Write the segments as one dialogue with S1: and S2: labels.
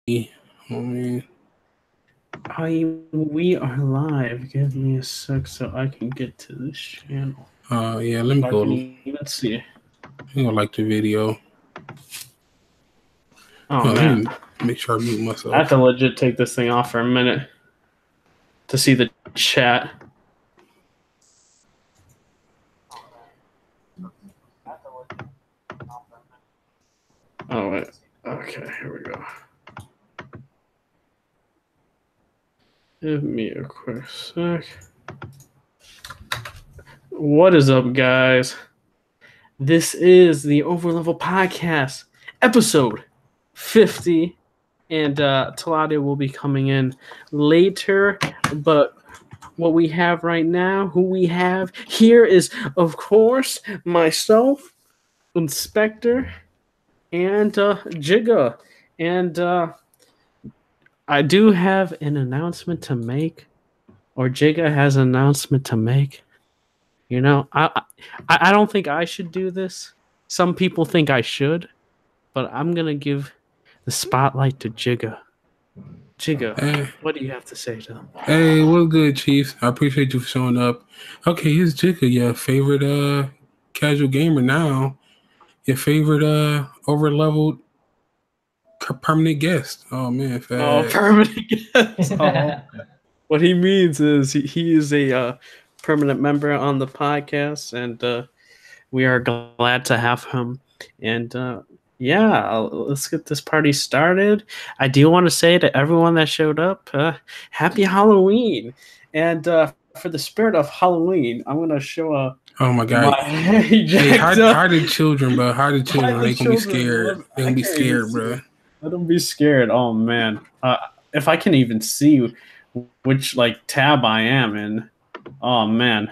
S1: mean,
S2: We are live. Give me a sec so I can get to this channel.
S1: yeah, let me
S2: So I
S1: go.
S2: can even see it.
S1: I don't like the video.
S2: Oh
S1: Let
S2: man,
S1: me make sure I mute
S2: I have
S1: myself.
S2: to legit take this thing off for a minute to see the chat. Oh wait. Okay, here we go. Give me a quick sec. What is up, guys? This is the Overleveled Podcast, episode 50. And Talade will be coming in later. But what we have right now, who we have here is, of course, myself, Inspector, and Jigga. And I do have an announcement to make, or Jigga has an announcement to make. You know, I don't think I should do this. Some people think I should, but I'm gonna give the spotlight to Jigga. Jigga,
S1: Hey,
S2: what do you have to say to them?
S1: hey, what's good, Chief? I appreciate you for showing up. Okay, here's Jika, your favorite casual gamer now. Your favorite overleveled permanent guest. Oh man,
S2: Oh,
S1: facts.
S2: permanent guest. Oh, what he means is he is a permanent member on the podcast, and we are glad to have him. And yeah, let's get this party started. I do want to say to everyone that showed up, happy Halloween. And for the spirit of Halloween, I'm going to show
S1: Oh my god.
S2: my hey,
S1: Hey,
S2: jacked
S1: how
S2: up.
S1: the children, bro? How the children?
S2: Hide the
S1: They gonna be
S2: children.
S1: scared. They
S2: I
S1: gonna be
S2: can't even
S1: scared,
S2: see.
S1: bro.
S2: Let them be scared. Oh man, if I can even see which like tab I am in. Oh man,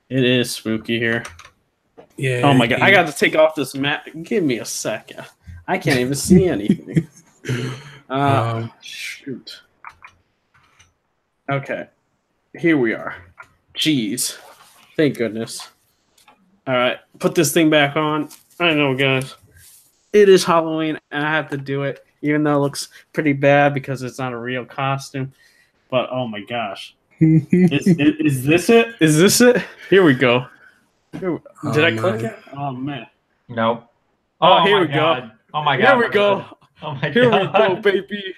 S2: it is spooky here. Oh
S1: Yeah.
S2: my god, I got to take off this mat. Give me a second. I can't even see anything. Shoot. Okay, here we are. Jeez, thank goodness. All right, put this thing back on. I know, guys. It is Halloween, and I have to do it, even though it looks pretty bad because it's not a real costume. But oh my gosh, is this it? Is this it? Here we go. Did
S1: Oh
S2: I click
S1: man.
S2: it? Oh man.
S3: Nope.
S2: Oh,
S3: Oh
S2: here
S3: my
S2: we go.
S3: god. Oh my
S2: Here
S3: god.
S2: we
S3: What is
S2: go.
S3: this? Oh my
S2: Here we go,
S3: god.
S2: baby.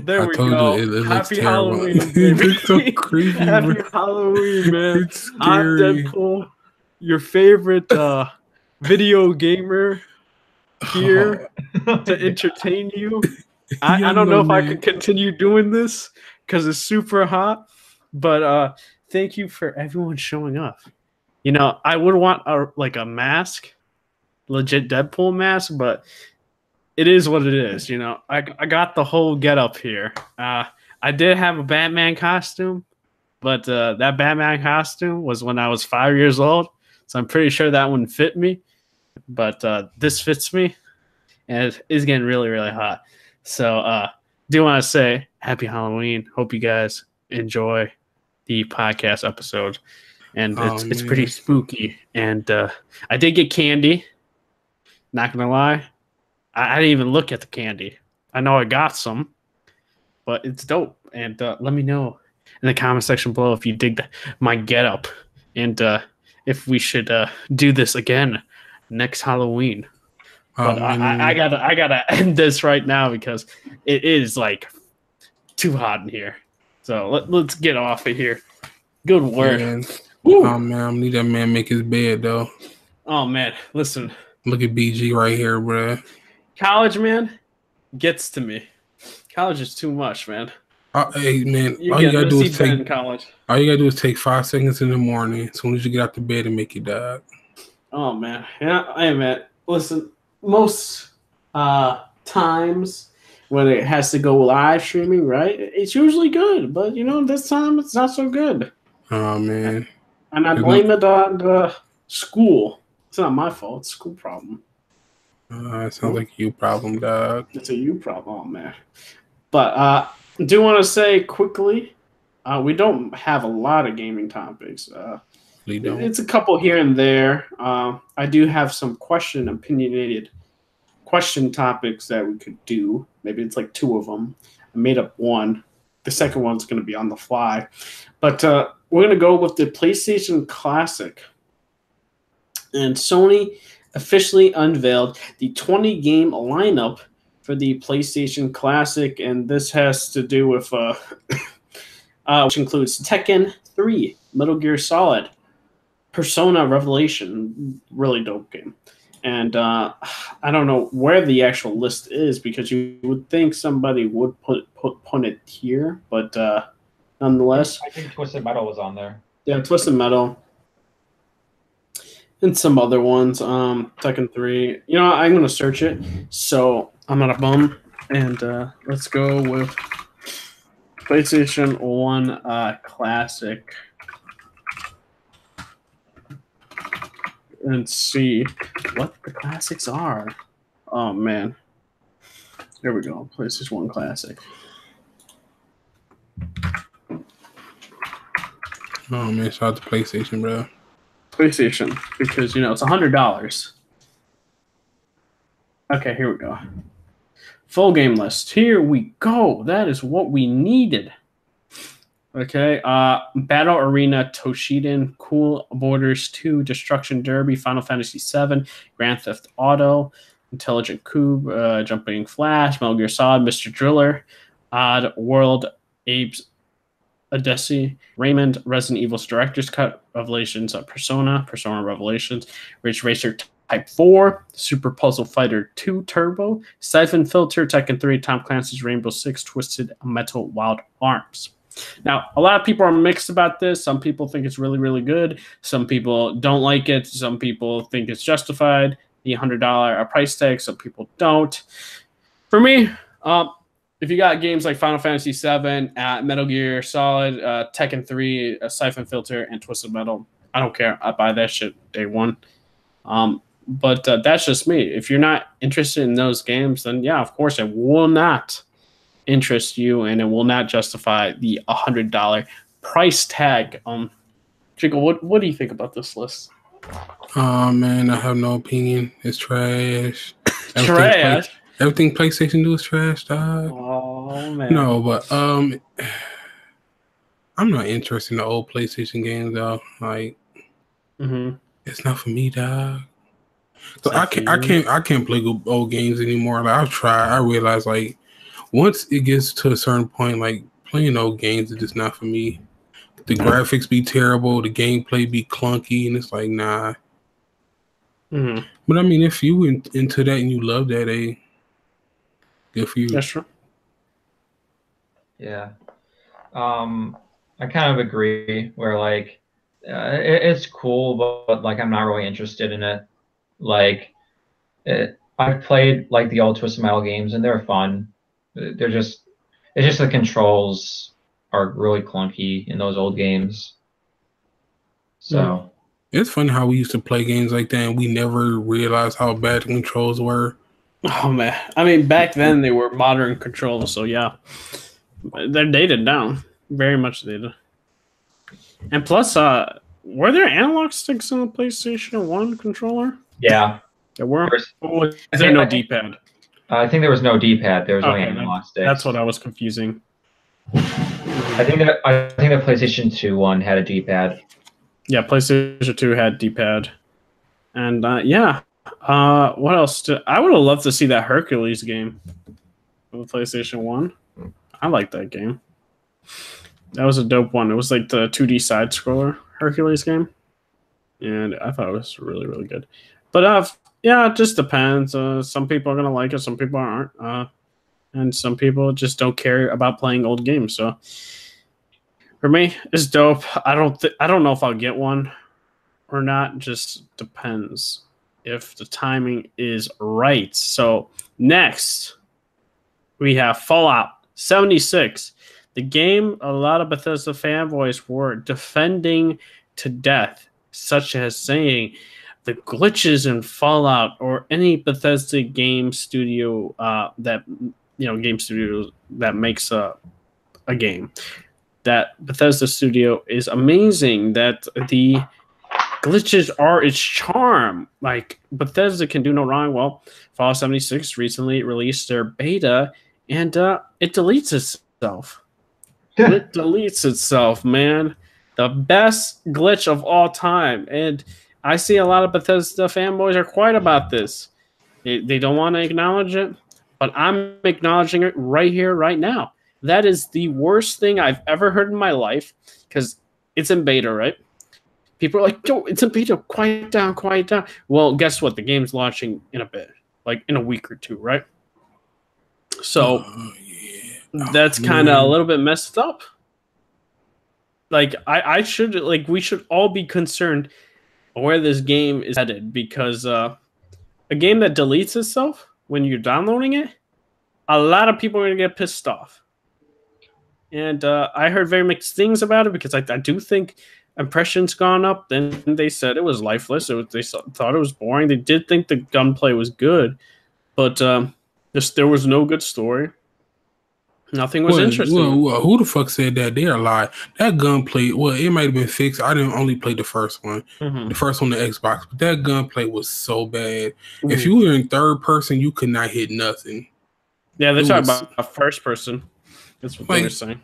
S2: There
S1: I
S2: we
S1: told you
S2: go.
S1: it looks
S2: Happy
S1: terrible.
S2: Halloween,
S1: It
S2: baby.
S1: looks so creepy, bro.
S2: Happy Halloween, man.
S1: It's
S2: I'm
S1: scary.
S2: Deadpool, your favorite video gamer
S1: Oh,
S2: here
S3: Oh my
S2: to
S3: god.
S2: entertain you. I
S1: y'all
S2: don't
S1: know
S2: know if I
S1: me.
S2: can continue doing this because it's super hot, but thank you for everyone showing up. You know, I would want a mask, legit Deadpool mask, but it is what it is. You know, I got the whole get up here. I did have a Batman costume, but that Batman costume was when I was 5 years old, so I'm pretty sure that one fit me. But this fits me, and it is getting really really hot. So do want to say happy Halloween. Hope you guys enjoy the podcast episode, and
S1: Oh
S2: it's pretty
S1: man.
S2: spooky. And I did get candy. Not gonna lie, I didn't even look at the candy. I know I got some, but it's dope. And let me know in the comment section below if you dig my get up, and if we should do this again next Halloween.
S1: Oh
S2: But I
S1: man.
S2: gotta end this right now because it is like too hot in here. So let's get off of here. Good word.
S1: Yeah. Oh
S2: Woo!
S1: man, I need that man make his bed though.
S2: Oh man, listen,
S1: Look at BG right here, bro.
S2: college man gets to me. College is too much, man.
S1: Hey man,
S2: You get messy bed in college.
S1: all you gotta do is take 5 seconds in the morning as soon as you get out the bed and make your dog.
S2: Oh man, yeah, hey man. Listen, most times when it has to go live streaming, right? It's usually good, but you know this time it's not so good,
S1: Oh man.
S2: and I
S1: There's no
S2: blame it on the school. It's not my fault. It's a school problem.
S1: it sounds like you problem, dog.
S2: It's a you problem, oh, man. But I do want to say quickly, we don't have a lot of gaming topics.
S1: We don't.
S2: It's a couple here and there. I do have some question opinionated question topics that we could do. Maybe it's like 2 of them. I made up one. The second one's going to be on the fly. But we're going to go with the PlayStation Classic. And Sony officially unveiled the 20-game lineup for the PlayStation Classic. And this has to do with, which includes Tekken 3, Metal Gear Solid, Persona Revelation, really dope game. And I don't know where the actual list is because you would think somebody would put it here, but nonetheless.
S3: I think Twisted Metal was on there.
S2: Yeah, Twisted Metal. And some other ones. Tekken 3. You know, I'm going to search it. So I'm not a bum. And let's go with PlayStation 1 Classic. And see what the classics are. Oh, man. There we go. PlayStation 1 Classic.
S1: Oh, man. Shout out to PlayStation, bro.
S2: PlayStation. Because, you know, it's $100. Okay, here we go. Full game list. Here we go. That is what we needed. Okay, Battle Arena, Toshiden, Cool Borders 2, Destruction Derby, Final Fantasy 7, Grand Theft Auto, Intelligent Cube, Jumping Flash, Metal Gear Solid, Mr. Driller, Odd World, Abe's Odyssey, Raymond, Resident Evil's Director's Cut, Revelations of Persona, Persona Revelations, Ridge Racer Type 4, Super Puzzle Fighter 2 Turbo, Siphon Filter, Tekken 3, Tom Clancy's Rainbow Six, Twisted Metal Wild Arms. Now, a lot of people are mixed about this. Some people think it's really, really good. Some people don't like it. Some people think it's justified, the $100 price tag. Some people don't. For me, if you got games like Final Fantasy 7, Metal Gear Solid, Tekken 3, Siphon Filter, and Twisted Metal, I don't care. I buy that shit day one. But that's just me. If you're not interested in those games, then yeah, of course, it will not interest you, and it will not justify the $100 price tag. Chico, what do you think about this list?
S1: Oh man, I have no opinion. It's trash.
S2: Trash.
S1: Everything PlayStation do is trash, dog.
S2: Oh man.
S1: No, but I'm not interested in the old PlayStation games though. Like, it's not for me, dog. So I can't play old games anymore. Like I've tried. I realize like once it gets to a certain point, like playing old games is just not for me. The graphics be terrible, the gameplay be clunky, and it's like nah. But I mean, if you into that and you love that, good for you.
S2: That's true.
S3: Yeah, I kind of agree. Where like it's cool, but like I'm not really interested in it. Like I've played like the old Twisted Metal games, and they're fun. It's just the controls are really clunky in those old games. So
S1: it's funny how we used to play games like that and we never realized how bad the controls were.
S2: Oh man, I mean back then they were modern controls, so yeah, they're dated down, very much dated. And plus, were there analog sticks on the PlayStation 1 controller?
S3: Yeah,
S2: there were. Is there no D-pad?
S3: I think there was no D-pad. There was only analog sticks.
S2: That's what I was confusing.
S3: I think the PlayStation 2 one had a D-pad.
S2: Yeah, PlayStation 2 had D-pad. And what else? I would have loved to see that Hercules game on the PlayStation 1. I like that game. That was a dope one. It was like the 2D side scroller Hercules game. And I thought it was really, really good. But it just depends. Some people are going to like it, some people aren't. And some people just don't care about playing old games. So for me, it's dope. I don't know if I'll get one or not. Just depends if the timing is right. So next, we have Fallout 76. The game a lot of Bethesda fanboys were defending to death, such as saying the glitches in Fallout or any Bethesda game studio game studio that makes a game. That Bethesda studio is amazing. That the glitches are its charm. Like, Bethesda can do no wrong. Well, Fallout 76 recently released their beta, and it deletes itself. It deletes itself, man. The best glitch of all time. And I see a lot of Bethesda fanboys are quiet about this. They don't want to acknowledge it, but I'm acknowledging it right here, right now. That is the worst thing I've ever heard in my life because it's in beta, right? People are like, yo, it's in beta, quiet down, quiet down. Well, guess what? The game's launching in a bit, like in a week or two, right? So that's kind of a little bit messed up. Like, we should all be concerned where this game is headed because a game that deletes itself when you're downloading it, a lot of people are going to get pissed off. And I heard very mixed things about it because I do think impressions gone up. Then they said it was lifeless. They thought it was boring. They did think the gunplay was good, but there was no good story. Nothing was interesting.
S1: Well, who the fuck said that? They're lying. That gunplay, well, it might have been fixed. I didn't only play the first one, the first one, the Xbox, but that gunplay was so bad. If you were in third person, you could not hit nothing.
S2: Yeah, they're talking about a first person. That's what they're saying.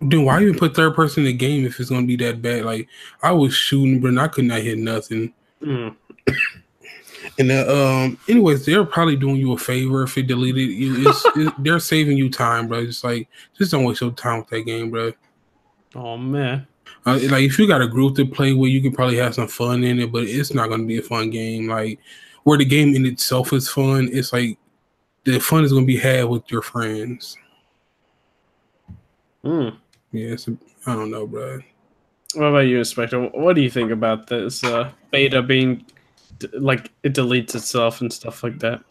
S1: Then why even put third person in the game if it's gonna be that bad? Like, I was shooting, but I could not hit nothing. And anyways, they're probably doing you a favor if they deleted you. They're saving you time, bro. It's like, just don't waste your time with that game, bro.
S2: Oh man.
S1: Like, if you got a group to play with, you can probably have some fun in it, but it's not gonna be a fun game. Like, where the game in itself is fun, it's like the fun is gonna be had with your friends. Yeah, I don't know, bro.
S2: What about you, Inspector? What do you think about this beta being like it deletes itself and stuff like that?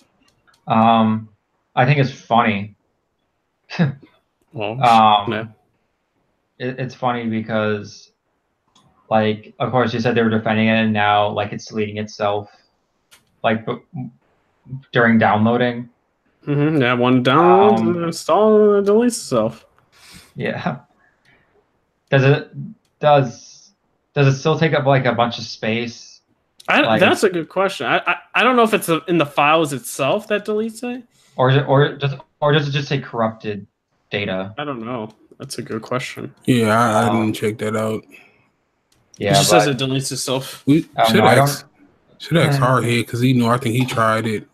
S3: I think it's funny.
S2: Well,
S3: it's funny because, like, of course, you said they were defending it, and now like it's deleting itself, like during downloading.
S2: Yeah, one download and install and it deletes itself.
S3: Yeah. Does it still take up like a bunch of space?
S2: That's a good question. I don't know if it's in the files itself that deletes it,
S3: or does it just say corrupted data?
S2: I don't know. That's a good question.
S1: Yeah, I didn't check that out.
S3: Yeah,
S2: it just says it deletes itself.
S1: We should ask Hardhead because I think he tried it.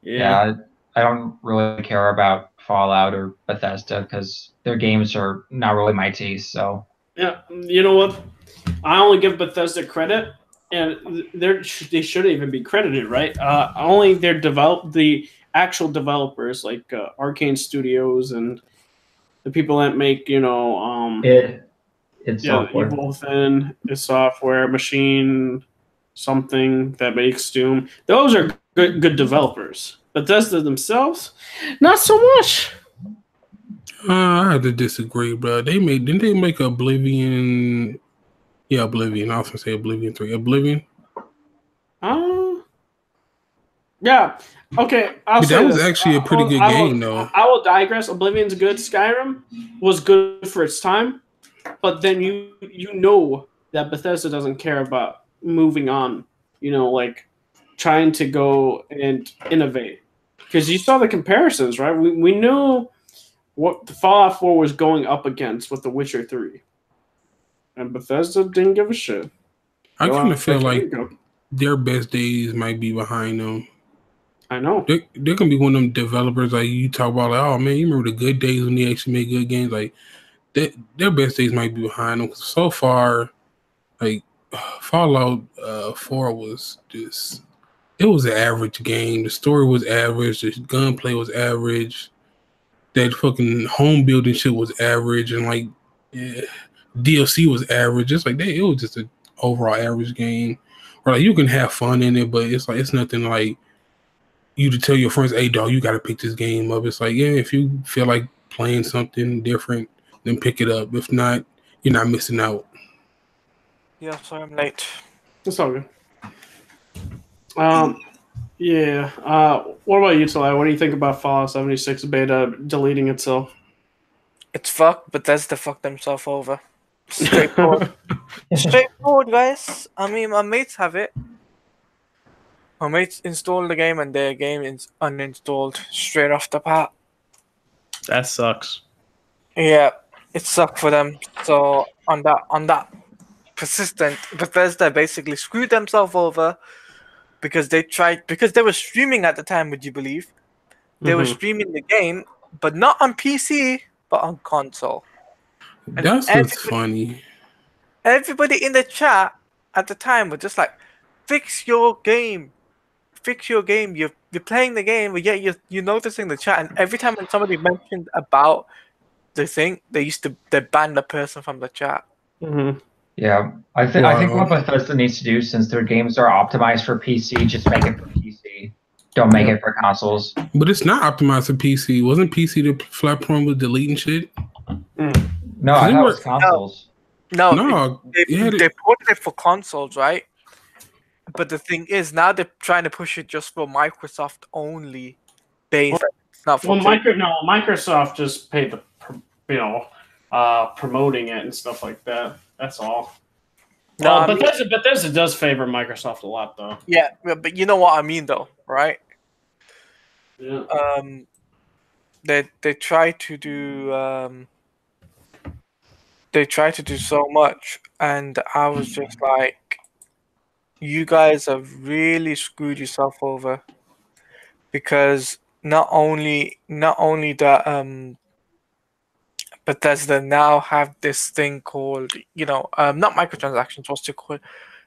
S3: Yeah, I don't really care about Fallout or Bethesda because their games are not really my taste. So
S2: yeah, you know what? I only give Bethesda credit, and they shouldn't even be credited, right? Only the actual developers like Arcane Studios and the people that make
S3: it's software.
S2: Evil Within is software, Machine something that makes Doom. Those are good developers. Bethesda themselves, not so much.
S1: I have to disagree, bro. Didn't they make Oblivion? Yeah, Oblivion. I was gonna say Oblivion 3. Oblivion.
S2: Yeah. Okay.
S1: That was actually a pretty good game, though.
S2: I will digress. Oblivion's good. Skyrim was good for its time, but then you know that Bethesda doesn't care about moving on. Like trying to go and innovate, because you saw the comparisons, right? We knew what the Fallout 4 was going up against with The Witcher 3, and Bethesda didn't give a shit.
S1: I kind of feel like their best days might be behind them.
S2: I know.
S1: They're gonna be one of them developers like you talk about. Like, oh man, you remember the good days when they actually made good games? Like their best days might be behind them. So far, like Fallout 4 was just. It was an average game. The story was average. The gunplay was average. That fucking home building shit was average, and like DLC was average. It's like it was just an overall average game. Or like you can have fun in it, but it's like it's nothing like you to tell your friends, "Hey, dog, you got to pick this game up." It's like, yeah, if you feel like playing something different, then pick it up. If not, you're not missing out.
S4: Yeah, sorry I'm late.
S2: It's all good. Yeah. What about you, Talai? What do you think about Fallout 76 beta deleting itself?
S4: It's fucked, but Bethesda fucked themselves over. Straightforward. Straightforward, guys. I mean, my mates have it. My mates installed the game and their game is uninstalled straight off the bat.
S2: That sucks.
S4: Yeah, it sucked for them. So on that persistent, Bethesda basically screwed themselves over because they were streaming at the time. Would you believe they were streaming the game, but not on PC, but on console. And
S1: That's what's funny.
S4: everybody in the chat at the time was just like, "Fix your game, fix your game. You're playing the game, but yet you're noticing the chat." And every time when somebody mentioned about the thing, they ban the person from the chat.
S3: Yeah, I think what Bethesda needs to do, since their games are optimized for PC, just make it for PC. Don't make it for consoles.
S1: But it's not optimized for PC. Wasn't PC the platform with deleting shit?
S3: No, I thought it was consoles.
S4: No, they ported it for consoles, right? But the thing is, now they're trying to push it just for Microsoft only base. It's not for
S2: Microsoft just paid the promoting it and stuff like that. That's all. No, Bethesda does favor Microsoft a lot, though.
S4: Yeah, but you know what I mean, though, right?
S2: Yeah.
S4: They try to do so much, and I was just like, you guys have really screwed yourself over, because not only that Bethesda now have this thing called, not microtransactions, what's it called,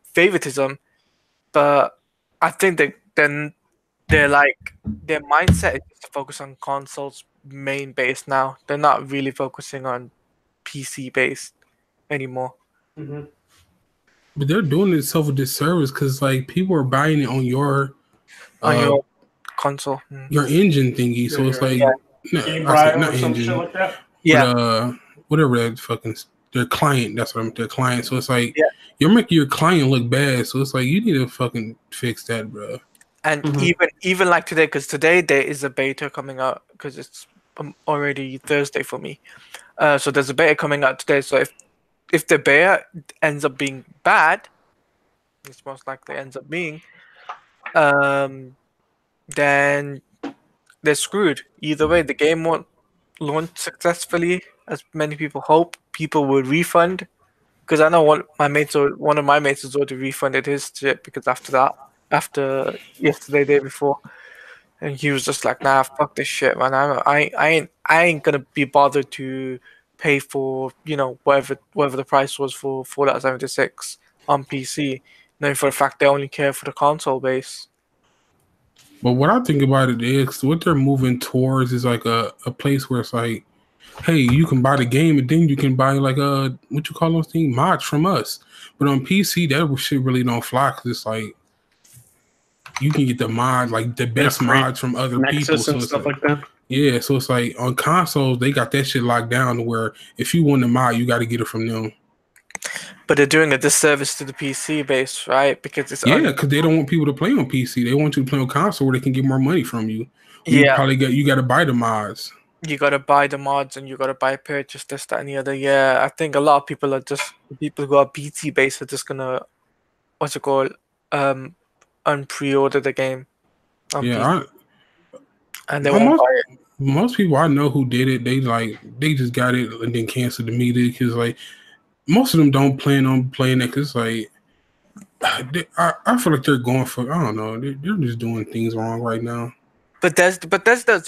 S4: favoritism, but I think they're like, their mindset is to focus on consoles main base now. They're not really focusing on PC based anymore.
S1: But they're doing itself a disservice because like people are buying it on your
S4: console,
S1: your engine thingy. So it's like not engine,
S2: like that.
S1: But, whatever that fucking their client. That's what their client. So it's like you're making your client look bad. So it's like you need to fucking fix that, bro.
S4: And even like today, because today there is a beta coming out, because it's already Thursday for me. So there's a beta coming out today. So if the beta ends up being bad, it's most likely ends up being, then they're screwed. Either way, the game won't launch successfully, as many people hope. People will refund, because I know one of my mates has already refunded his shit, because after yesterday, day before, and he was just like, "Nah, fuck this shit, man. I ain't gonna be bothered to pay for whatever the price was for Fallout 76 on PC, knowing for a fact they only care for the console base."
S1: But what I think about it is what they're moving towards is like a place where it's like, hey, you can buy the game and then you can buy like what you call those things, mods from us. But on PC, that shit really don't fly, because it's like you can get the mod, like the best mods from other people.
S2: So and stuff like that.
S1: Yeah, so it's like on consoles, they got that shit locked down to where if you want the mod, you got to get it from them.
S4: But they're doing a disservice to the PC base, right? Because it's
S1: because they don't want people to play on PC. They want you to play on console where they can get more money from you. You got to buy the mods.
S4: You got to buy the mods, and you got to purchase this, that, and the other. Yeah, I think a lot of people who are PC based are just gonna, what's it called, pre-order the game. And they won't buy it.
S1: Most people I know who did it, they just got it and then canceled immediately, because like most of them don't plan on playing it, because like I feel like they're going for, I don't know, they're just doing things wrong right now. But
S4: that's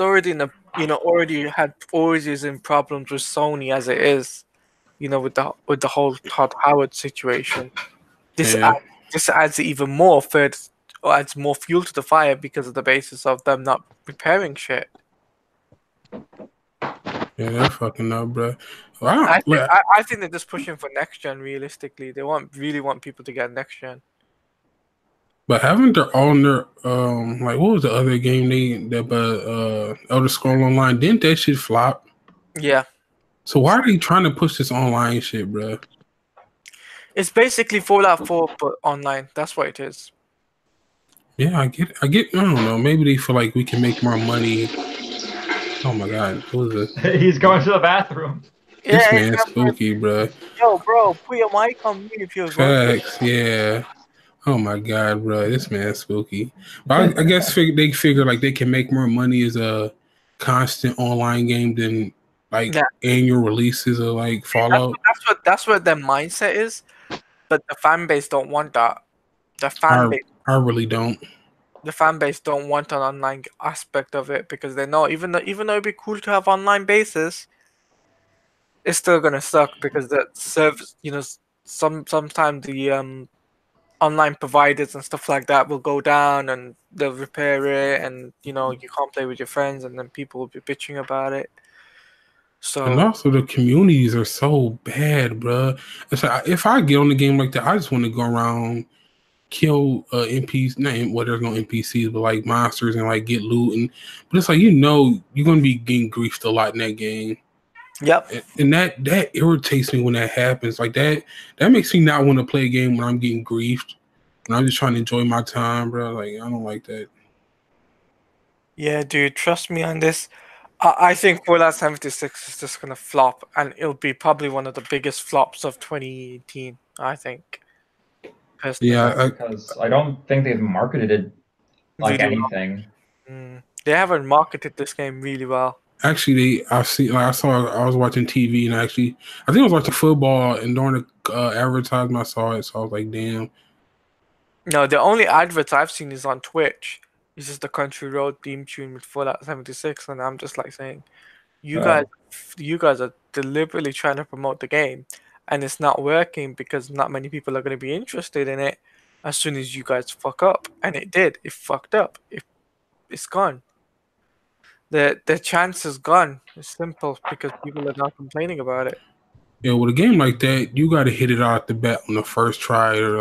S4: already already is in problems with Sony as it is, with the whole Todd Howard situation. This adds even more adds more fuel to the fire, because of the basis of them not repairing shit.
S1: Yeah, they're fucking up, bro.
S4: I think they're just pushing for next gen. Realistically, they really want people to get next gen.
S1: But haven't they on their like, what was the other game Elder Scrolls Online? Didn't that shit flop?
S4: Yeah.
S1: So why are they trying to push this online shit, bro?
S4: It's basically Fallout 4 but online. That's what it is.
S1: Yeah, I get. I don't know. Maybe they feel like we can make more money. Oh my god, what was it?
S3: He's going to the bathroom.
S1: This man's spooky, bro.
S4: Yo, bro, put your mic on mute if you're going to.
S1: Facts, yeah. Oh my god, bro, this man's spooky. But I guess they figure like they can make more money as a constant online game than like
S4: Yeah,
S1: annual releases of like Fallout.
S4: that's what their mindset is. But the fan base don't want that. The fan
S1: I
S4: base
S1: I really don't.
S4: the fan base don't want an online aspect of it because they know even though it'd be cool to have online bases, it's still gonna suck because the service, sometimes the online providers and stuff like that will go down and they'll repair it, and you can't play with your friends, and then people will be bitching about it.
S1: And
S4: So
S1: also the communities are so bad, bro. It's like, if I get on the game like that, I just want to go around, kill NPCs. Well, there's no NPCs, but like monsters and like get loot. But it's like you're gonna be getting griefed a lot in that game.
S4: yep.
S1: And that irritates me when that happens. Like that makes me not want to play a game when I'm getting griefed. When I'm just trying to enjoy my time, bro. Like I don't like that.
S4: Yeah, dude, trust me on this. I think Fallout 76 is just gonna flop, and it'll be probably one of the biggest flops of 2018. I think, personally,
S1: Yeah,
S3: because I don't think they've marketed it like
S4: really well.
S3: anything.
S4: They haven't marketed this game really well.
S1: actually, I was watching TV and I think I was watching football and during the advertisement I saw it, so I was like, damn.
S4: No, the only adverts I've seen is on Twitch. It's just the Country Road theme tune with Fallout 76, and I'm just like saying, you guys,
S3: Oh.
S4: you guys are deliberately trying to promote the game, and it's not working because not many people are going to be interested in it. As soon as you guys fuck up, and it did, it fucked up. It's gone. The chance is gone. It's simple because people are not complaining about it.
S1: Yeah, with a game like that, you got to hit it out the bat on the first try, or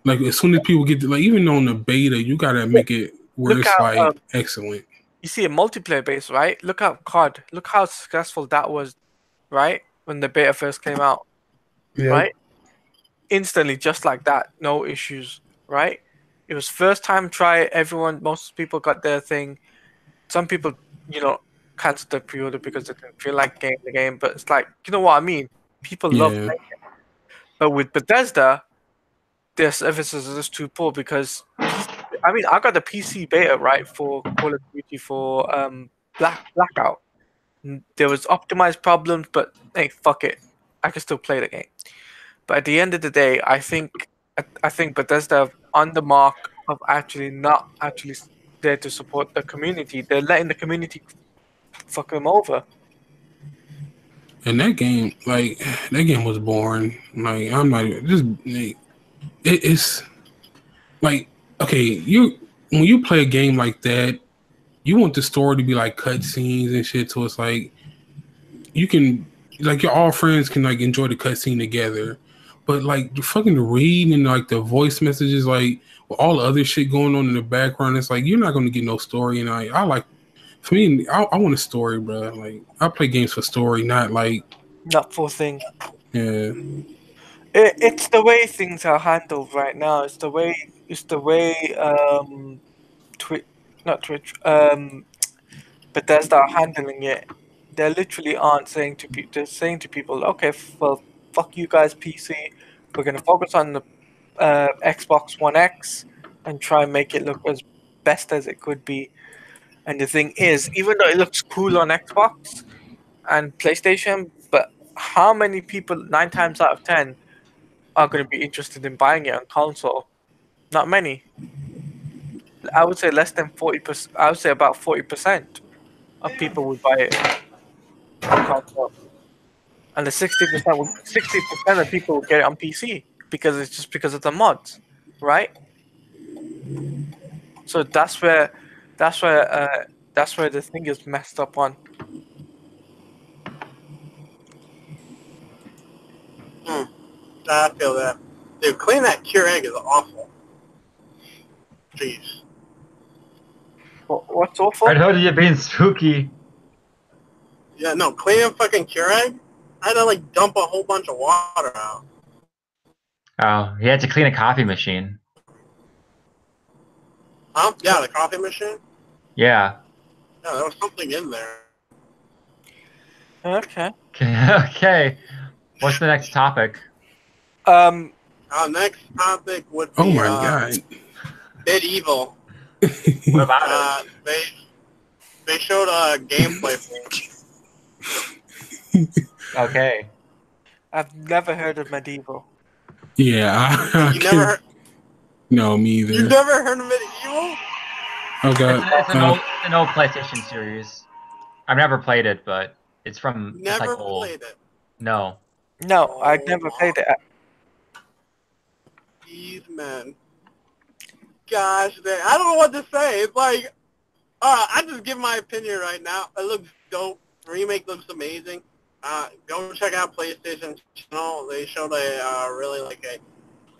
S1: like as soon as people get to, like even on the beta, you got to make it where
S4: Look
S1: it's
S4: how
S1: like excellent.
S4: you see a multiplayer base, right? Look how COD. Look how successful that was, right? When the beta first came out,
S1: Yeah,
S4: right? Instantly, just like that, no issues, right? It was first time try. Most people got their thing. Some people, canceled their pre-order because they didn't feel like getting the game. But it's like, you know what I mean? People love
S1: yeah.
S4: playing it. But with Bethesda, their services are just too poor because I mean, I got the PC beta right for Call of Duty for Blackout. There was optimized problems, but hey, fuck it, I can still play the game. But at the end of the day, I think Bethesda on the mark of actually not actually there to support the community. They're letting the community fuck them over.
S1: And that game was boring. Like I'm not just it's like okay, when you play a game like that, you want the story to be like cutscenes and shit. So it's like you can like your all friends can like enjoy the cutscene together, but like the fucking read and like the voice messages, like with all the other shit going on in the background, it's like you're not gonna get no story. And I like for me, I want a story, bro. Like I play games for story, not like
S4: Not for thing.
S1: yeah,
S4: It's the way things are handled right now. It's the way Twitch, not Twitch, Bethesda are handling it. They literally aren't saying to people. They're saying to people, "Okay, well, fuck you guys, PC. We're gonna focus on the Xbox One X and try and make it look as best as it could be." And the thing is, even though it looks cool on Xbox and PlayStation, but how many people, 9 times out of 10, are going to be interested in buying it on console? Not many. I would say less than 40%. I would say about 40% of people would buy it on console, and the 60% of people will get it on PC because it's just because of the mods, right? So that's where that's where the thing is messed up on.
S5: I feel that. Dude, cleaning that Keurig is awful. Jeez.
S4: What's
S3: I
S4: awful?
S3: told you you're being spooky.
S5: Yeah, no, cleaning fucking Keurig, I had to like dump a whole bunch of water out.
S3: Oh, he had to clean a coffee machine.
S5: Huh? Yeah, the coffee machine?
S3: Yeah.
S5: Yeah, there was something in there.
S4: Okay.
S3: Okay. What's the next topic?
S4: Um,
S5: Our next topic would be
S1: Oh my god.
S5: Medieval.
S3: What about
S5: They showed gameplay for it.
S3: Okay.
S4: I've never heard of Medieval.
S1: Yeah, I
S5: You never heard,
S1: No, me either.
S5: you've never heard of Medieval?
S1: Oh god.
S3: It's an old PlayStation series. I've never played it, but it's from it's like
S5: Never
S3: old.
S5: played it.
S3: No.
S4: No, I've
S5: Oh,
S4: never
S5: wow.
S4: played it.
S5: These men. Gosh, I don't know what to say. It's like, I just give my opinion right now. It looks dope. Remake looks amazing. Go check out PlayStation channel. They showed really like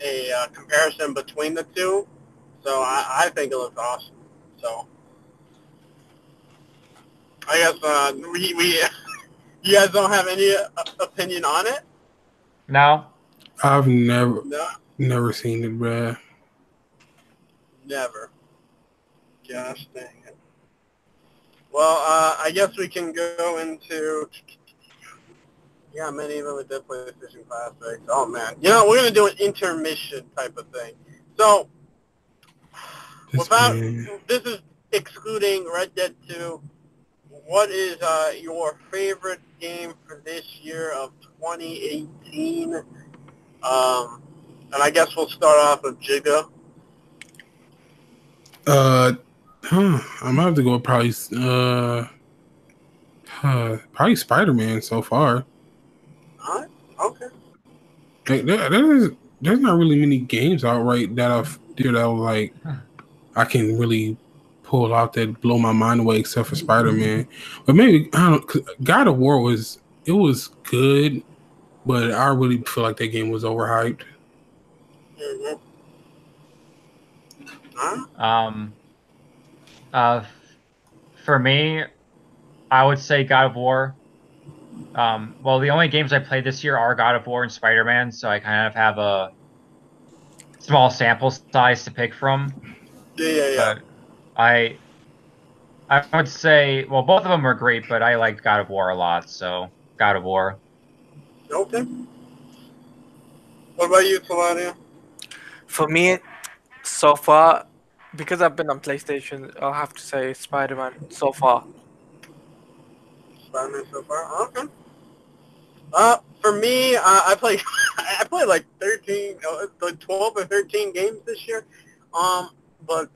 S5: a comparison between the two. So I think it looks awesome. So I guess we you guys don't have any opinion on it?
S3: No.
S1: I've never
S5: No,
S1: seen it, bruh.
S5: never. Gosh dang it. Well, I guess we can go into many of them did PlayStation Classics. Oh man, we're gonna do an intermission type of thing. So this is excluding Red Dead 2. What is your favorite game for this year of 2018? And I guess we'll start off with Jigga.
S1: I'm gonna have to go with probably Spider-Man so far.
S5: All right. Okay.
S1: Like, there's not really many games outright that I was like I can really pull out that blow my mind away except for Spider-Man. But maybe I don't know, 'cause God of War was good, but I really feel like that game was overhyped.
S5: Mm-hmm. Huh?
S3: For me, I would say God of War. Well, the only games I played this year are God of War and Spider-Man, so I kind of have a small sample size to pick from.
S5: Yeah.
S3: But I would say, well, both of them are great, but I liked God of War a lot, so God of War.
S5: Okay. What about you, Claudia?
S4: For me, so far, because I've been on PlayStation, I'll have to say Spider-Man so far.
S5: Spider-Man so far? Okay. For me, I played like 13, like 12 or 13 games this year. But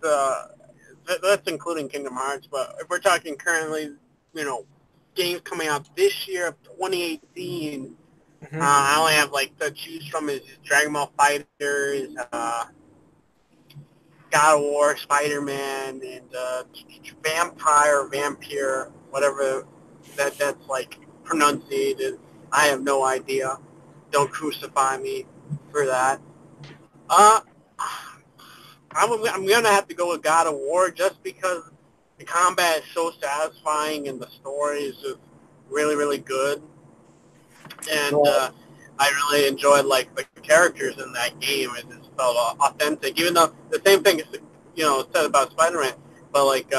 S5: that's including Kingdom Hearts. But if we're talking currently, games coming out this year of 2018, I only have like to choose from is Dragon Ball FighterZ, God of War, Spider-Man, and Vampire, whatever that's like pronunciated. I have no idea. Don't crucify me for that. Uh, I'm gonna have to go with God of War just because the combat is so satisfying and the story is just really, really good. And I really enjoyed like the characters in that game. It just felt authentic, even though the same thing is said about Spider-Man, but like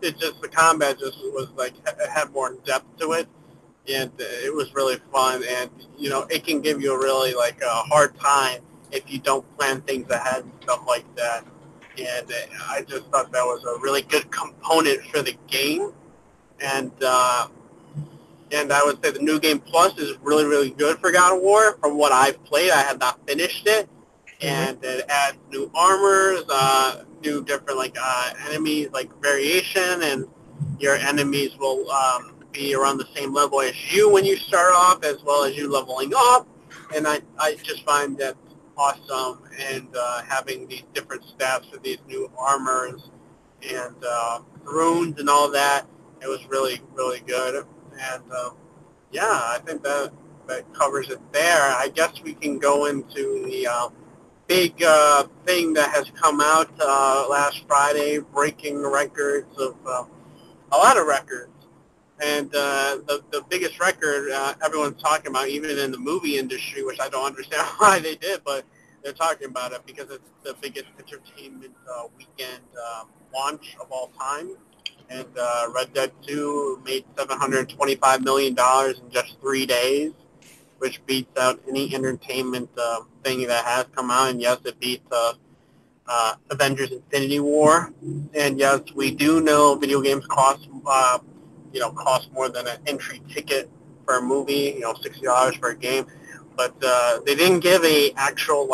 S5: it's just the combat just was like had more depth to it, and it was really fun. And it can give you a really like a hard time if you don't plan things ahead and stuff like that. And I just thought that was a really good component for the game. And I would say the New Game Plus is really, really good for God of War. From what I've played, I have not finished it. And it adds new armors, new different like enemies, like variation, and your enemies will be around the same level as you when you start off, as well as you leveling up. And I just find that awesome, and having these different stats for these new armors and runes and all that, it was really, really good. And I think that covers it there. I guess we can go into the big thing that has come out last Friday, breaking records of a lot of records. And the biggest record everyone's talking about, even in the movie industry, which I don't understand why they did, but they're talking about it because it's the biggest entertainment weekend launch of all time. And Red Dead 2 made $725 million in just 3 days. which beats out any entertainment thing that has come out. And yes, it beats Avengers: Infinity War. And yes, we do know video games cost cost more than an entry ticket for a movie. $60 for a game, but they didn't give a actual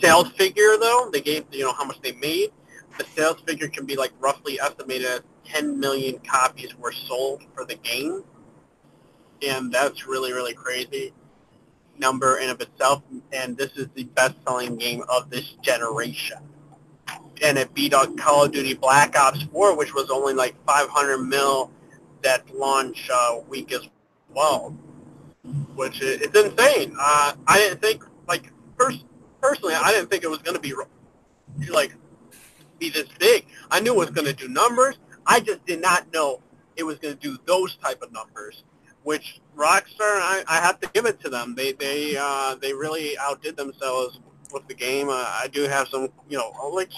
S5: sales figure though. They gave how much they made. The sales figure can be roughly estimated as 10 million copies were sold for the game, and that's really really crazy number in of itself. And this is the best-selling game of this generation. And it beat out Call of Duty Black Ops 4, which was only 500 mil that launch week as well, which is insane. I didn't think personally, I didn't think it was going to be be this big. I knew it was going to do numbers. I just did not know it was going to do those type of numbers. Which Rockstar, I have to give it to them. They really outdid themselves with the game. I do have some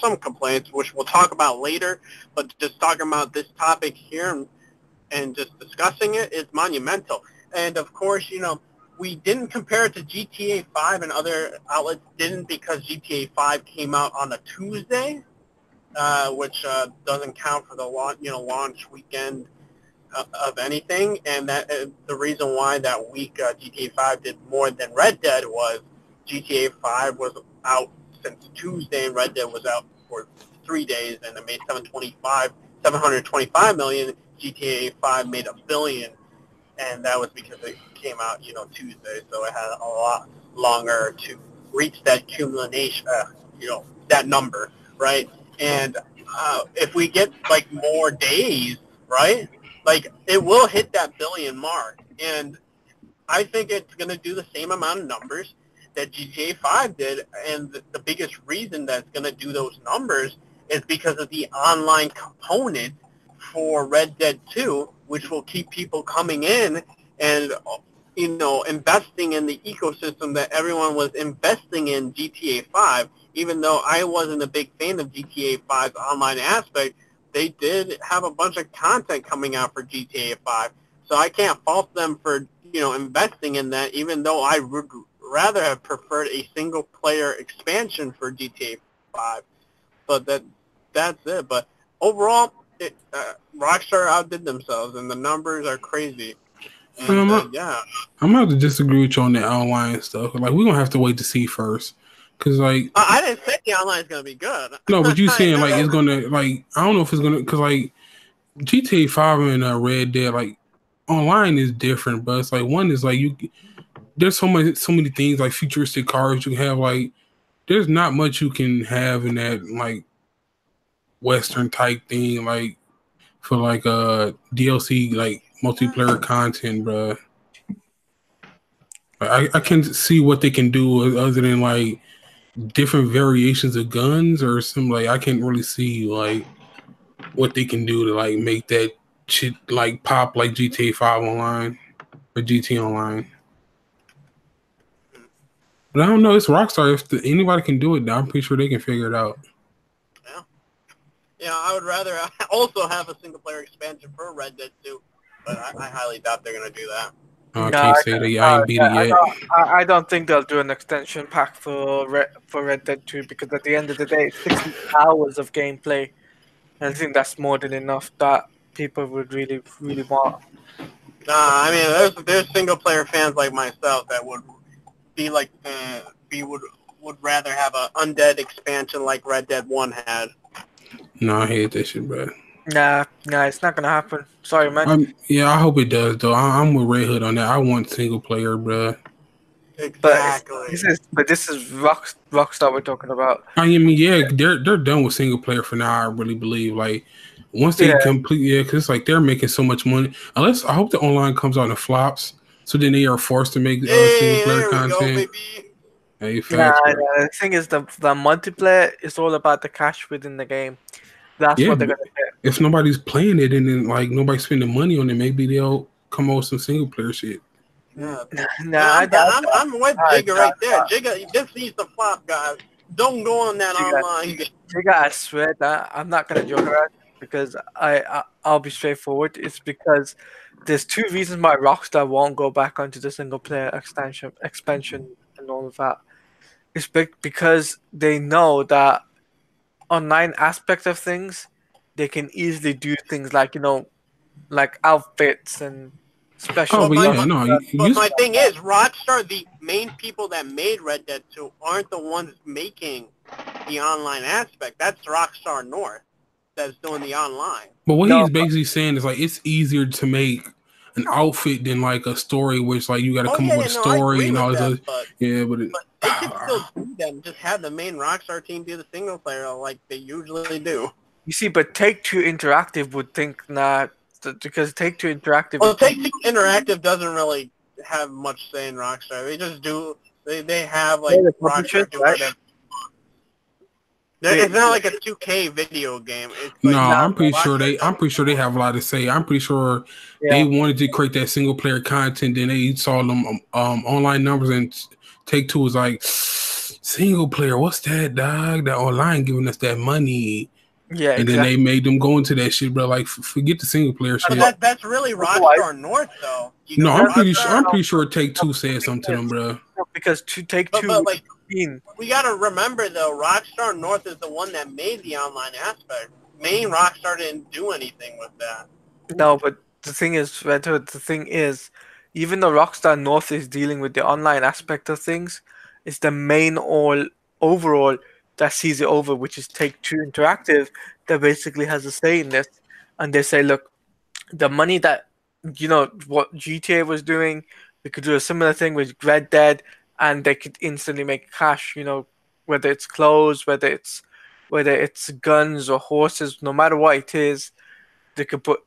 S5: some complaints, which we'll talk about later. But just talking about this topic here and just discussing it is monumental. And of course, we didn't compare it to GTA 5, and other outlets didn't, because GTA 5 came out on a Tuesday, which doesn't count for the launch weekend of anything. And that the reason why that week GTA 5 did more than Red Dead was GTA 5 was out since Tuesday, and Red Dead was out for 3 days, and it made 725 million. GTA 5 made $1 billion, and that was because it came out Tuesday, so it had a lot longer to reach that accumulation, that number, right? And if we get more days, right, it will hit that billion mark. And I think it's going to do the same amount of numbers that GTA 5 did. And the biggest reason that it's going to do those numbers is because of the online component for Red Dead 2, which will keep people coming in and investing in the ecosystem that everyone was investing in GTA 5. Even though I wasn't a big fan of GTA 5's online aspect, they did have a bunch of content coming out for GTA 5. So I can't fault them for, investing in that, even though I would rather have preferred a single-player expansion for GTA 5. But that's it. But overall, Rockstar outdid themselves, and the numbers are crazy. And,
S1: I'm gonna have to disagree with you on the online stuff. We're gonna have to wait to see first, because
S5: I didn't think the online is gonna be good.
S1: No, but you saying it's gonna I don't know if it's gonna, because GTA 5 and Red Dead online is different, but it's one is there's so many things futuristic cars you can have. There's not much you can have in that Western type thing for DLC multiplayer content, bro. I can see what they can do other than different variations of guns or some I can't really see what they can do to make that shit pop GTA 5 online or GT Online. But I don't know. It's Rockstar. If anybody can do it, I'm pretty sure they can figure it out.
S5: Yeah, I would rather also have a single-player expansion for Red Dead 2, but I highly doubt they're going to do that.
S1: I can't say that. I ain't beat it yet.
S4: I don't think they'll do an extension pack for Red Dead 2, because at the end of the day, it's 60 hours of gameplay. And I think that's more than enough that people would really, really want.
S5: I mean, there's single-player fans like myself that would be would rather have an undead expansion like Red Dead 1 had.
S1: No, I hate that shit, bro.
S4: Nah, it's not gonna happen. Sorry, man.
S1: I hope it does, though. I'm with Red Hood on that. I want single player, bro.
S5: Exactly.
S4: But this is Rockstar we're talking about.
S1: I mean, yeah, they're done with single player for now. I really believe. Once they complete, because they're making so much money. Unless I hope the online comes out and flops, so then they are forced to make single player content. The
S4: thing is, the multiplayer is all about the cash within the game. That's what they're gonna get.
S1: If nobody's playing it and then nobody's spending money on it, maybe they'll come up with some single player shit.
S5: I'm with Jigga right there. Jigga, this needs to flop, guys. Don't go on that online.
S4: Jigga, I swear that I'm not gonna joke around, because I'll be straightforward. It's because there's two reasons why Rockstar won't go back onto the single player expansion and all of that. It's because they know that online aspect of things, they can easily do things like like outfits and special
S1: Oh,
S5: But
S1: but
S5: my,
S1: yeah,
S5: my
S1: no,
S5: but
S1: you
S5: my thing is, Rockstar, the main people that made Red Dead 2 aren't the ones making the online aspect. That's Rockstar North that's doing the online.
S1: but what
S4: No,
S1: he's basically saying is like it's easier to make an outfit than like a story, which like you got to
S5: Oh
S1: come up
S5: yeah,
S1: with
S5: yeah,
S1: a
S5: no, I
S1: story
S5: agree
S1: and all
S5: with
S1: this.
S5: that,
S1: Other,
S5: but
S1: yeah, but
S5: they can still do that and just have the main Rockstar team do the single player like they usually do.
S4: you see, but Take-Two Interactive would think not, because Take-Two Interactive
S5: Well,
S4: is
S5: Take-Two Interactive doesn't really have much say in Rockstar. They just do. They have like
S4: they're the publishers,
S5: Rockstar do
S4: right?
S5: whatever.
S4: They,
S5: It's not like a 2K video game. It's
S1: no,
S5: like
S1: I'm pretty sure
S5: Rockstar
S1: I'm
S5: does.
S1: pretty sure they have a lot to say. I'm pretty sure they
S4: yeah,
S1: wanted to create that single player content. Then they saw them online numbers and Take Two was like single player. What's that, dog? That online giving us that money.
S4: yeah,
S1: And then
S4: exactly.
S1: they made them go into that shit, bro. Like, forget the single player
S5: But
S1: shit.
S5: that's really
S4: Otherwise,
S5: Rockstar North, though. You
S1: No,
S5: know,
S1: I'm pretty sure.
S5: Rockstar.
S1: I'm pretty sure Take Two said something to them, bro.
S4: because to take
S5: But
S4: two
S5: like,
S4: 15,
S5: we gotta remember though, Rockstar North is the one that made the online aspect. Main Rockstar didn't do anything with that.
S4: no, but the thing is, Red Hood, the thing is, even though Rockstar North is dealing with the online aspect of things, it's the main all overall that sees it over, which is Take-Two Interactive, that basically has a say in this. And they say, look, the money that what GTA was doing, we could do a similar thing with Red Dead, and they could instantly make cash. Whether it's clothes, whether it's guns or horses, no matter what it is, they could put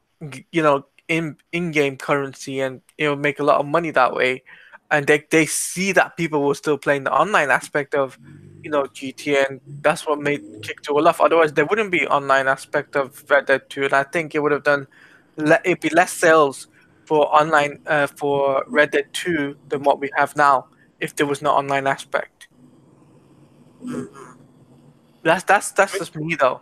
S4: in-game currency and make a lot of money that way. And they see that people were still playing the online aspect of GTA, and that's what made Kick to a laugh. Otherwise, there wouldn't be online aspect of Red Dead 2, and I think it would have done it'd be less sales for online for Red Dead 2 than what we have now if there was no online aspect.
S5: Mm-hmm.
S4: That's just me though.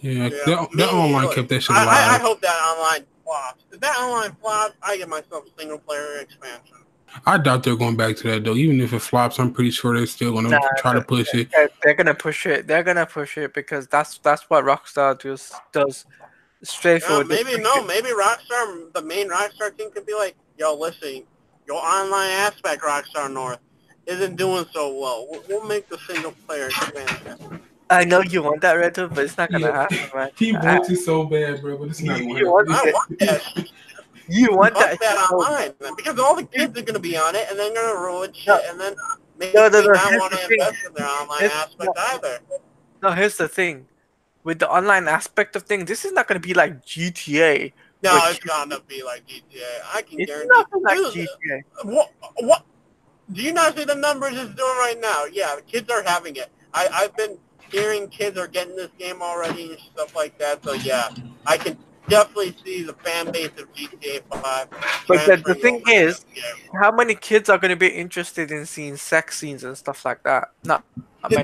S1: Yeah,
S5: Yeah,
S1: that
S5: me.
S1: online
S5: Look,
S1: kept that shit
S5: I
S1: alive.
S5: hope that online flops. If that online flops, I get myself a single player expansion.
S1: I doubt they're going back to that though. Even if it flops, I'm pretty sure they're still going
S4: Nah,
S1: to try to push it.
S4: they're gonna push it. They're gonna push it because that's what Rockstar does.
S5: Yeah,
S4: Straightforward.
S5: maybe no, maybe Rockstar, the main Rockstar team could be like, yo, listen, your online aspect, Rockstar North, isn't doing so well. We'll make the single player expansion.
S4: I know you want that, Reto, but it's not gonna
S1: Yeah,
S4: happen, man.
S1: he wants it so bad, bro, but it's not going
S4: You
S1: to
S4: want
S1: happen.
S5: I
S4: that?
S5: want that shit.
S4: You want
S5: Fuck
S4: that?
S5: that
S4: so
S5: online, man, because all the kids are gonna be on it, and they're gonna ruin shit,
S4: No,
S5: and then make
S4: no, no,
S5: me
S4: no.
S5: not
S4: Here's
S5: want
S4: the
S5: to
S4: thing.
S5: invest in their online
S4: Here's,
S5: aspect either.
S4: no, here's the thing. With the online aspect of things, this is not gonna be like GTA.
S5: No,
S4: Which
S5: it's gonna be like GTA. I can
S4: it's
S5: guarantee.
S4: nothing like
S5: Dude,
S4: GTA.
S5: what? Do you not see the numbers it's doing right now? Yeah, the kids are having it. I've been hearing kids are getting this game already and stuff like that. So yeah, I can definitely see the fan base of GTA 5
S4: But the
S5: transferring
S4: thing
S5: over to
S4: is,
S5: this game.
S4: how many kids are gonna be interested in seeing sex scenes and stuff like that? Not many.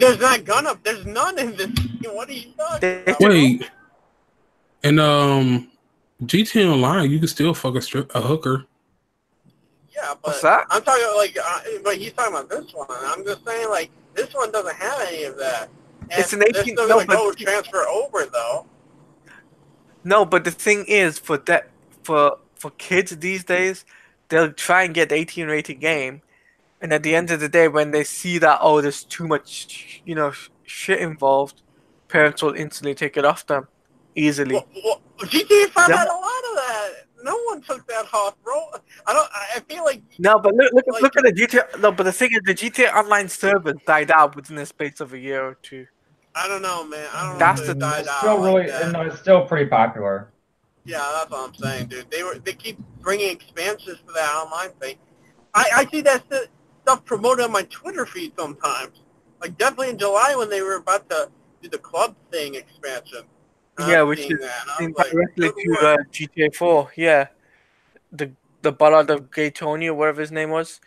S5: There's none in this game. What are you talking
S4: They
S5: about,
S4: should,
S5: bro?
S1: Wait, and GTA Online, you can still fuck a hooker.
S5: Yeah,
S4: what's
S5: but
S4: that?
S5: I'm talking like, but he's talking about this one. I'm just saying like this one doesn't have any of that, and
S4: It's an
S5: they're
S4: 18.
S5: still
S4: No,
S5: gonna
S4: but
S5: go transfer over though.
S4: no, but the thing is, for kids these days, they'll try and get the 18 rated game, and at the end of the day, when they see that there's too much, shit involved, parents will instantly take it off them easily.
S5: Well, GTA 5
S4: Them-
S5: had a lot of that. No one took that off, bro. I feel like
S4: No, but look
S5: like
S4: at the GTA. No, but the thing is, the GTA Online servers died out within the space of a year or two.
S5: I don't know, man. I don't know
S4: That's
S5: if
S4: the
S5: it died
S3: It's
S5: out
S3: still
S5: like
S3: really,
S5: that.
S3: no, it's still pretty popular.
S5: Yeah, that's what I'm saying, dude. They keep bringing expansions to that online thing. I see that stuff promoted on my Twitter feed sometimes. Like definitely in July when they were about to do the club thing expansion.
S4: Yeah, which
S5: Seeing
S4: is
S5: that, and I was
S4: linked
S5: like,
S4: directly
S5: good
S4: to
S5: work.
S4: GTA 4. Yeah, the Ballad of Gay Tony or whatever his name was.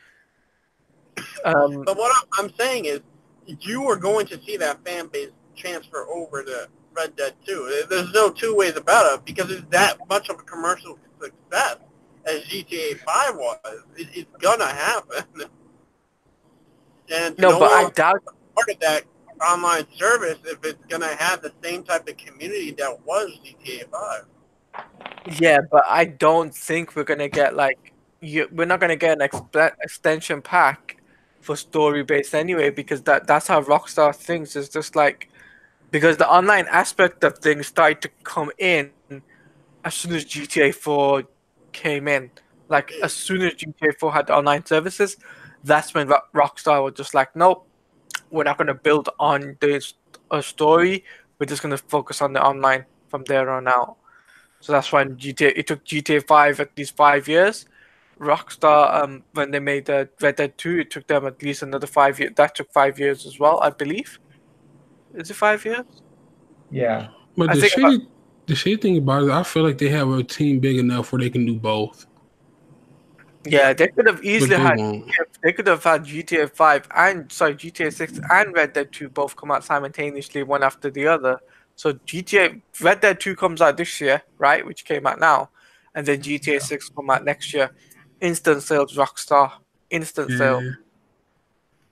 S5: But what I'm saying is, you are going to see that fan base transfer over to Red Dead 2. There's no two ways about it because it's that much of a commercial success. as GTA 5 was. It's gonna happen. And
S4: No, but I
S5: one
S4: doubt.
S5: part of that online service if it's gonna have the same type of community that was GTA 5.
S4: Yeah, but I don't think we're gonna get we're not gonna get an extension pack for story based anyway, because that's how Rockstar thinks. It's just like, because the online aspect of things started to come in as soon as GTA 4 came in. Like as soon as GTA 4 had the online services, that's when Rockstar was just like, nope, we're not gonna build on this a story. We're just gonna focus on the online from there on out. So that's why it took GTA 5 at least 5 years. Rockstar, when they made Red Dead 2, it took them at least another 5 years. That took 5 years as well, I believe. Is it 5 years?
S3: Yeah.
S1: But
S4: I
S1: the
S4: think about,
S1: shitty thing about it, I feel like they have a team big enough where they can do both,
S4: yeah, they could have
S1: but
S4: easily
S1: they
S4: had
S1: won't.
S4: they could have had GTA 5 and GTA 6 and Red Dead 2 both come out simultaneously, one after the other. So GTA Red Dead 2 comes out this year, right? Which came out now, and then GTA 6 come out next year. Instant sales, Rockstar, instant sale.
S1: Yeah.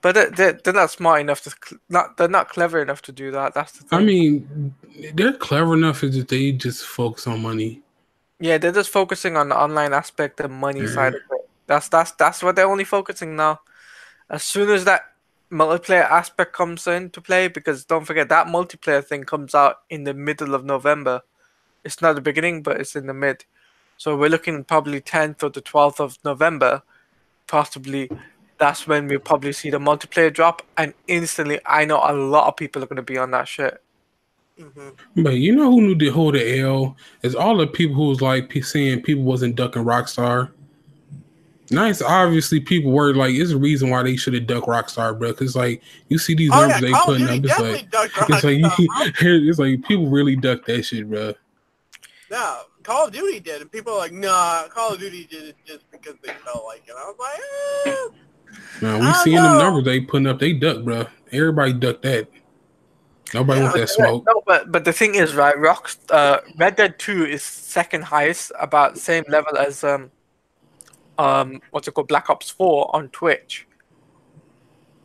S4: But they're not smart enough to they're not clever enough to do that. That's the
S1: I
S4: thing.
S1: mean, they're clever enough is that they just focus on money.
S4: Yeah, they're just focusing on the online aspect and money
S1: Yeah.
S4: side of it. That's what they're only focusing now. As soon as that multiplayer aspect comes into play, because don't forget that multiplayer thing comes out in the middle of November. It's not the beginning, but it's in the mid. So we're looking probably 10th or the 12th of November, possibly. That's when we'll probably see the multiplayer drop, and instantly, I know a lot of people are going to be on that shit.
S1: But you know who knew to hold the L? Is all the people who was like saying people wasn't ducking Rockstar. Nice, obviously people were like, it's a reason why they should have ducked Rockstar, bro. Because like you see these numbers they
S5: Call of
S1: putting
S5: Duty
S1: up,
S5: definitely ducked
S1: it's like
S5: Rockstar.
S1: it's like people really duck that shit, bro.
S5: No, Call of Duty did, and people are like, nah, Call of Duty did it just because they felt like it. I was like,
S1: Now we
S5: I don't
S1: seeing them
S5: know.
S1: numbers they putting up, they duck, bro. Everybody duck that. Nobody
S5: Yeah.
S1: wants that smoke.
S4: No, but the thing is, right? Red Dead 2 is second highest, about same level as what's it called, Black Ops 4 on Twitch.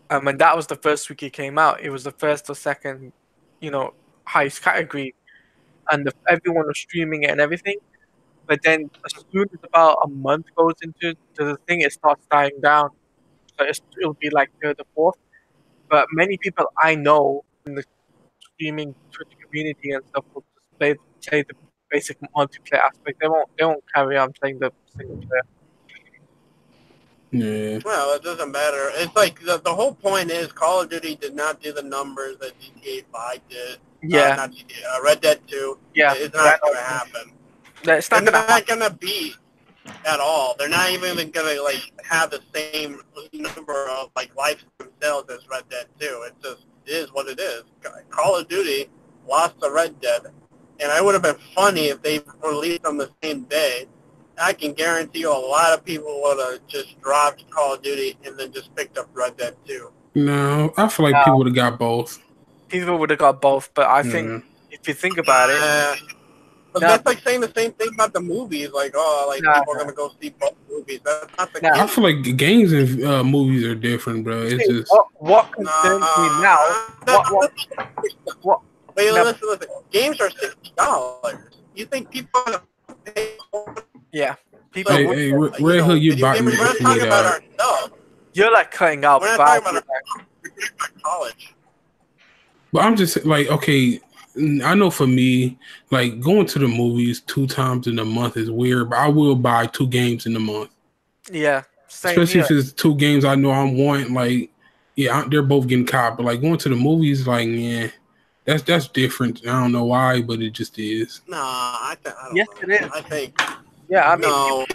S4: And that was the first week it came out. It was the first or second, highest category, and everyone was streaming it and everything. But then as soon as about a month goes into the thing, it starts dying down. So it'll be like third or fourth. But many people I know in the streaming Twitch community and stuff will just play the basic multiplayer aspect. They won't carry on playing the single player.
S1: Yeah.
S5: Well, it doesn't matter. It's like the whole point is Call of Duty did not do the numbers that GTA 5 did.
S4: Yeah.
S5: Not GTA, Red Dead 2.
S4: Yeah.
S5: It's not going to happen.
S4: It's
S5: They're
S4: not gonna
S5: not going to beat at all. They're not even going to like have the same number of like likes themselves as Red Dead 2. It is what it is. Call of Duty lost to Red Dead, and it would have been funny if they released on the same day. I can guarantee you a lot of people would have just dropped Call of Duty and then just picked up Red Dead 2.
S1: No, I feel like people would have got both.
S4: People would have got both, but I think if you think about it,
S5: But that's like saying the same thing about the movies. Like, people are gonna go see both movies. That's not the case.
S1: I feel like games and movies are different, bro. It's just
S4: what concerns me now. What?
S5: Wait, listen. Games are $60. You think people are gonna pay?
S4: Yeah, people.
S1: Hey, Red Hood, you bought me.
S5: We're not talking about ourselves.
S4: You're like cutting out.
S5: We're not talking about college.
S1: But I'm just like, okay, I know for me, like going to the movies 2 times in a month is weird, but I will buy 2 games in a month.
S4: Yeah,
S1: especially if it's 2 games I know I'm wanting. Like, yeah, they're both getting caught, but like going to the movies, like, yeah, that's different. I don't know why, but it just is.
S5: No, I don't
S4: yes,
S5: know.
S4: it is.
S5: I think.
S4: Yeah, I mean,
S5: no,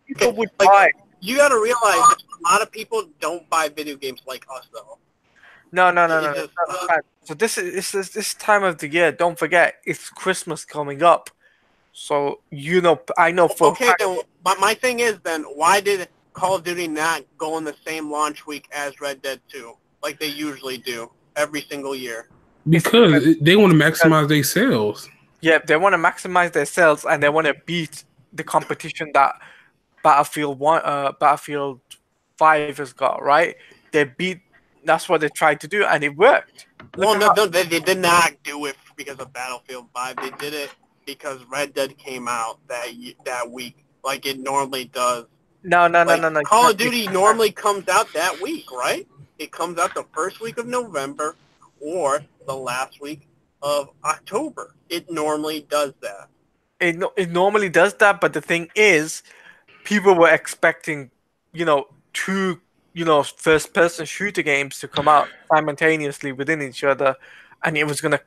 S4: people would
S5: like,
S4: buy.
S5: You got to realize that a lot of people don't buy video games like us, though.
S4: No. So this time of the year. Don't forget, it's Christmas coming up. So I know for
S5: okay. Then my thing is, then why did Call of Duty not go on the same launch week as Red Dead 2, like they usually do every single year?
S1: Because they want to maximize their sales.
S4: Yeah, they want to maximize their sales and they want to beat the competition that Battlefield 1, Battlefield 5 has got, right? That's what they tried to do, and it worked.
S5: Well, no, they did not do it because of Battlefield 5. They did it because Red Dead came out that week, like it normally does.
S4: No.
S5: Call of Duty normally comes out that week, right? It comes out the first week of November or the last week of October. It normally does that.
S4: It normally does that, but the thing is, people were expecting, two, first-person shooter games to come out simultaneously within each other, and it was gonna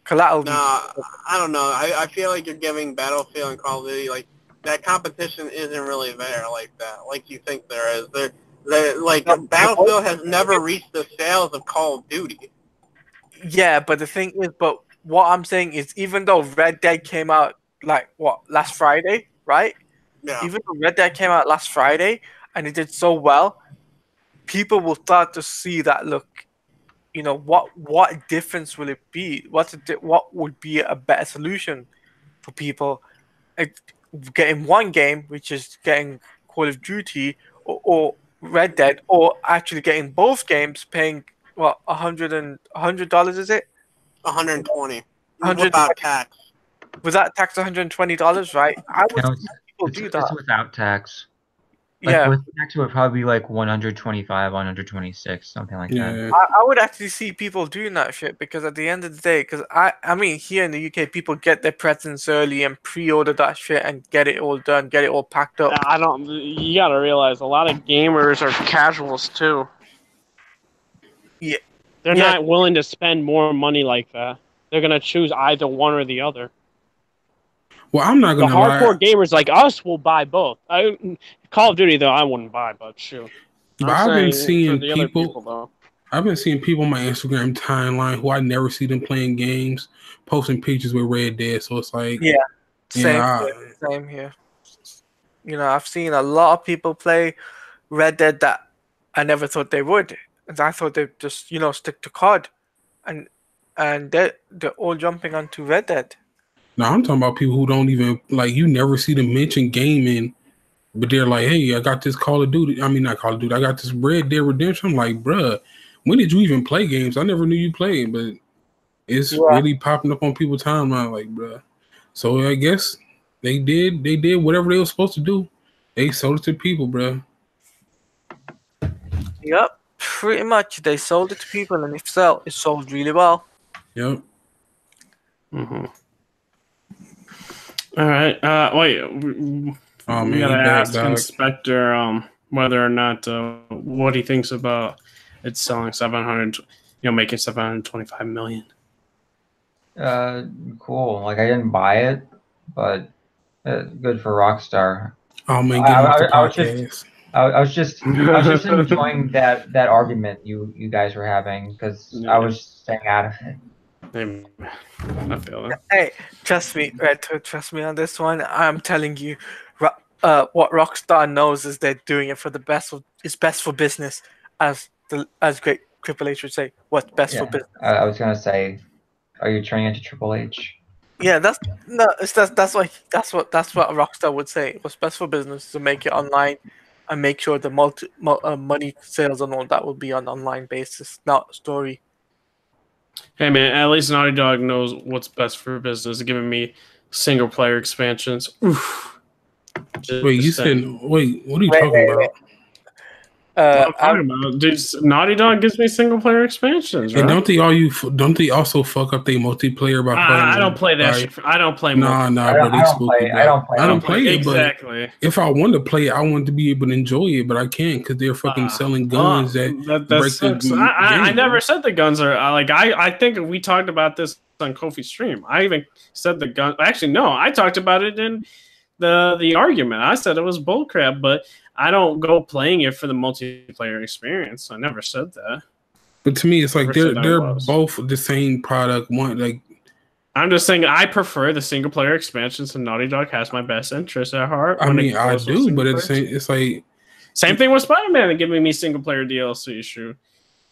S4: collateral.
S5: Nah, I don't know. I feel like you're giving Battlefield and Call of Duty like that competition isn't really there like that, like you think there is. Battlefield has never reached the sales of Call of Duty.
S4: Yeah, but the thing is, what I'm saying is, even though Red Dead came out last Friday, right?
S5: Yeah.
S4: Even though Red Dead came out last Friday and it did so well, people will start to see that. Look, what difference will it be? What would be a better solution for people? Getting one game, which is getting Call of Duty or Red Dead, or actually getting both games, paying what $100 is it?
S5: 120
S4: 100
S5: without tax.
S4: Without tax, $120, right? I would
S3: No,
S4: see people do that.
S3: it's without tax. Like,
S4: Yeah,
S3: with tax, it would probably be like 125, 126, something like that.
S1: Yeah.
S4: I would actually see people doing that shit, because at the end of the day, because I mean, here in the UK, people get their presents early and pre-order that shit and get it all done, get it all packed up.
S2: You gotta realize a lot of gamers are casuals too.
S4: Yeah.
S2: They're
S4: Yeah.
S2: not willing to spend more money like that. They're gonna choose either one or the other.
S1: Well, I'm not
S2: The
S1: gonna
S2: hardcore
S1: lie.
S2: gamers like us will buy both. Call of Duty though, I wouldn't buy, but shoot.
S1: But
S2: I'm
S1: I've been
S2: saying
S1: seeing
S2: for the other
S1: people.
S2: though.
S1: I've been seeing people on my Instagram timeline who I never see them playing games, posting pictures with Red Dead. So it's like,
S4: Yeah.
S1: yeah,
S4: Same here. I've seen a lot of people play Red Dead that I never thought they would, and I thought they'd just stick to COD, and they're all jumping onto Red Dead.
S1: no, I'm talking about people who don't even like. You never see them mention gaming, but they're like, "Hey, I got this Call of Duty. I mean, not Call of Duty. I got this Red Dead Redemption." I'm like, bruh, when did you even play games? I never knew you played, but it's really popping up on people's timeline, like, bruh. So I guess they did whatever they were supposed to do. They sold it to people, bruh.
S4: Yep, pretty much. They sold it to people, and it sold really well.
S1: Yep.
S2: Mm-hmm. All right. Wait.
S1: Oh
S2: We
S1: man,
S2: gotta
S1: he back,
S2: ask
S1: dog.
S2: Inspector whether or not what he thinks about it selling 700. Making 725 million.
S3: Cool. Like, I didn't buy it, but good for Rockstar.
S1: Oh man, get him off the
S3: I was
S1: podcast.
S3: I was just enjoying that argument you guys were having, because I was staying out of it.
S2: I feel it.
S4: Hey, trust me, trust me on this one. I'm telling you, what Rockstar knows is they're doing it for the best. It's best for business, as great Triple H would say. What's best for business?
S3: I was gonna say, are you turning into Triple H?
S4: Yeah, that's what Rockstar would say. What's best for business is to make it online and make sure the money sales and all that will be on online basis, not story.
S2: Hey man, at least Naughty Dog knows what's best for business, giving me single player expansions. Oof.
S1: Wait, you said wait? What are you talking about?
S2: I'm talking about, dude, Naughty Dog gives me single player expansions, right?
S1: And don't they also fuck up their multiplayer by playing?
S2: I don't play that shit. I don't play.
S1: Nah, bro, they spooky.
S3: I don't play
S1: it.
S2: Exactly.
S1: But if I want to play it, I want to be able to enjoy it, but I can't because they're fucking selling guns that break
S2: sucks.
S1: the
S2: I never said the guns are like. I think we talked about this on Kofi's stream. I even said the gun. Actually, no, I talked about it in the argument. I said it was bullcrap, but I don't go playing it for the multiplayer experience. I never said that.
S1: But to me, it's like they're both the same product. One like
S2: I'm just saying I prefer the single player expansions, and Naughty Dog has my best interest at heart.
S1: I mean, I do, but it's like
S2: same thing with Spider-Man giving me single player DLC. Shoot.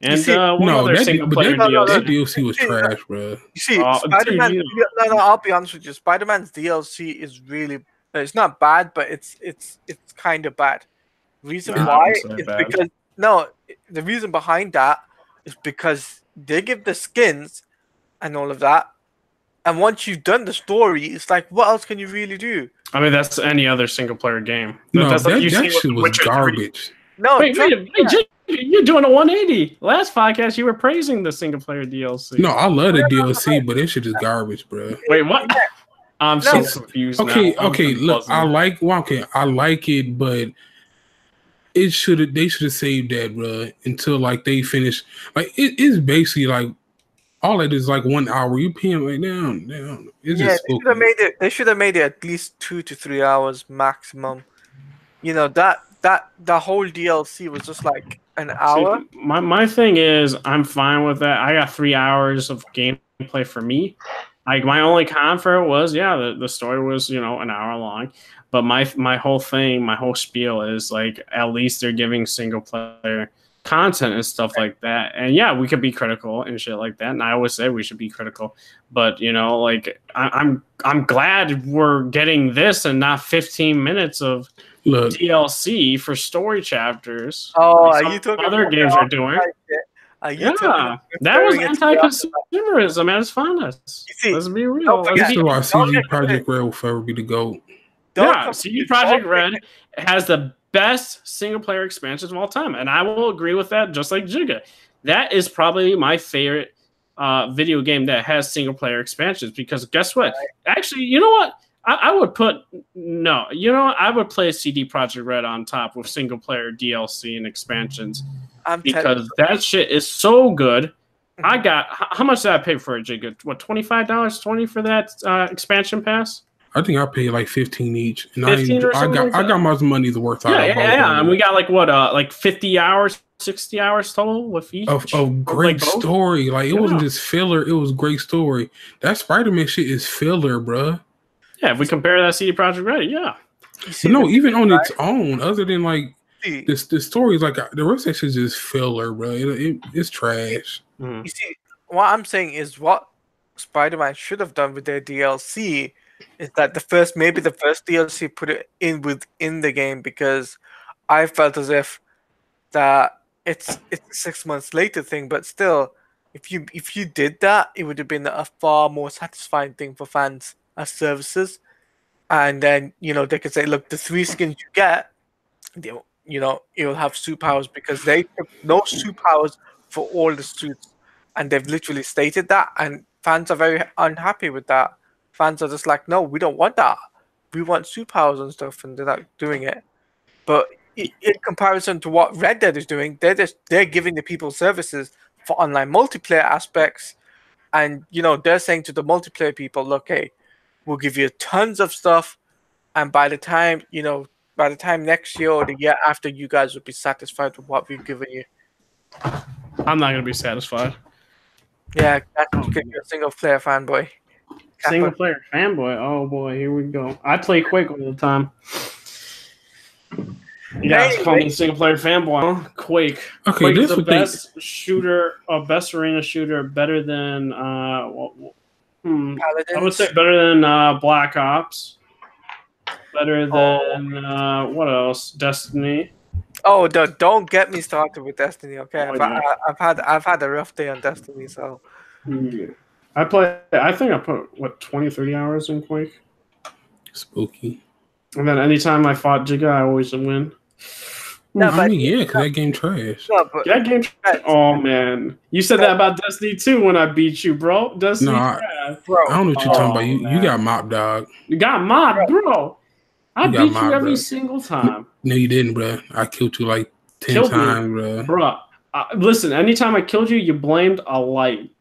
S2: And
S1: that DLC was trash, bro.
S4: You see, Spider-Man. No, I'll be honest with you. Spider-Man's DLC is really It's not bad, but it's kind of bad. Reason
S2: Nah, I
S4: why
S2: wouldn't say
S4: is
S2: bad.
S4: because the reason behind that is because they give the skins and all of that, and once you've done the story, it's like, what else can you really do?
S2: I mean, that's any other single player game.
S1: No,
S2: That's like you
S1: that
S2: see with
S1: shit
S2: The
S1: was
S2: Witcher 3.
S1: garbage.
S4: No,
S2: Wait,
S4: trust me,
S2: Jake, you're doing a 180. Last podcast, you were praising the single player DLC.
S1: No, I love the DLC, but that shit is garbage, bro.
S2: Wait, what? I'm so
S4: No.
S2: confused
S1: Okay,
S2: now. I'm
S1: okay, look,
S2: buzzing.
S1: I like it, but they should have saved that, bro, until like they finish. Like it's basically like all it is like 1 hour. You paying like down. It's
S4: yeah,
S1: just
S4: they should have made it. They should have made it at least 2 to 3 hours maximum. You know that the whole DLC was just like an hour.
S2: See, my thing is, I'm fine with that. I got 3 hours of gameplay for me. Like my only con for it was, the story was an hour long, but my whole thing, my whole spiel is like at least they're giving single player content and stuff like that. And yeah, we could be critical and shit like that. And I always say we should be critical, but like I'm glad we're getting this and not 15 minutes of DLC for story chapters.
S4: Oh,
S2: like
S4: are you talking
S2: other
S4: about
S2: games are doing?
S4: Are you talking
S2: That was
S4: referring it to
S2: anti-consumerism at its finest.
S4: see,
S2: Let's be real.
S4: don't
S1: This
S4: forget-
S1: is why
S4: don't
S1: CD
S4: get-
S1: Projekt Red will forever be the GOAT.
S2: CD Projekt Red has the best single player expansions of all time, and I will agree with that. Just like Giga, that is probably my favorite video game that has single player expansions. Because guess what? Actually, you know what? I would I would play CD Projekt Red on top with single player DLC and expansions because that shit is so good. I got how much did I pay for it, Jigga? What, $25, $20 for that expansion pass?
S1: I think I paid like 15 each, and
S2: 15 or
S1: I
S2: something like that?
S1: got my money's worth out of both.
S2: Yeah, and we got like 50 hours, 60 hours total with each
S1: of great story. Like it wasn't just filler; it was great story. That Spider-Man shit is filler, bruh.
S2: Yeah, if we compare that CD Projekt Red, yeah.
S1: No, even on its own, other than like this, the story is like the rest of that shit is just filler, bro. It's trash.
S4: You see, what I'm saying is what Spider-Man should have done with their DLC is that the first DLC put it in within the game, because I felt as if that it's a 6 months later thing, but still, if you did that, it would have been a far more satisfying thing for fans as services. And then they could say, look, the 3 skins you get, you'll have suit powers, because they took no suit powers for all the suits, and they've literally stated that, and fans are very unhappy with that. Fans are just like, no, we don't want that. We want suit powers and stuff, and they're not doing it. But in comparison to what Red Dead is doing, they're giving the people services for online multiplayer aspects, and they're saying to the multiplayer people, look, hey, we'll give you tons of stuff, and by the time next year or the year after, you guys will be satisfied with what we've given you.
S2: I'm not gonna be satisfied.
S4: Yeah, that's because you're a single player fanboy.
S2: Single player fanboy. Oh boy, here we go. I play Quake all the time. You guys call me single player fanboy, huh? Quake.
S1: Okay,
S2: Quake
S1: this
S2: is the
S1: would
S2: best shooter, best arena shooter, better than I would say better than Black Ops. Better than what else? Destiny.
S4: Oh, don't get me started with Destiny. Okay,
S2: Oh,
S4: I've had a rough day on Destiny, so.
S2: I think I put 20, 30 hours in Quake.
S1: Spooky.
S2: And then anytime I fought Giga, I always win.
S1: No, I mean, because that game trash.
S4: No, but
S2: that game trash. Oh man, you said that about Destiny 2 when I beat you, bro. Destiny trash.
S1: I don't know what you're talking about. You got mopped, dog.
S2: You got mopped, bro. I beat you every single time.
S1: No, you didn't, bro. I killed you like 10 times, bro.
S2: Bro, listen, anytime I killed you, you blamed a light.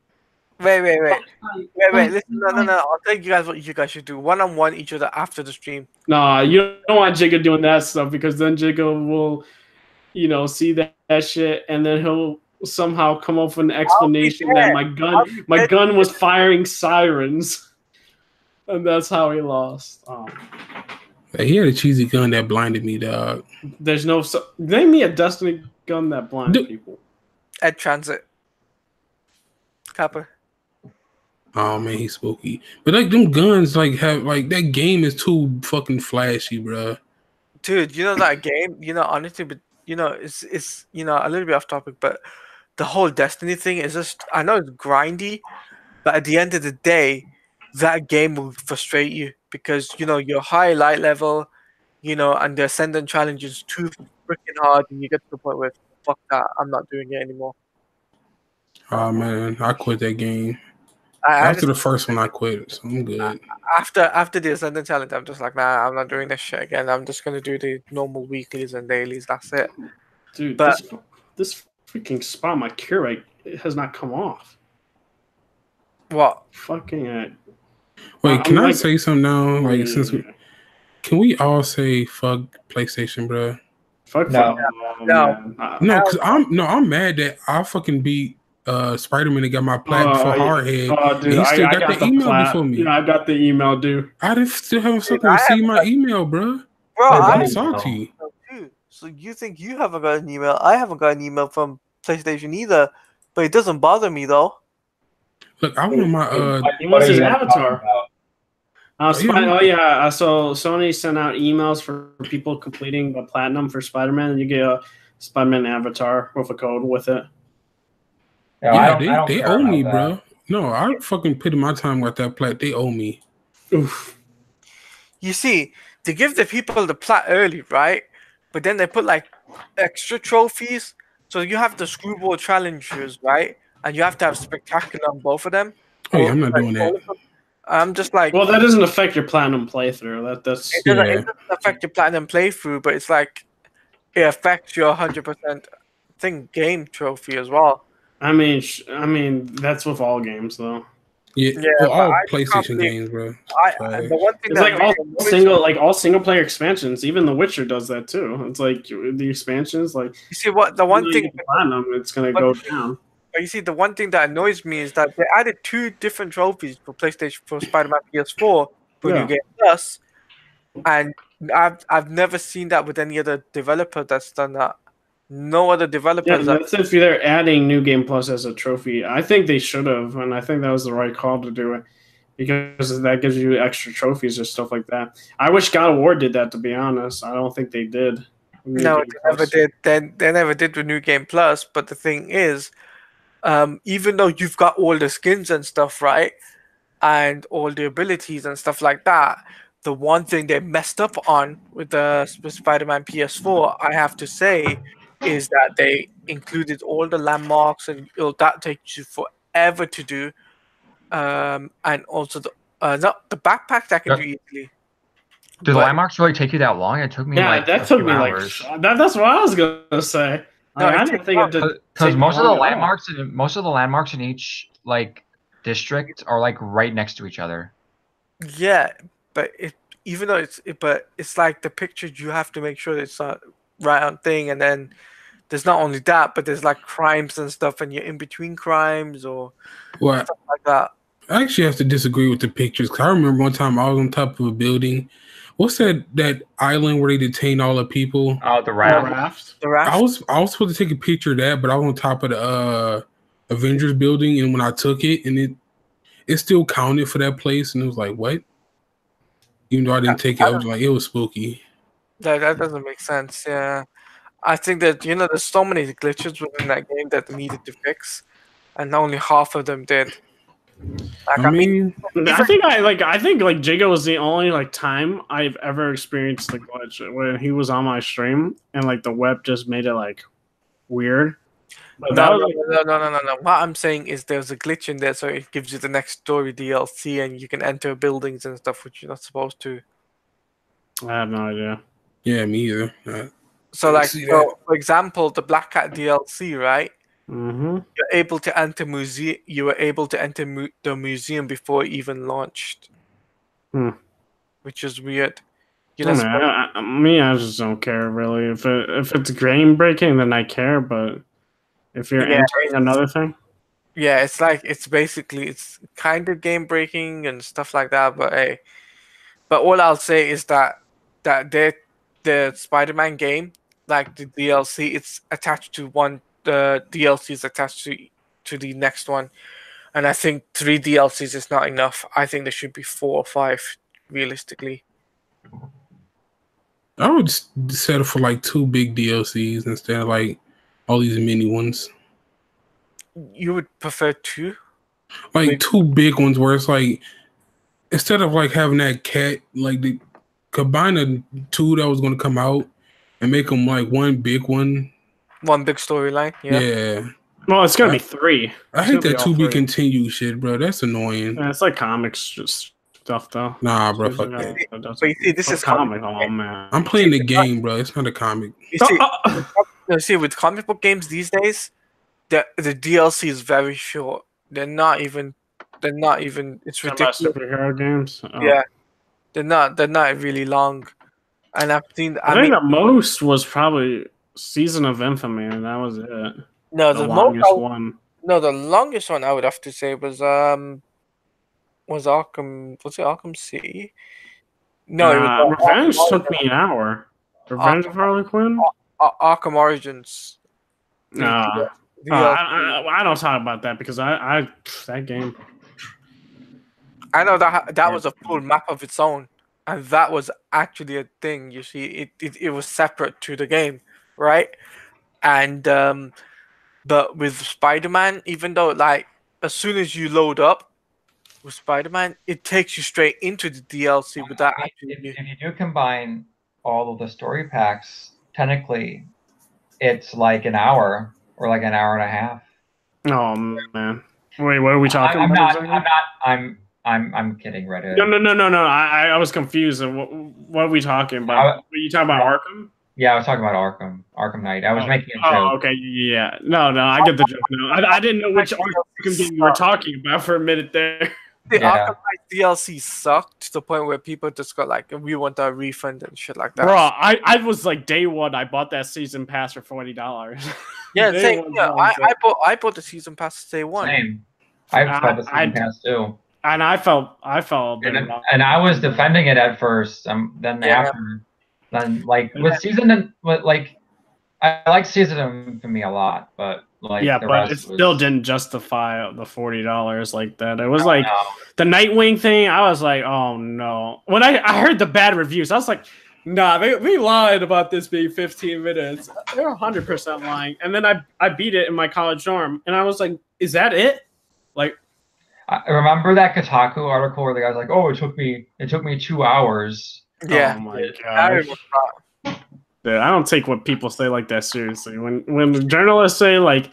S4: Wait. Listen, no. I'll tell you guys what you guys should do. One-on-one each other after the stream.
S2: Nah, you don't want Jigga doing that stuff, because then Jigga will, see that shit, and then he'll somehow come up with an explanation that my gun was firing sirens, and that's how he lost.
S1: He had a cheesy gun that blinded me, dog.
S2: There's no name me a Destiny gun that blinds people.
S4: At Transit. Kappa.
S1: Oh man, he's spooky. But like them guns, like have like that game is too fucking flashy, bro.
S4: Dude, you know that game, honestly, but it's a little bit off topic, but the whole Destiny thing is just, I know it's grindy, but at the end of the day, that game will frustrate you because you're high light level, and the Ascendant challenge is too freaking hard, and you get to the point where fuck that, I'm not doing it anymore.
S1: Oh man, I quit that game.
S4: I
S1: After the
S4: honestly,
S1: first one, I quit, so I'm good.
S4: after the Ascendant challenge, I'm just like, nah, I'm not doing this shit again. I'm just gonna do the normal weeklies and dailies. That's it.
S2: Dude,
S4: But
S2: this freaking spot on my Keurig has not come off.
S4: what?
S2: Fucking
S1: Wait, can I
S2: like,
S1: say something now? Like, can we all say fuck PlayStation, bro?
S2: Fuck
S3: No.
S2: man.
S1: No, because I'm mad that I fucking beat Spider-Man and got my plat before Hardhead.
S2: Oh, dude,
S1: and he still
S2: I
S1: got the email before me.
S2: Yeah, I got the email, dude.
S1: I still haven't fucking
S4: I
S1: received my email, bro.
S4: Bro,
S3: Wait,
S4: I
S1: I'm
S3: what?
S1: salty.
S4: too. So you think you haven't got an email? I haven't got an email from PlayStation either, but it doesn't bother me though.
S1: Look, I want my
S2: He wants his
S3: What are you
S2: avatar.
S3: talking about?
S2: So Sony sent out emails for people completing the platinum for Spider-Man, and you get a Spider-Man avatar with a code with it.
S3: No,
S1: yeah,
S3: I don't
S1: they
S3: care
S1: owe
S3: about
S1: me,
S3: that.
S1: bro. No, I fucking put in my time with that plat. They owe me.
S2: Oof.
S4: You see, they give the people the plat early, right? But then they put like extra trophies. So you have the screwball challenges, right? And you have to have spectacular on both of them.
S1: Oh yeah, I'm not doing that.
S4: I'm just like,
S2: Well, that doesn't affect your platinum playthrough. That's
S4: it doesn't affect your platinum playthrough, but it's like it affects your 100% game trophy as well.
S2: I mean that's with all games though.
S1: Yeah,
S4: Yeah,
S1: well,
S4: but
S1: all
S4: I just can't
S1: PlayStation
S4: believe-
S1: games, bro.
S4: The one thing
S2: It's
S4: that
S2: like
S4: really
S2: all single player expansions. Even The Witcher does that too. It's like the expansions, like
S4: you see what the one thing
S2: platinum, it's gonna go down.
S4: But you see, the one thing that annoys me is that they added 2 different trophies for PlayStation for Spider-Man PS4 for
S2: Yeah.
S4: New Game Plus, and I've never seen that with any other developer that's done that. No other
S2: Yeah,
S4: developers.
S2: that's if they're adding New Game Plus as a trophy. I think they should have, and I think that was the right call to do it because that gives you extra trophies or stuff like that. I wish God of War did that. To be honest, I don't think they did.
S4: No, they never did. They never did with New Game Plus. But the thing is, even though you've got all the skins and stuff, right, and all the abilities and stuff like that, the one thing they messed up on with the Spider-Man PS4, I have to say, is that they included all the landmarks, and that takes you forever to do. And also the backpack that can do easily.
S3: Do the
S4: But-
S3: landmarks really take you that long? It took me like
S2: that
S3: a
S2: took
S3: few
S2: me
S3: hours.
S2: like that's what I was gonna say.
S4: No,
S2: I
S4: it
S2: didn't
S4: took
S2: think it did.
S3: Because most of the landmarks in each like district are like right next to each other.
S4: Yeah, but even though but it's like the picture, you have to make sure it's not right on thing, and then there's not only that, but there's like crimes and stuff, and you're in between crimes or
S1: Well,
S4: stuff like that.
S1: I actually have to disagree with the pictures because I remember one time I was on top of a building. What's that island where they detain all the people?
S3: Oh, the raft.
S2: Raft.
S4: The raft.
S1: I was supposed to take a picture of that, but I was on top of the Avengers building, and when I took it, and it still counted for that place, and it was like, what? Even though I didn't take it, I was like, it was spooky.
S4: That doesn't make sense. Yeah, I think that there's so many glitches within that game that they needed to fix, and only half of them did. Like,
S1: I mean,
S2: I think Jago was the only like time I've ever experienced the glitch when he was on my stream and like the web just made it like weird. But that
S4: no,
S2: was,
S4: no. What I'm saying is there's a glitch in there, so it gives you the next story DLC, and you can enter buildings and stuff which you're not supposed to.
S2: I have no idea.
S1: yeah, me either.
S4: So, like, for example, the Black Cat DLC, right?
S2: Mm-hmm.
S4: You're able to enter museum. You were able to enter the museum before it even launched, which is weird.
S2: I just don't care really. If it's game breaking, then I care. But if you're entering another thing,
S4: yeah, it's basically it's kind of game breaking and stuff like that. But hey, but all I'll say is that the Spider-Man game, like the DLC, it's attached to one. The DLC is attached to the next one. And I think 3 DLCs is not enough. I think there should be 4 or 5, realistically.
S1: I would settle for like 2 big DLCs instead of like all these mini ones.
S4: You would prefer 2?
S1: Like
S4: Maybe.
S1: 2 big ones where it's like instead of like having that cat, like the combine the 2 that was going to come out and make them like one big one.
S4: One big storyline, yeah.
S1: Yeah.
S2: Well, it's gonna be 3.
S1: I
S2: It's
S1: hate
S2: gonna be
S1: that
S2: all
S1: to be
S2: 3.
S1: continued shit, bro. That's annoying.
S2: Yeah, it's like comics just stuff though.
S1: Nah, bro.
S2: It's
S1: Fuck
S2: usually
S1: that.
S2: how it does
S4: But you
S2: it.
S4: see, this
S2: What
S4: is
S2: comic. Oh man.
S1: I'm playing the game, bro. It's not a comic.
S4: You see, with comic book games these days, the DLC is very short. They're not even. It's
S2: Talking about
S4: ridiculous.
S2: superhero games. Oh.
S4: Yeah, they're not really long. And I've seen.
S2: I think the most was probably Season of Infamy, and that was it.
S4: No,
S2: The
S4: the
S2: longest one.
S4: No, the longest one I would have to say was Arkham. Was it Arkham City? No, it was
S2: Revenge took me an hour. Revenge of Harley Quinn.
S4: Arkham Origins.
S2: I don't talk about that because I that game.
S4: I know that was a full map of its own, and that was actually a thing. You see, it was separate to the game, right? And but with Spider-Man, even though like as soon as you load up with Spider-Man, it takes you straight into the DLC without actually.
S3: If you do combine all of the story packs, technically, it's like an hour or like an hour and a half.
S2: Oh man! Wait, what are we talking about?
S3: I'm kidding, Red Hood.
S2: No. I was confused. What are we talking about? Were you talking about Arkham?
S3: Yeah, I was talking about Arkham Knight. I was making a joke.
S2: Oh, okay, yeah. No, I get the joke now. I didn't know which Arkham game you were talking about for a minute there.
S4: The Arkham Knight DLC sucked to the point where people just got like, we want a refund and shit like that.
S2: Bro, I was like day one. I bought that season pass for $40.
S4: Yeah, same. Yeah, I bought the season pass day one.
S3: Same. I bought the season pass too.
S2: And I felt
S3: and I was defending it at first. Then after, then like with season, like I like Season of Infamy a lot, but like
S2: but it still didn't justify the $40 like that. It was like the Nightwing thing. I was like, oh no. When I heard the bad reviews, I was like, nah, they lied about this being 15 minutes. They're 100% lying. And then I beat it in my college dorm, and I was like, is that it? Like,
S3: I remember that Kotaku article where the guy's like, oh, it took me 2 hours.
S4: Yeah.
S2: Oh my gosh. Dude, I don't take what people say like that seriously. When the journalists say like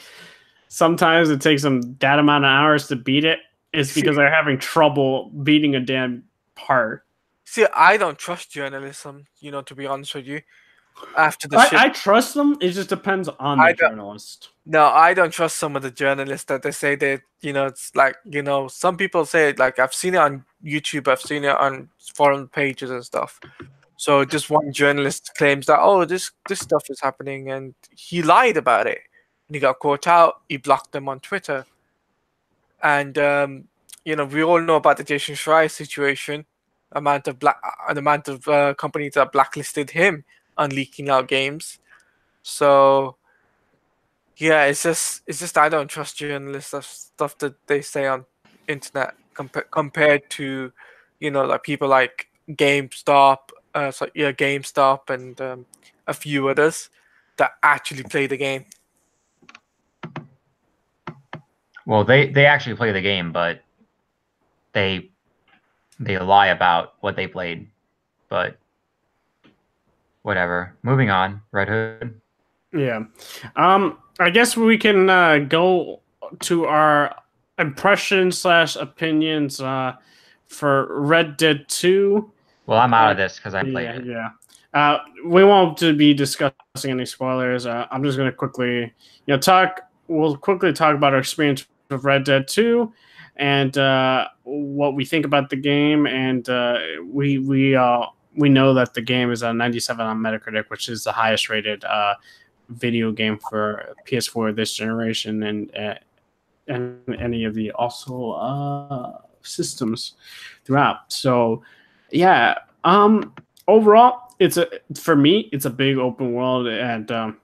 S2: sometimes it takes them that amount of hours to beat it, it's because they're having trouble beating a damn part.
S4: See, I don't trust journalism, to be honest with you. After the
S2: I trust them. It just depends on the journalist.
S4: No, I don't trust some of the journalists that they say that, it's like, some people say it, like I've seen it on YouTube, I've seen it on forum pages and stuff. So this one journalist claims that, oh, this stuff is happening, and he lied about it. And he got caught out. He blocked them on Twitter. And, we all know about the Jason Schreier situation. The amount of companies that blacklisted him on leaking out games. So yeah, it's just I don't trust journalists of stuff that they say on internet compared to like people like GameStop and a few others that actually play the game.
S6: Well, they actually play the game, but they lie about what they played. But whatever. Moving on, Red Hood.
S2: Yeah. I guess we can go to our impressions/opinions for Red Dead 2.
S6: Well, I'm out of this because I played it.
S2: Yeah. We won't be discussing any spoilers. I'm just going to quickly, we'll quickly talk about our experience with Red Dead 2 and what we think about the game. And we know that the game is a 97 on Metacritic, which is the highest rated video game for PS4 this generation and any of the also systems throughout. So yeah, overall, for me it's a big open world, and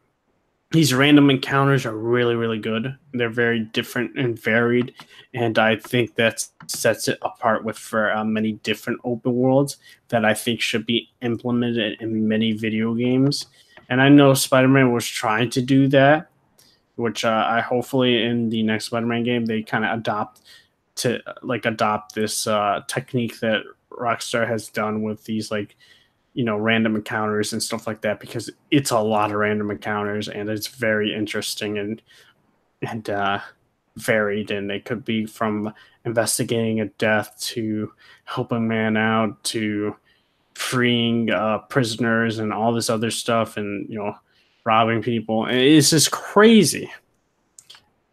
S2: these random encounters are really, really good. They're very different and varied, and I think that sets it apart with for many different open worlds that I think should be implemented in many video games. And I know Spider-Man was trying to do that, which I hopefully in the next Spider-Man game they kind of adopt this technique that Rockstar has done with these like random encounters and stuff like that, because it's a lot of random encounters and it's very interesting and varied, and it could be from investigating a death to helping man out to freeing prisoners and all this other stuff, and robbing people. It's just crazy.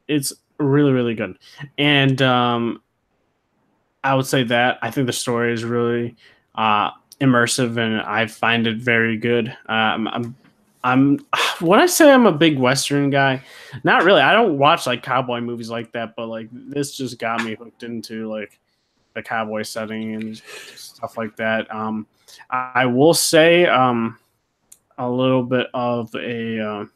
S2: It's really, really good. And I would say that I think the story is really immersive, and I find it very good. I'm when I say I'm a big Western guy, not really. I don't watch like cowboy movies like that, but like this just got me hooked into like the cowboy setting and stuff like that. I will say a little bit of a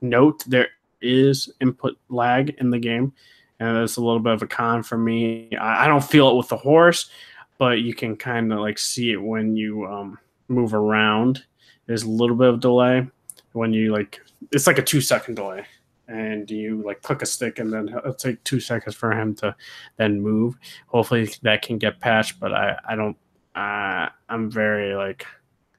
S2: note: there is input lag in the game, and that's a little bit of a con for me. I don't feel it with the horse, but you can kind of like see it when you move around. There's a little bit of delay when you like. It's like a 2 second delay, and you like click a stick, and then it'll take 2 seconds for him to then move. Hopefully that can get patched, but I don't. I'm very like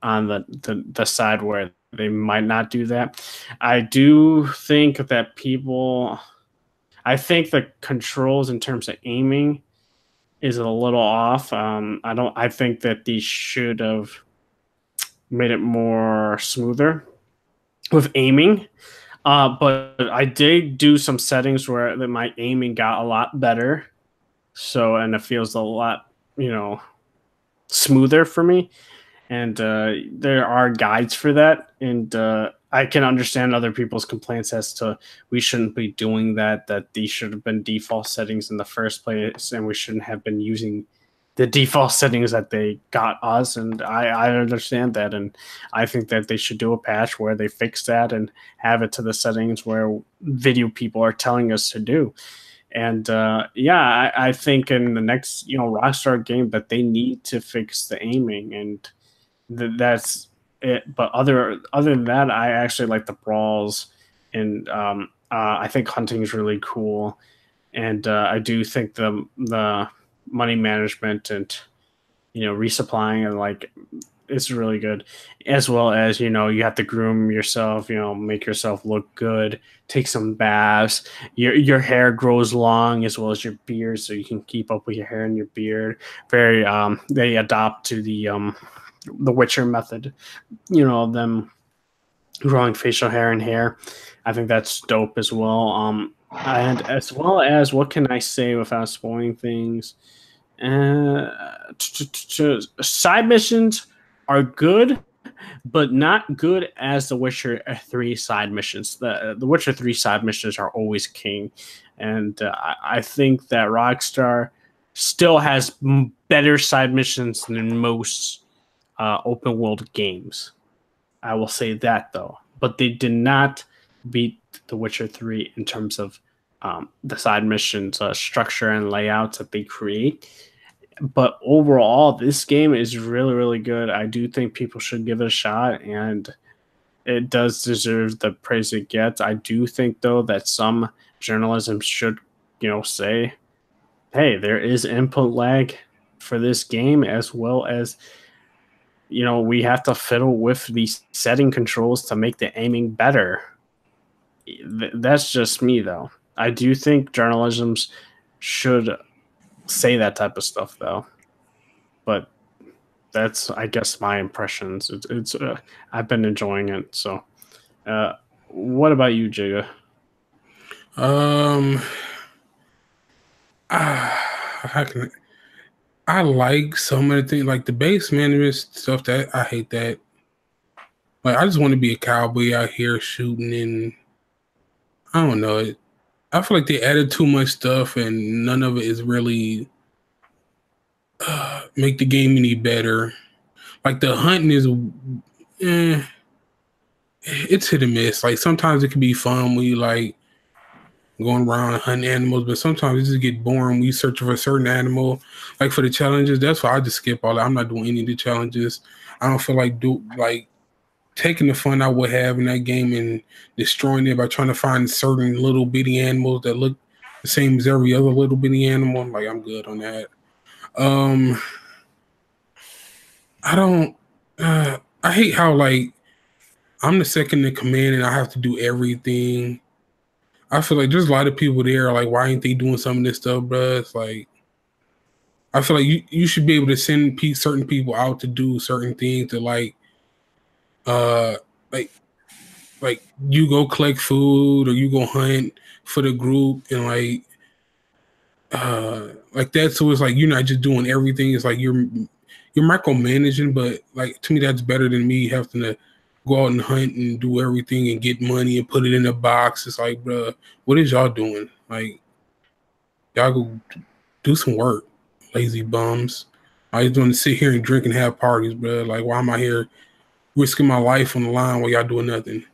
S2: on the side where they might not do that. I do think that people. I think the controls in terms of aiming is a little off. I don't. I think that these should have made it more smoother with aiming. But I did do some settings where my aiming got a lot better. So and it feels a lot smoother for me. And there are guides for that, and I can understand other people's complaints as to we shouldn't be doing that, that these should have been default settings in the first place, and we shouldn't have been using the default settings that they got us. And I understand that, and I think that they should do a patch where they fix that and have it to the settings where video people are telling us to do. And I think in the next Rockstar game that they need to fix the aiming, and that's it. But other than that, I actually like the brawls, and I think hunting is really cool, and I do think the money management and resupplying and like it's really good, as well as you have to groom yourself, make yourself look good, take some baths. Your hair grows long as well as your beard, so you can keep up with your hair and your beard. Very they adopt to the Witcher method, them growing facial hair and hair. I think that's dope as well. And as well as what can I say without spoiling things? Side missions are good, but not good as the Witcher 3 side missions. The Witcher 3 side missions are always king, and I think that Rockstar still has better side missions than most open world games. I will say that though, but they did not beat The Witcher 3 in terms of the side missions structure and layouts that they create. But overall, this game is really, really good. I do think people should give it a shot, and it does deserve the praise it gets. I do think, though, that some journalism should, say, hey, there is input lag for this game, as well as, we have to fiddle with these setting controls to make the aiming better. That's just me, though. I do think journalisms should say that type of stuff, though. But that's, I guess, my impressions. It's I've been enjoying it. So, what about you, Jigga?
S1: How can I like so many things, like the base management stuff that I hate that. Like I just want to be a cowboy out here shooting, and I don't know. I feel like they added too much stuff, and none of it is really make the game any better. Like the hunting is, it's hit and miss. Like sometimes it can be fun when you like going around hunting animals, but sometimes it just get boring when you search for a certain animal. Like for the challenges, that's why I just skip all that. I'm not doing any of the challenges. I don't feel like taking the fun I would have in that game and destroying it by trying to find certain little bitty animals that look the same as every other little bitty animal. Like I'm good on that. I don't. I hate how like I'm the second in command and I have to do everything. I feel like there's a lot of people there. Like, why ain't they doing some of this stuff, bruh? It's like I feel like you should be able to send certain people out to do certain things to uh like like you go collect food or you go hunt for the group and like that. So it's like you're not just doing everything. It's like you're micromanaging, but like to me that's better than me having to go out and hunt and do everything and get money and put it in a box. It's like, bruh, what is y'all doing? Like y'all go do some work, lazy bums. I just want to sit here and drink and have parties, bruh. Like why am I here risking my life on the line while y'all doing nothing?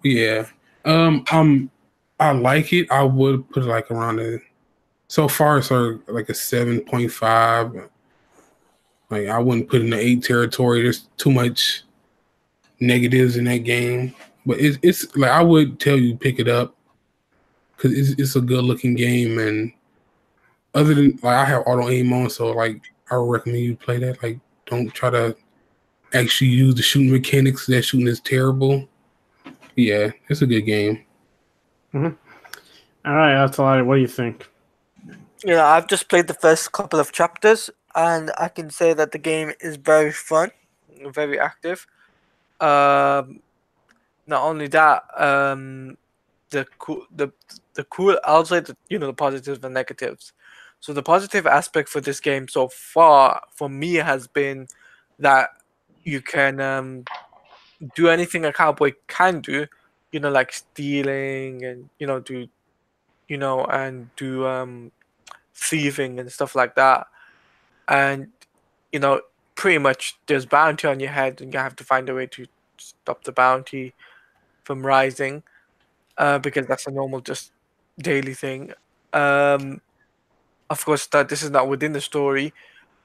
S1: Yeah. I like it. I would put it like around a so far it's like a 7.5. Like I wouldn't put it in the 8 territory. There's too much negatives in that game. But it's like I would tell you pick it up because it's a good looking game. And other than like I have auto aim on, so like I would recommend you play that. Like don't try to actually use the shooting mechanics. That shooting is terrible. Yeah, it's a good game.
S2: Mm-hmm. All right, Atalaya, what do you think?
S4: Yeah, I've just played the first couple of chapters, and I can say that the game is very fun, very active. Not only that, the cool. I'll say that the positives and negatives. So the positive aspect for this game so far for me has been that you can do anything a cowboy can do, like stealing and do thieving and stuff like that. And pretty much there's bounty on your head, and you have to find a way to stop the bounty from rising, because that's a normal just daily thing. Of course, that this is not within the story,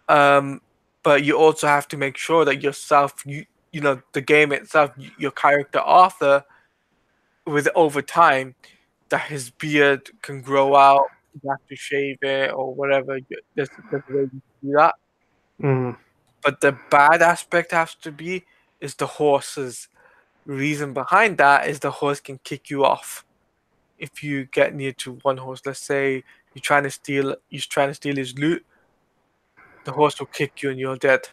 S4: but you also have to make sure that yourself, the game itself, your character Arthur, with over time, that his beard can grow out. You have to shave it or whatever. There's a way you do that.
S2: Mm.
S4: But the bad aspect has to be is the horses. Reason behind that is the horse can kick you off if you get near to one horse. Let's say you're trying to steal his loot. The horse will kick you and you're dead.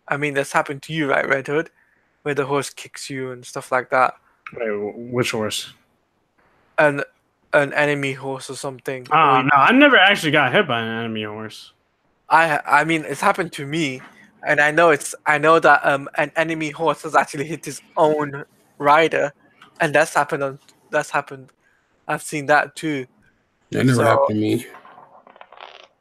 S4: I mean, that's happened to you, right, Red Hood? Where the horse kicks you and stuff like that.
S2: Wait, which horse?
S4: An enemy horse or something.
S2: Oh, no, I never actually got hit by an enemy horse.
S4: I mean, it's happened to me, and I know that an enemy horse has actually hit his own rider, and that's happened. I've seen that too.
S1: That never happened to me.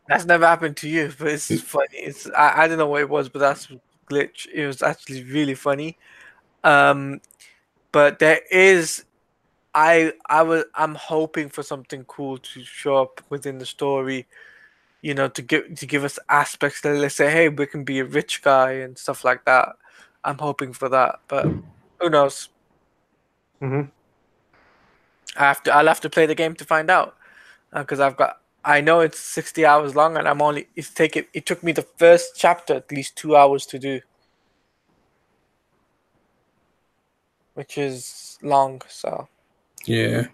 S4: That's never happened to you, but it's funny. I don't know what it was, but that's a glitch. It was actually really funny. But there is, I'm hoping for something cool to show up within the story. To give us aspects that, let's say, hey, we can be a rich guy and stuff like that. I'm hoping for that, but who knows?
S2: Mm-hmm.
S4: I'll have to play the game to find out, because I know it's 60 hours long, and it took me the first chapter at least 2 hours to do, which is long. So
S1: yeah.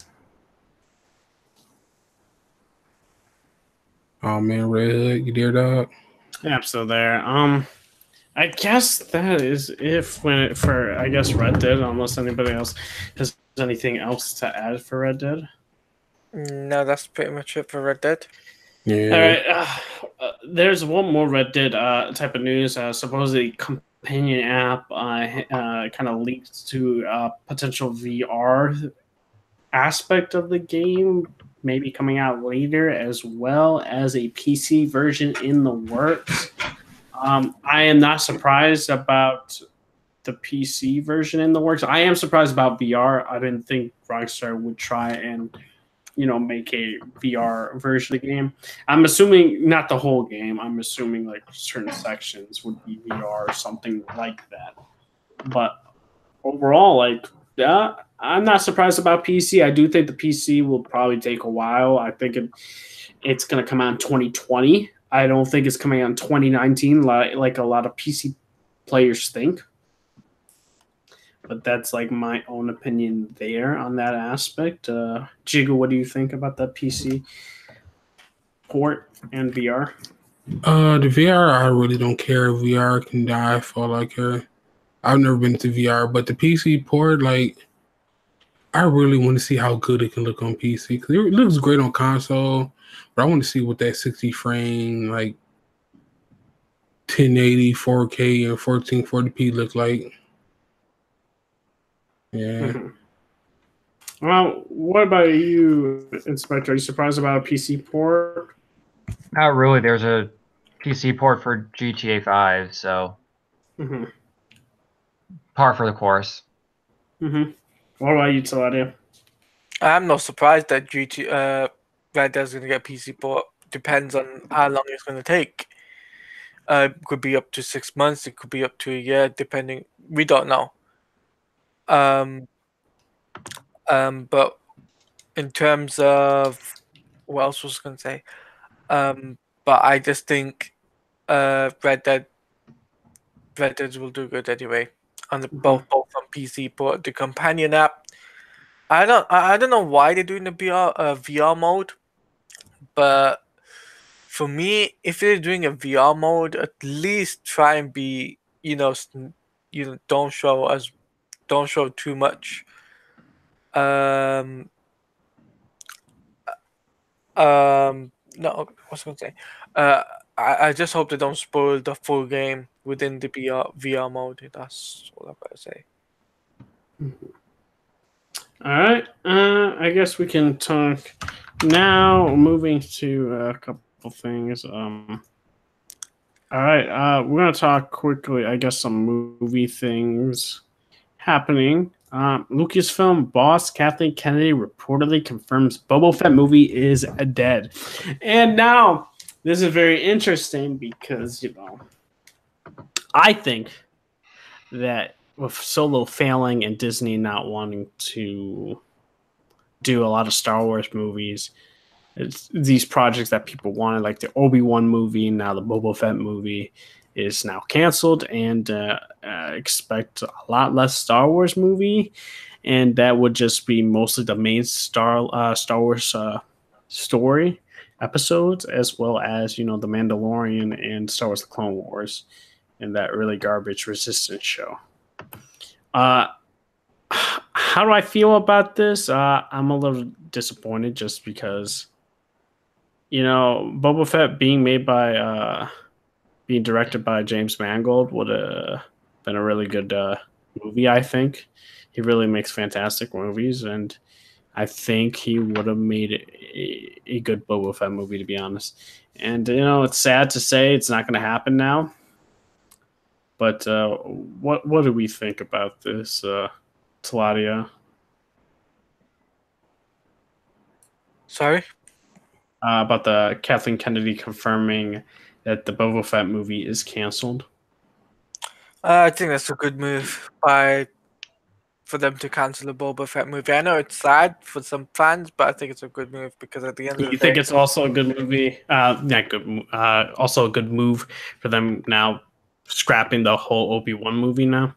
S1: Oh man, Red Hood, you there, dog?
S2: Yeah, I'm still there. I guess that is it for I guess Red Dead, unless anybody else has anything else to add for Red Dead.
S4: No, that's pretty much it for Red Dead.
S1: Yeah.
S2: All right. There's one more Red Dead type of news. Supposedly, companion app kind of leaked to potential VR aspect of the game, maybe coming out later, as well as a PC version in the works. I am not surprised about the PC version in the works. I am surprised about VR. I didn't think Rockstar would try and make a VR version of the game. I'm assuming not the whole game. I'm assuming like certain sections would be VR or something like that. But overall, like, yeah, I'm not surprised about PC. I do think the PC will probably take a while. I think it's going to come out in 2020. I don't think it's coming out in 2019 like a lot of PC players think. But that's like my own opinion there on that aspect. Jigga, what do you think about that PC port and VR?
S1: The VR, I really don't care. VR can die for all I care. I've never been to VR, but the PC port, like, I really want to see how good it can look on PC because it looks great on console, but I want to see what that 60 frame, like 1080, 4K, and 1440p look like. Yeah.
S2: Mm-hmm. Well, what about you, Inspector? Are you surprised about a PC port?
S6: Not really. There's a PC port for GTA 5, so
S2: Mm-hmm.
S6: par for the course.
S2: Mm-hmm. What about you, Taladia?
S4: I'm not surprised that Red Dead's going to get PC port. Depends on how long it's going to take. It could be up to 6 months. It could be up to a year, depending. We don't know. But in terms of what else was I going to say? But I just think Red Dead will do good anyway. On the both on PC port. The companion app. I don't know why they're doing the VR mode, but for me, if they're doing a VR mode, at least try and be don't show too much. No, what's I gonna say? I just hope they don't spoil the full game within the VR mode. That's all I've got to say.
S2: All right. I guess we can talk now. Moving to a couple things. All right. We're gonna talk quickly. I guess some movie things happening. Lucasfilm boss Kathleen Kennedy reportedly confirms Boba Fett movie is dead, and now this is very interesting because I think that with Solo failing and Disney not wanting to do a lot of Star Wars movies, it's these projects that people wanted, like the Obi-Wan movie, now the Boba Fett movie, is now canceled, and expect a lot less Star Wars movie, and that would just be mostly the main Star Wars story episodes, as well as the Mandalorian and Star Wars: The Clone Wars, and that really garbage Resistance show. How do I feel about this? I'm a little disappointed just because Boba Fett being directed by James Mangold would have been a really good movie. I think he really makes fantastic movies, and I think he would have made a good Boba Fett movie, to be honest. And it's sad to say it's not going to happen now. But what do we think about this, Taladia?
S4: Sorry?
S2: About the Kathleen Kennedy confirming that the Boba Fett movie is canceled.
S4: I think that's a good move for them to cancel the Boba Fett movie. I know it's sad for some fans, but I think it's a good move because at the end of the day,
S2: you think it's also a good movie? Not good. Also a good move for them now scrapping the whole Obi-Wan movie now.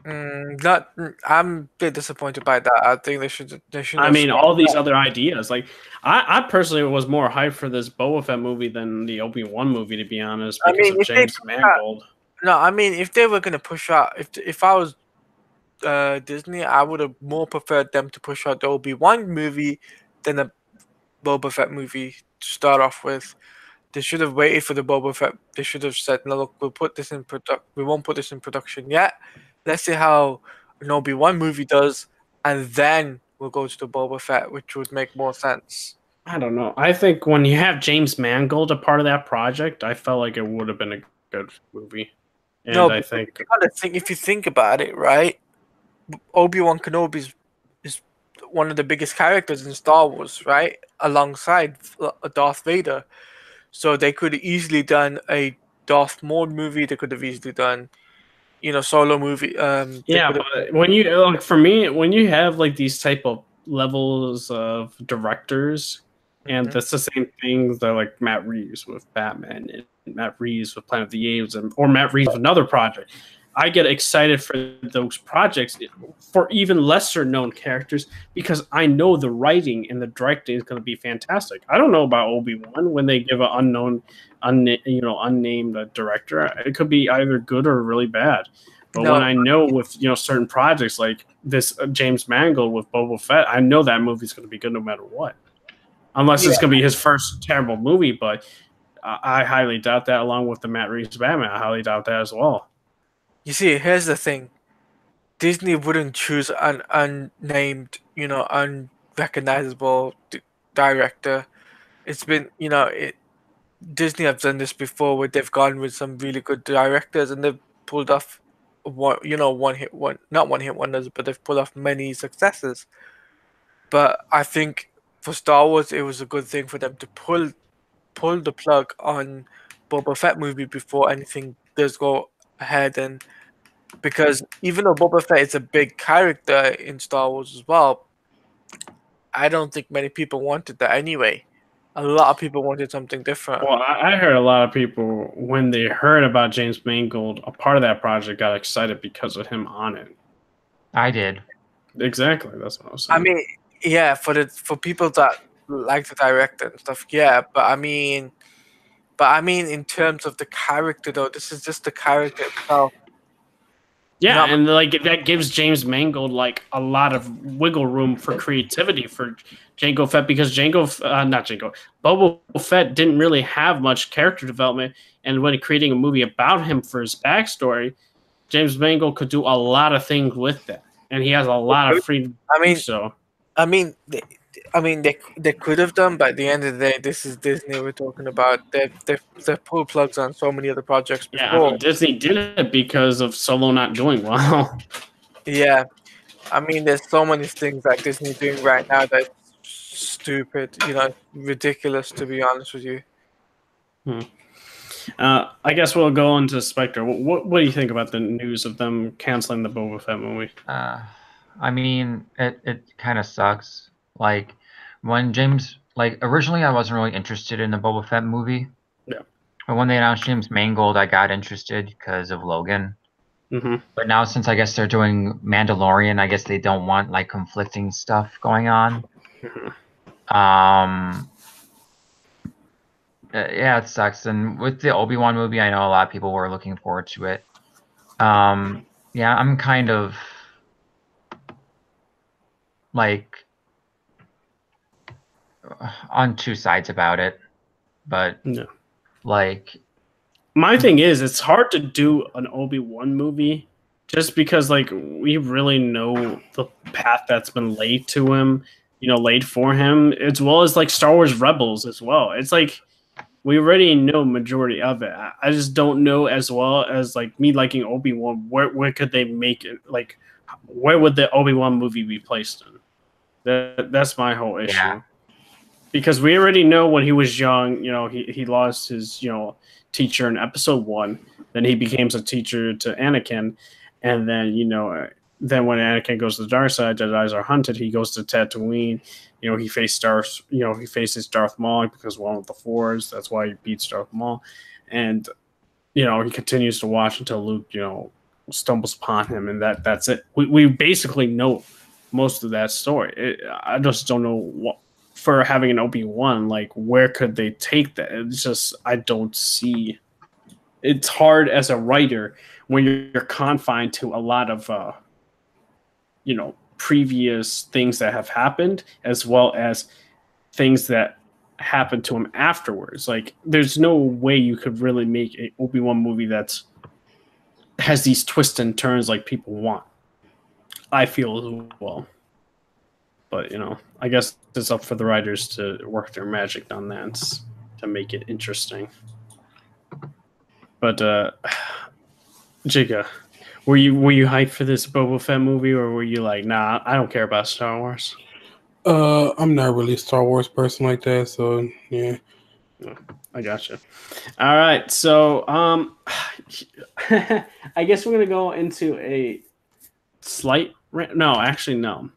S4: I'm a bit disappointed by that. I think they should.
S2: I mean, all these other ideas. Like, I personally was more hyped for this Boba Fett movie than the Obi-Wan movie, to be honest, because of James Mangold.
S4: No, I mean, if they were going to push out, if I was Disney, I would have more preferred them to push out the Obi-Wan movie than a Boba Fett movie to start off with. They should have waited for the Boba Fett. They should have said, "No, look, we'll put this in We won't put this in production yet. Let's see how an Obi-Wan movie does, and then we'll go to the Boba Fett, which would make more sense."
S2: I don't know. I think when you have James Mangold a part of that project, I felt like it would have been a good movie. And I think
S4: if you think about it, right? Obi-Wan Kenobi is one of the biggest characters in Star Wars, right? Alongside Darth Vader. So they could have easily done a Darth Maul movie. They could have easily done, solo movie.
S2: yeah, but when you like for me, when you have like these type of levels of directors, and that's the same thing that like Matt Reeves with Batman and Matt Reeves with Planet of the Apes, or Matt Reeves with another project. I get excited for those projects for even lesser known characters because I know the writing and the directing is going to be fantastic. I don't know about Obi-Wan when they give an unnamed director. It could be either good or really bad. But when I know with certain projects like this James Mangold with Boba Fett, I know that movie's going to be good no matter what, unless it's going to be his first terrible movie. But I highly doubt that. Along with the Matt Reeves Batman, I highly doubt that as well.
S4: You see, here's the thing: Disney wouldn't choose an unnamed, unrecognizable director. It's been, Disney have done this before, where they've gone with some really good directors and they've pulled off not one hit wonders, but they've pulled off many successes. But I think for Star Wars, it was a good thing for them to pull the plug on Boba Fett movie before anything does go ahead. And because even though Boba Fett is a big character in Star Wars as well, I don't think many people wanted that anyway. A lot of people wanted something different.
S2: Well, I heard a lot of people, when they heard about James Mangold, a part of that project, got excited because of him on it.
S6: I did.
S2: Exactly. That's what I was saying.
S4: I mean, yeah, for people that like the director and stuff, yeah. But I mean, in terms of the character, though, this is just the character itself.
S2: Yeah, and like that gives James Mangold like a lot of wiggle room for creativity for Jango Fett, because Boba Fett didn't really have much character development, and when creating a movie about him for his backstory, James Mangold could do a lot of things with that, and he has a lot of freedom.
S4: They could have done, but at the end of the day, this is Disney we're talking about. They've pulled plugs on so many other projects before.
S2: Yeah, I mean, Disney did it because of Solo not doing well.
S4: Yeah, I mean, there's so many things that Disney doing right now that's stupid, ridiculous, to be honest with you.
S2: I guess we'll go on to Spectre. What do you think about the news of them canceling the Boba Fett movie?
S6: I mean, it kind of sucks. Like, when originally I wasn't really interested in the Boba Fett movie.
S2: Yeah.
S6: But when they announced James Mangold, I got interested because of Logan.
S2: Mm-hmm.
S6: But now, since I guess they're doing Mandalorian, I guess they don't want like conflicting stuff going on.
S2: Mm-hmm.
S6: Yeah, it sucks. And with the Obi-Wan movie, I know a lot of people were looking forward to it. Yeah, I'm kind of like on two sides about it, but like,
S2: my thing is, it's hard to do an Obi-Wan movie just because like we really know the path that's been laid to him, laid for him, as well as like Star Wars Rebels as well. It's like we already know majority of it. I just don't know, as well as like me liking Obi-Wan, where could they make it? Like, where would the Obi-Wan movie be placed in? That's my whole issue.
S6: Yeah.
S2: Because we already know when he was young, he lost his, teacher in episode 1. Then he becomes a teacher to Anakin. And then, then when Anakin goes to the dark side, Jedi's are hunted, he goes to Tatooine. He faces Darth Maul because one with the Force. That's why he beats Darth Maul. And, he continues to watch until Luke, stumbles upon him. And that's it. We basically know most of that story. I just don't know what, for having an Obi-Wan, like, where could they take that? It's just, I don't see. It's hard as a writer when you're confined to a lot of, previous things that have happened, as well as things that happened to him afterwards. Like, there's no way you could really make an Obi-Wan movie that has these twists and turns like people want. I feel as well. But, I guess it's up for the writers to work their magic on that to make it interesting. But Jigga, were you hyped for this Boba Fett movie, or were you like, nah, I don't care about Star Wars?
S1: I'm not really a Star Wars person like that, so yeah.
S2: I gotcha. All right, so I guess we're gonna go into a slight. No, actually, no.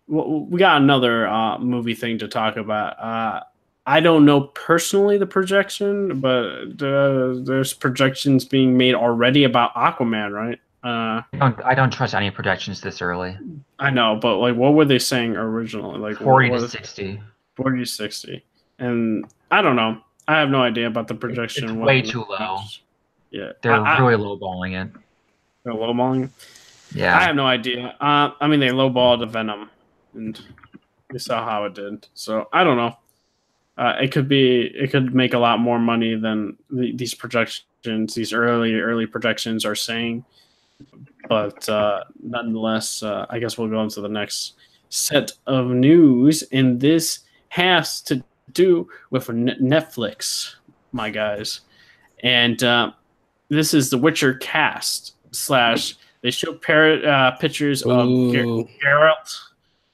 S2: We got another movie thing to talk about. I don't know personally the projection, but there's projections being made already about Aquaman, right?
S6: I don't trust any projections this early.
S2: I know, but like, what were they saying originally? Like
S6: 40
S2: what
S6: to
S2: was
S6: 60.
S2: 40 to 60, and I don't know. I have no idea about the projection.
S6: It's
S2: what
S6: way
S2: the-
S6: too low.
S2: Yeah,
S6: They're really lowballing it.
S2: they're lowballing.
S6: Yeah.
S2: I have no idea. I mean, they lowballed the Venom, and we saw how it did. So I don't know. It could make a lot more money than these projections, these early projections are saying. But nonetheless, I guess we'll go into the next set of news, and this has to do with Netflix, my guys. And this is the Witcher cast / they show pictures of
S1: Ooh.
S2: Geralt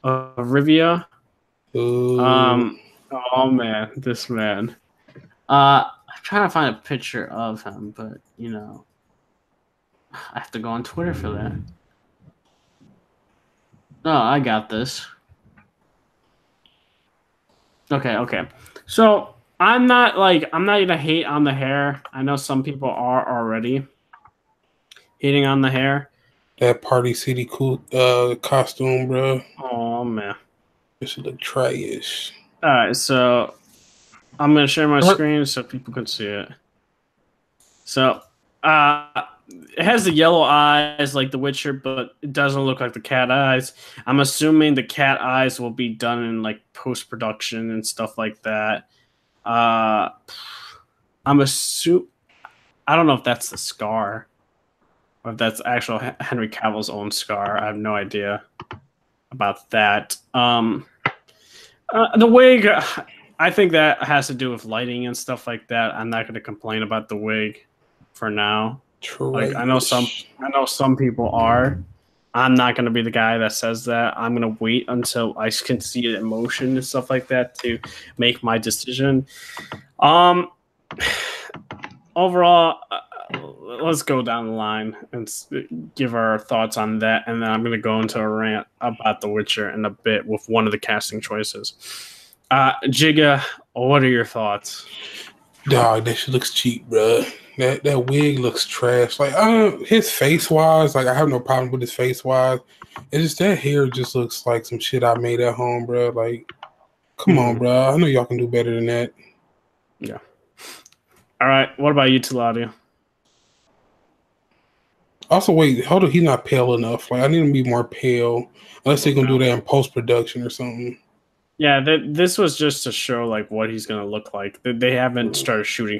S2: of Rivia.
S1: Ooh.
S2: Oh man, this man. I'm trying to find a picture of him, but you know, I have to go on Twitter for that. Oh, I got this. Okay. So I'm not gonna hate on the hair. I know some people are already hating on the hair.
S1: That Party City cool costume, bro.
S2: Oh man.
S1: This should look trash.
S2: All right, so I'm gonna share my screen so people can see it. So, it has the yellow eyes like The Witcher, but it doesn't look like the cat eyes. I'm assuming the cat eyes will be done in like post production and stuff like that. I don't know if that's the scar or if that's actual Henry Cavill's own scar. I have no idea about that. The wig, I think that has to do with lighting and stuff like that. I'm not going to complain about the wig for now. Like I know some people are. I'm not going to be the guy that says that. I'm going to wait until I can see it in motion and stuff like that to make my decision. Overall, let's go down the line and give our thoughts on that, and then I'm going to go into a rant about The Witcher in a bit with one of the casting choices. Jigga, what are your thoughts?
S1: Dog, that shit looks cheap, bro. That wig looks trash. Like, his face wise, like I have no problem with his face wise. It's just that hair just looks like some shit I made at home, bro. Like, come on, bro. I know y'all can do better than that.
S2: Yeah. All right. What about you, Tiladia?
S1: Also, wait, hold on. He's not pale enough. Like, I need him to be more pale. Unless they can do that in post production or something.
S2: Yeah, this was just to show like what he's gonna look like. They haven't started shooting.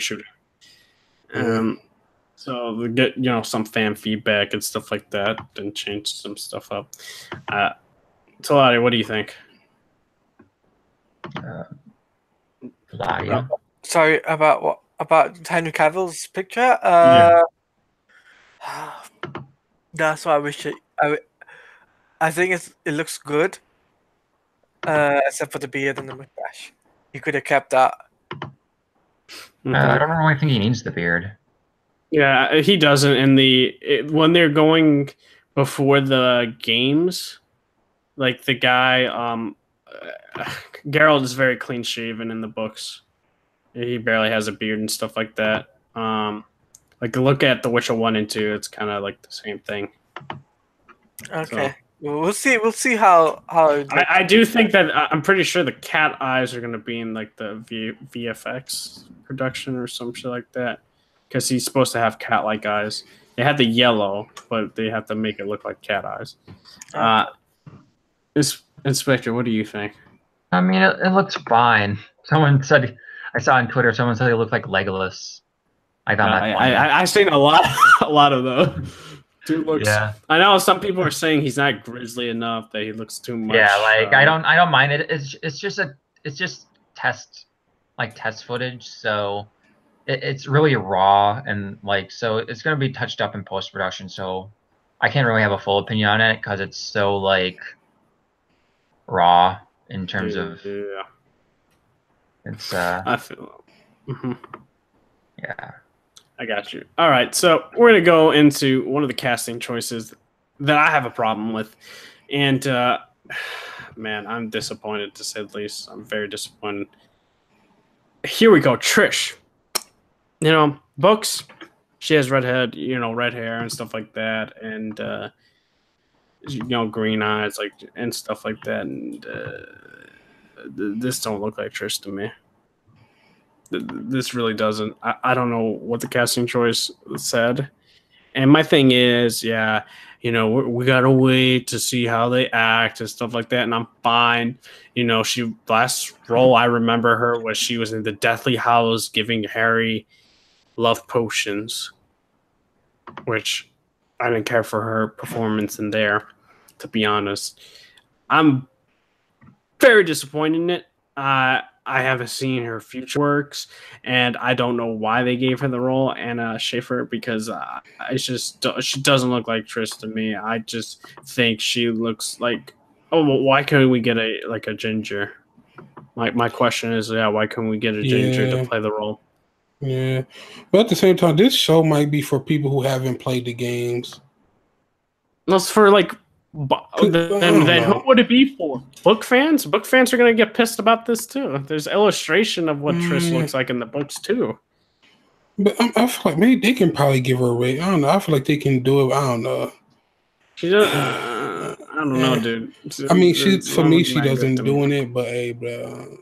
S2: So we get some fan feedback and stuff like that, and change some stuff up. Tiladia, what do you think?
S6: Tiladia.
S4: Sorry, about what? About Henry Cavill's picture?
S2: Yeah.
S4: That's why I wish I think it looks good. Except for the beard and the mustache. You could have kept that.
S6: I don't really think he needs the beard.
S2: Yeah, he doesn't. When they're going before the games, like the guy, Geralt is very clean shaven in the books. He barely has a beard and stuff like that. Like look at The Witcher 1 and 2, it's kind of like the same thing.
S4: Okay. So, we'll see how
S2: I do think that I'm pretty sure the cat eyes are going to be in like the VFX production or some shit like that, because he's supposed to have cat-like eyes. They have the yellow, but they have to make it look like cat eyes. Inspector, what do you think?
S6: I mean, it looks fine. Someone said, I saw on Twitter, someone said it looked like Legolas. I found that funny.
S2: I've seen a lot of those. Dude looks. Yeah. I know some people are saying he's not grizzly enough, that he looks too much.
S6: Yeah, like I don't mind it. It's just test footage, so it's really raw, and like, so it's gonna be touched up in post production. So I can't really have a full opinion on it because it's so like raw in terms of it's
S2: I feel.
S6: yeah.
S2: I got you. All right, so we're gonna go into one of the casting choices that I have a problem with, and man, I'm disappointed to say the least. I'm very disappointed. Here we go, Trish. You know, books. She has red hair and stuff like that, and green eyes, like and stuff like that. And this don't look like Trish to me. This really doesn't. I don't know what the casting choice said. And my thing is, yeah, we gotta wait to see how they act and stuff like that. And I'm fine. She last role I remember her was she was in the Deathly Hallows giving Harry love potions, which I didn't care for her performance in there, to be honest. I'm very disappointed in it. I haven't seen her future works, and I don't know why they gave her the role, Anna Schaefer, because she doesn't look like Trish to me. I just think she looks like, oh, well, why couldn't we get a ginger? My question is, yeah, why couldn't we get a ginger to play the role?
S1: Yeah, but at the same time, this show might be for people who haven't played the games.
S2: That's for then who would it be for? Book fans? Book fans are gonna get pissed about this too. There's illustration of what Trish looks like in the books too.
S1: But I feel like maybe they can probably give her a rate. I don't know. I feel like they can do it. I don't know.
S2: She does. I don't know, dude.
S1: I mean, she doesn't doing it. But hey, bro,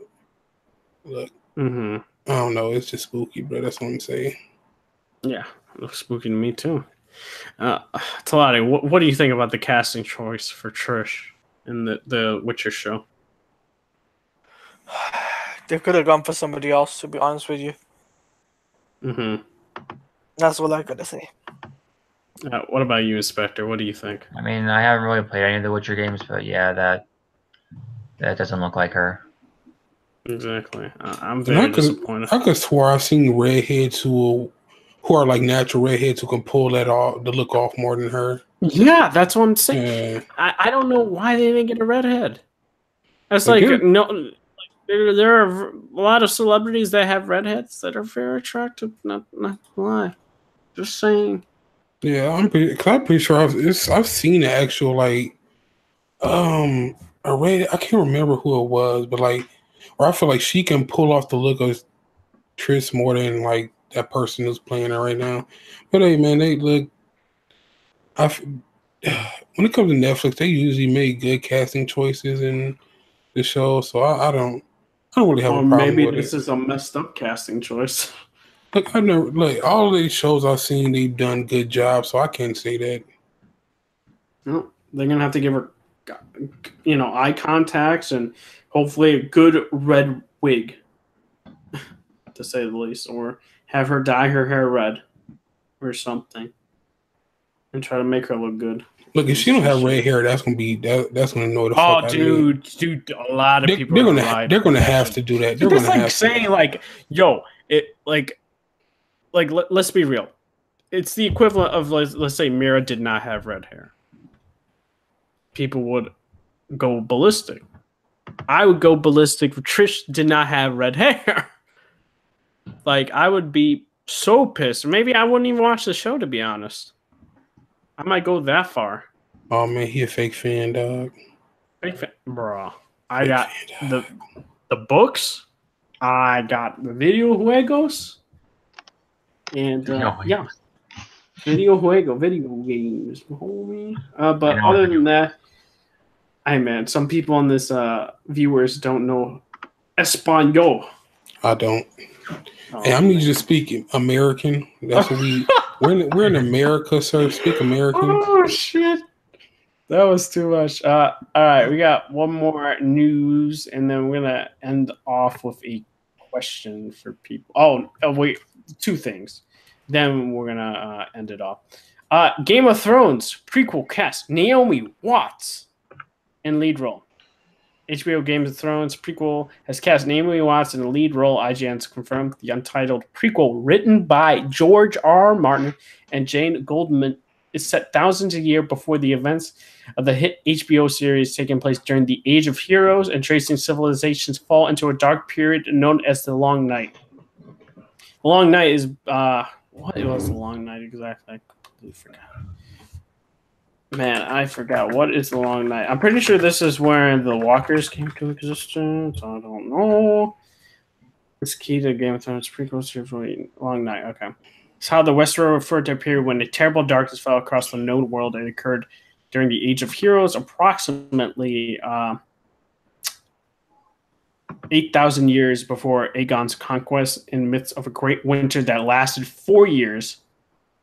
S1: look. I don't know. It's just spooky, bro. That's what I'm saying.
S2: Yeah, it looks spooky to me too. Talati, what do you think about the casting choice for Trish in the Witcher show?
S4: They could have gone for somebody else, to be honest with you. That's what I gotta say.
S2: What about you, Inspector? What do you think?
S6: I mean, I haven't really played any of the Witcher games, but yeah, that doesn't look like her.
S2: Exactly. I'm very disappointed.
S1: I could swear I've seen redheads who are like natural redheads who can pull that off, the look off more than her.
S2: Yeah, that's what I'm saying. Yeah. I don't know why they didn't get a redhead. It's like no, there are a lot of celebrities that have redheads that are very attractive. Not lie. Just saying.
S1: Yeah, I'm pretty sure I've seen an actual like a red. I can't remember who it was, but like, or I feel like she can pull off the look of Trish more than like that person who's playing her right now. But hey, man, they look. When it comes to Netflix, they usually make good casting choices in the show, so I don't really have a problem with it.
S2: Maybe this is a messed up casting choice.
S1: Look, all of these shows I've seen, they've done good jobs, so I can't say that.
S2: No, they're gonna have to give her, eye contacts and hopefully a good red wig, to say the least, or have her dye her hair red or something, and try to make her look good.
S1: Look, if she don't have red hair, that's gonna annoy the fuck out of me.
S2: Dude, a lot of people
S1: they're gonna have to do that. They're
S2: gonna have saying like, yo, it like let's be real. It's the equivalent of let's say Mira did not have red hair. People would go ballistic. I would go ballistic if Trish did not have red hair. Like, I would be so pissed. Maybe I wouldn't even watch the show, to be honest. I might go that far.
S1: Oh man, he a fake fan, dog.
S2: Fake fan, bro. I got the books. I got the video juegos. And yeah, video games, homie. But other than that, hey man, some people on this viewers don't know Espanol.
S1: I don't. Hey, I need you to speak American. That's what we're in America, sir. Speak American.
S2: Oh shit. That was too much. All right, we got one more news, and then we're gonna end off with a question for people. Oh wait, two things. Then we're gonna end it off. Game of Thrones prequel cast Naomi Watts in lead role. HBO Game of Thrones prequel has cast Naomi Watts in the lead role. IGN's confirmed the untitled prequel, written by George R. R. Martin and Jane Goldman, is set thousands of years before the events of the hit HBO series, taking place during the Age of Heroes and tracing civilization's fall into a dark period known as the Long Night. The Long Night is what was the Long Night exactly? I completely forgot. Man, I forgot. What is the Long Night? I'm pretty sure this is where the Walkers came to existence. I don't know. It's key to Game of Thrones prequel series. Long Night. Okay. It's how the Westeros referred to a period when a terrible darkness fell across the known world. It occurred during the Age of Heroes, approximately 8,000 years before Aegon's conquest, in the midst of a great winter that lasted 4 years.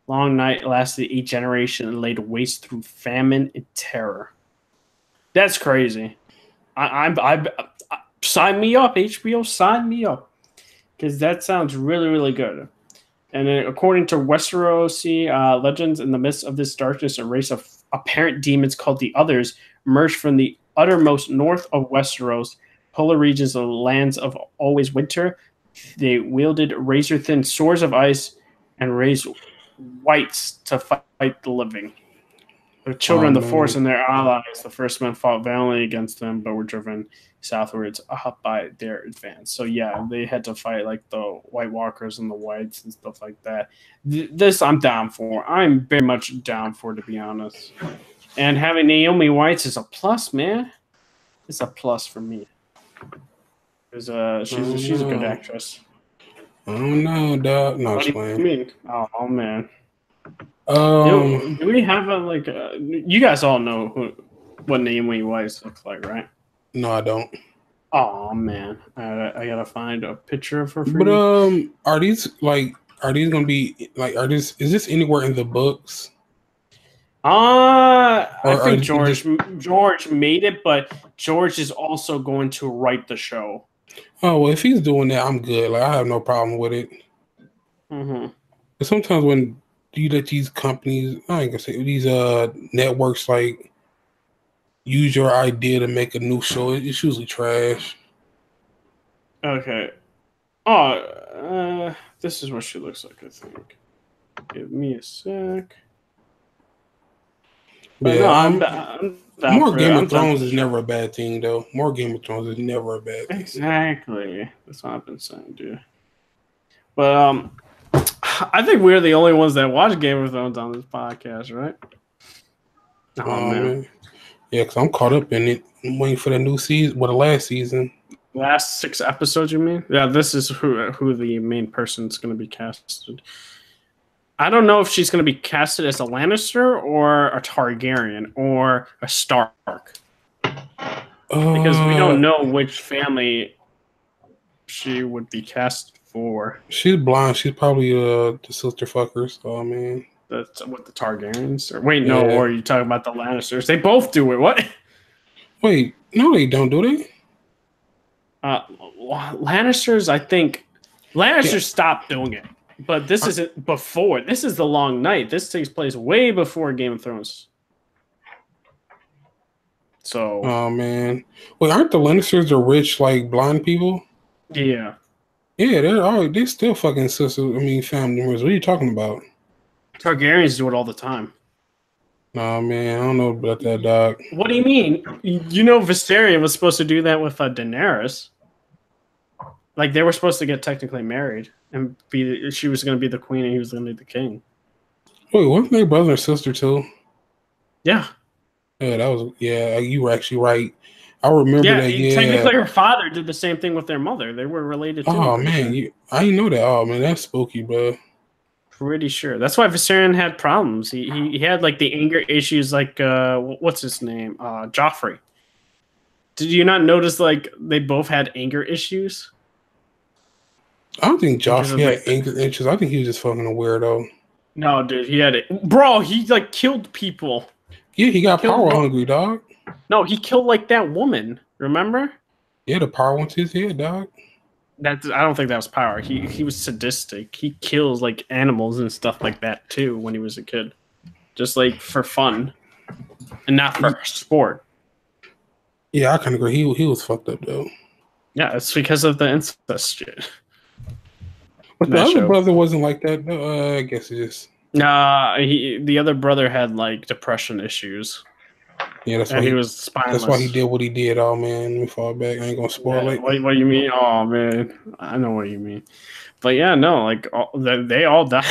S2: Long Night lasted a generation and laid waste through famine and terror. That's crazy. I sign me up, HBO. Sign me up, because that sounds really, really good. And then, according to Westerosi legends, in the midst of this darkness, a race of apparent demons called the Others emerged from the uttermost north of Westeros, polar regions, the lands of always winter. They wielded razor-thin swords of ice and raised whites to fight the living. The children of the forest and their allies, the first men fought valiantly against them, but were driven southwards by their advance. So yeah, they had to fight like the White Walkers and the Whites and stuff like that. This I'm down for. I'm very much down for, to be honest. And having Naomi Watts is a plus, man. It's a plus for me. She's a good actress.
S1: I don't know, dog. No,
S2: what do you mean? Oh man. Do we have you guys all know what Naomi Watts looks like, right?
S1: No, I don't.
S2: Oh man, I gotta find a picture of her.
S1: But are these gonna be is this anywhere in the books?
S2: I think George made it, but George is also going to write the show.
S1: Oh well, if he's doing that, I'm good. Like I have no problem with it.
S2: Mm-hmm.
S1: But sometimes when you let these companies, I ain't gonna say these networks, like use your idea to make a new show, it's usually trash.
S2: Okay. This is what she looks like, I think. Give me a sec. But
S1: yeah,
S2: no, I'm
S1: more Game of Thrones is never a bad thing, though. More Game of Thrones is never a bad thing.
S2: Exactly. That's what I've been saying, dude. But I think we're the only ones that watch Game of Thrones on this podcast, right? Oh man.
S1: Yeah, because I'm caught up in it. I'm waiting for the new season. The last season.
S2: Last 6 episodes, you mean? Yeah, this is who the main person's going to be casted. I don't know if she's going to be casted as a Lannister or a Targaryen or a Stark. Because we don't know which family she would be cast for.
S1: She's blind. She's probably the sister fuckers. So, I mean.
S2: That's what the Targaryens? No, or are you talking about the Lannisters? They both do it. What?
S1: Wait, no, they don't, do they?
S2: Lannisters, I think. Lannisters stopped doing it. But this isn't before. This is the Long Night. This takes place way before Game of Thrones. So.
S1: Oh man, wait, aren't the Lannisters the rich, like blind people?
S2: Yeah.
S1: Yeah, they're still fucking sisters. I mean, family members. What are you talking about?
S2: Targaryens do it all the time.
S1: Nah, man, I don't know about that, dog.
S2: What do you mean? You know, Viserion was supposed to do that with Daenerys. Like they were supposed to get technically married and she was going to be the queen and he was going to be the king.
S1: Wait, wasn't they brother and sister too?
S2: Yeah.
S1: Yeah, you were actually right. I remember that. Yeah,
S2: technically her father did the same thing with their mother. They were related too.
S1: Oh man, I didn't know that. Oh man, that's spooky, bro.
S2: Pretty sure. That's why Viserion had problems. He had like the anger issues, like what's his name? Joffrey. Did you not notice like they both had anger issues?
S1: I don't think Joffrey had anger issues. I think he was just fucking a weirdo.
S2: No, dude, he had it. Bro, he like killed people.
S1: Yeah, he got power hungry, dog.
S2: No, he killed like that woman. Remember?
S1: Yeah, the power went to his head, dog.
S2: I don't think that was power. He was sadistic. He kills like animals and stuff like that too when he was a kid, just like for fun, and not for sport.
S1: Yeah, I kind of agree. He was fucked up though.
S2: Yeah, it's because of the incest shit.
S1: But the other brother wasn't like that. I guess it just.
S2: Nah, the other brother had like depression issues.
S1: Yeah, that's
S2: and
S1: why
S2: he was spineless.
S1: That's why he did what he did. Oh man, let me fall back. I ain't gonna spoil it.
S2: What do you mean? Oh man, I know what you mean. But yeah, no, like they all died.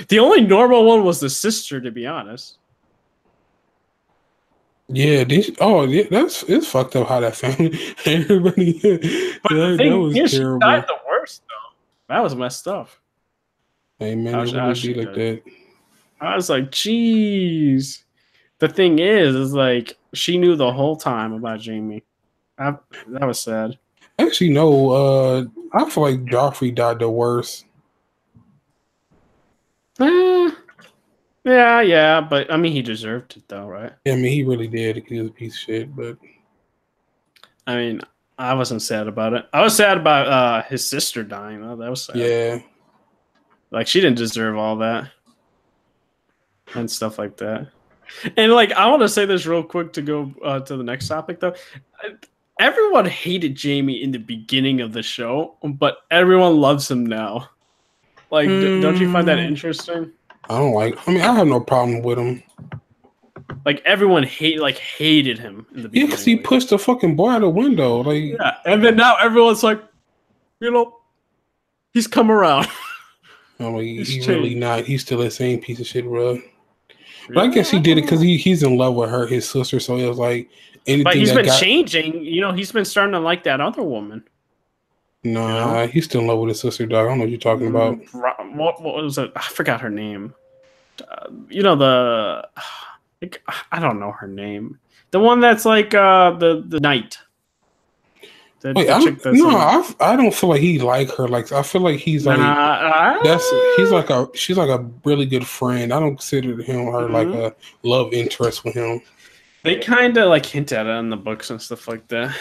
S2: The only normal one was the sister, to be honest.
S1: Yeah, it's fucked up how that family. Everybody,
S2: But the
S1: that
S2: thing
S1: was
S2: is,
S1: terrible.
S2: she died the worst though. That was messed up.
S1: Hey man, it really be like that.
S2: I was like, jeez. The thing is like she knew the whole time about Jamie. That was sad.
S1: Actually, no. I feel like Joffrey died the worst.
S2: Yeah, but I mean, he deserved it though, right?
S1: Yeah, I mean, he really did. He was a piece of shit, but
S2: I mean, I wasn't sad about it. I was sad about his sister dying though. That was sad.
S1: Yeah,
S2: like she didn't deserve all that and stuff like that. And like, I want to say this real quick to go to the next topic though. Everyone hated Jamie in the beginning of the show, but everyone loves him now. Like, don't you find that interesting?
S1: I mean, I have no problem with him.
S2: Like everyone hated him in the beginning.
S1: Yeah, because he pushed the fucking boy out the window. Like,
S2: yeah, and then now everyone's like, he's come around.
S1: No, he's really not. He's still the same piece of shit, bro. But I guess he did it because he's in love with her, his sister. So it was like anything.
S2: But he's been changing. He's been starting to like that other woman.
S1: Nah, he's still in love with his sister, dog. I don't know what you're talking about.
S2: What was it? I forgot her name. I don't know her name. The one that's like the knight.
S1: Wait, I don't feel like he like her. Like I feel like he's like she's like a really good friend. I don't consider her like a love interest with him.
S2: They kind of like hint at it in the books and stuff like that.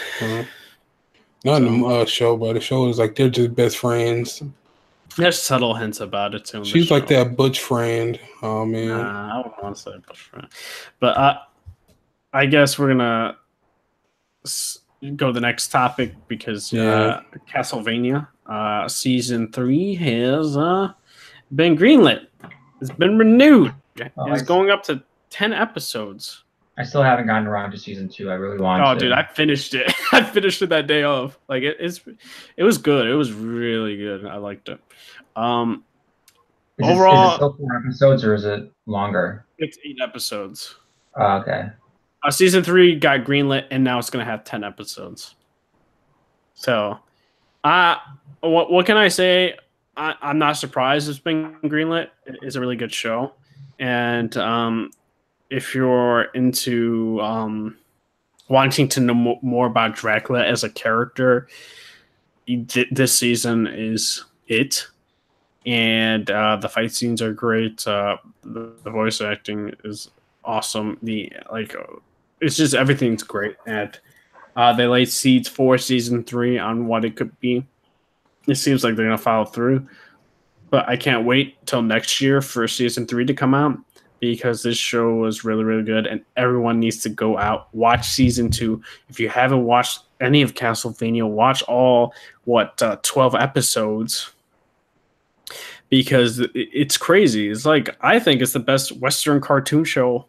S1: Not in the show, but the show is like they're just best friends.
S2: There's subtle hints about it too.
S1: She's like that butch friend. Oh man,
S2: I don't want to say butch friend, but I guess we're gonna go to the next topic because Castlevania season 3 has been greenlit. It's been renewed. It's going up to 10 episodes.
S6: I still haven't gotten around to season 2. I really want to.
S2: Oh, dude, I finished it. I finished it that day of. Like it was good. It was really good. I liked it. Overall,
S6: is it still 4 episodes or is it longer?
S2: It's 8 episodes.
S6: Okay.
S2: Season 3 got greenlit, and now it's going to have 10 episodes. So, what can I say? I'm not surprised it's been greenlit. It's a really good show. And if you're into wanting to know more about Dracula as a character, this season is it. And the fight scenes are great. The voice acting is awesome. It's just everything's great. And they laid seeds for season 3 on what it could be. It seems like they're gonna follow through. But I can't wait till next year for season 3 to come out because this show was really, really good, and everyone needs to go out watch season 2. If you haven't watched any of Castlevania, watch all 12 episodes. Because it's crazy. It's like, I think it's the best Western cartoon show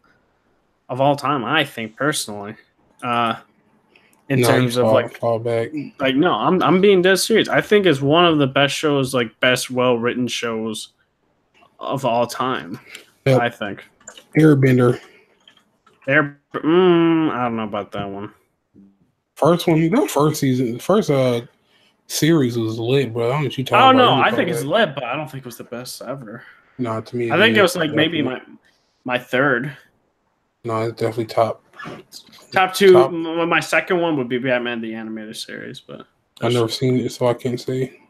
S2: of all time. I think personally, in terms of
S1: fall back.
S2: Like no, I'm being dead serious. I think it's one of the best shows, like best well written shows of all time. Yep. I think.
S1: Airbender.
S2: I don't know about that one.
S1: First one, not first season. First series was lit, bro. I don't know what you talking
S2: about.
S1: Oh no,
S2: I think it's lit, but I don't think it was the best ever.
S1: No, to me,
S2: I think it was like maybe my third.
S1: No, it's definitely top.
S2: Top 2. My second one would be Batman the Animated Series, but
S1: I've never seen it, so I can't say.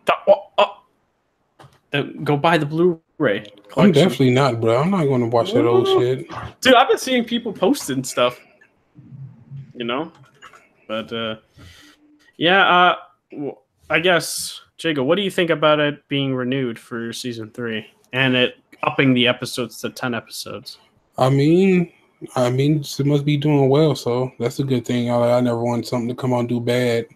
S2: Go buy the Blu-ray collection.
S1: I'm definitely not, bro. I'm not going to watch that old shit.
S2: Dude, I've been seeing people posting stuff. But I guess, Jacob, what do you think about it being renewed for season 3 and it upping the episodes to 10 episodes?
S1: I mean, I mean, it must be doing well, so that's a good thing. I never want something to come out and do bad.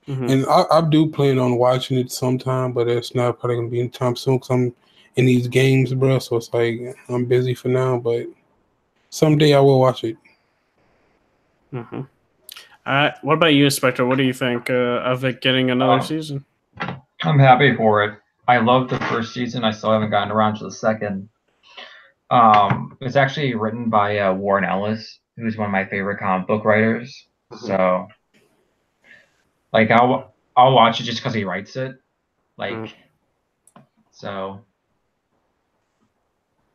S2: Mm-hmm.
S1: And I do plan on watching it sometime, but it's not probably going to be anytime soon because I'm in these games, bro. So it's like I'm busy for now, but someday I will watch it.
S2: Mm-hmm. What about you, Spectre? What do you think of it getting another season?
S6: I'm happy for it. I loved the first season. I still haven't gotten around to the second. It's actually written by Warren Ellis, who's one of my favorite comic book writers.
S2: Mm-hmm.
S6: So, like, I'll watch it just because he writes it. Like, so.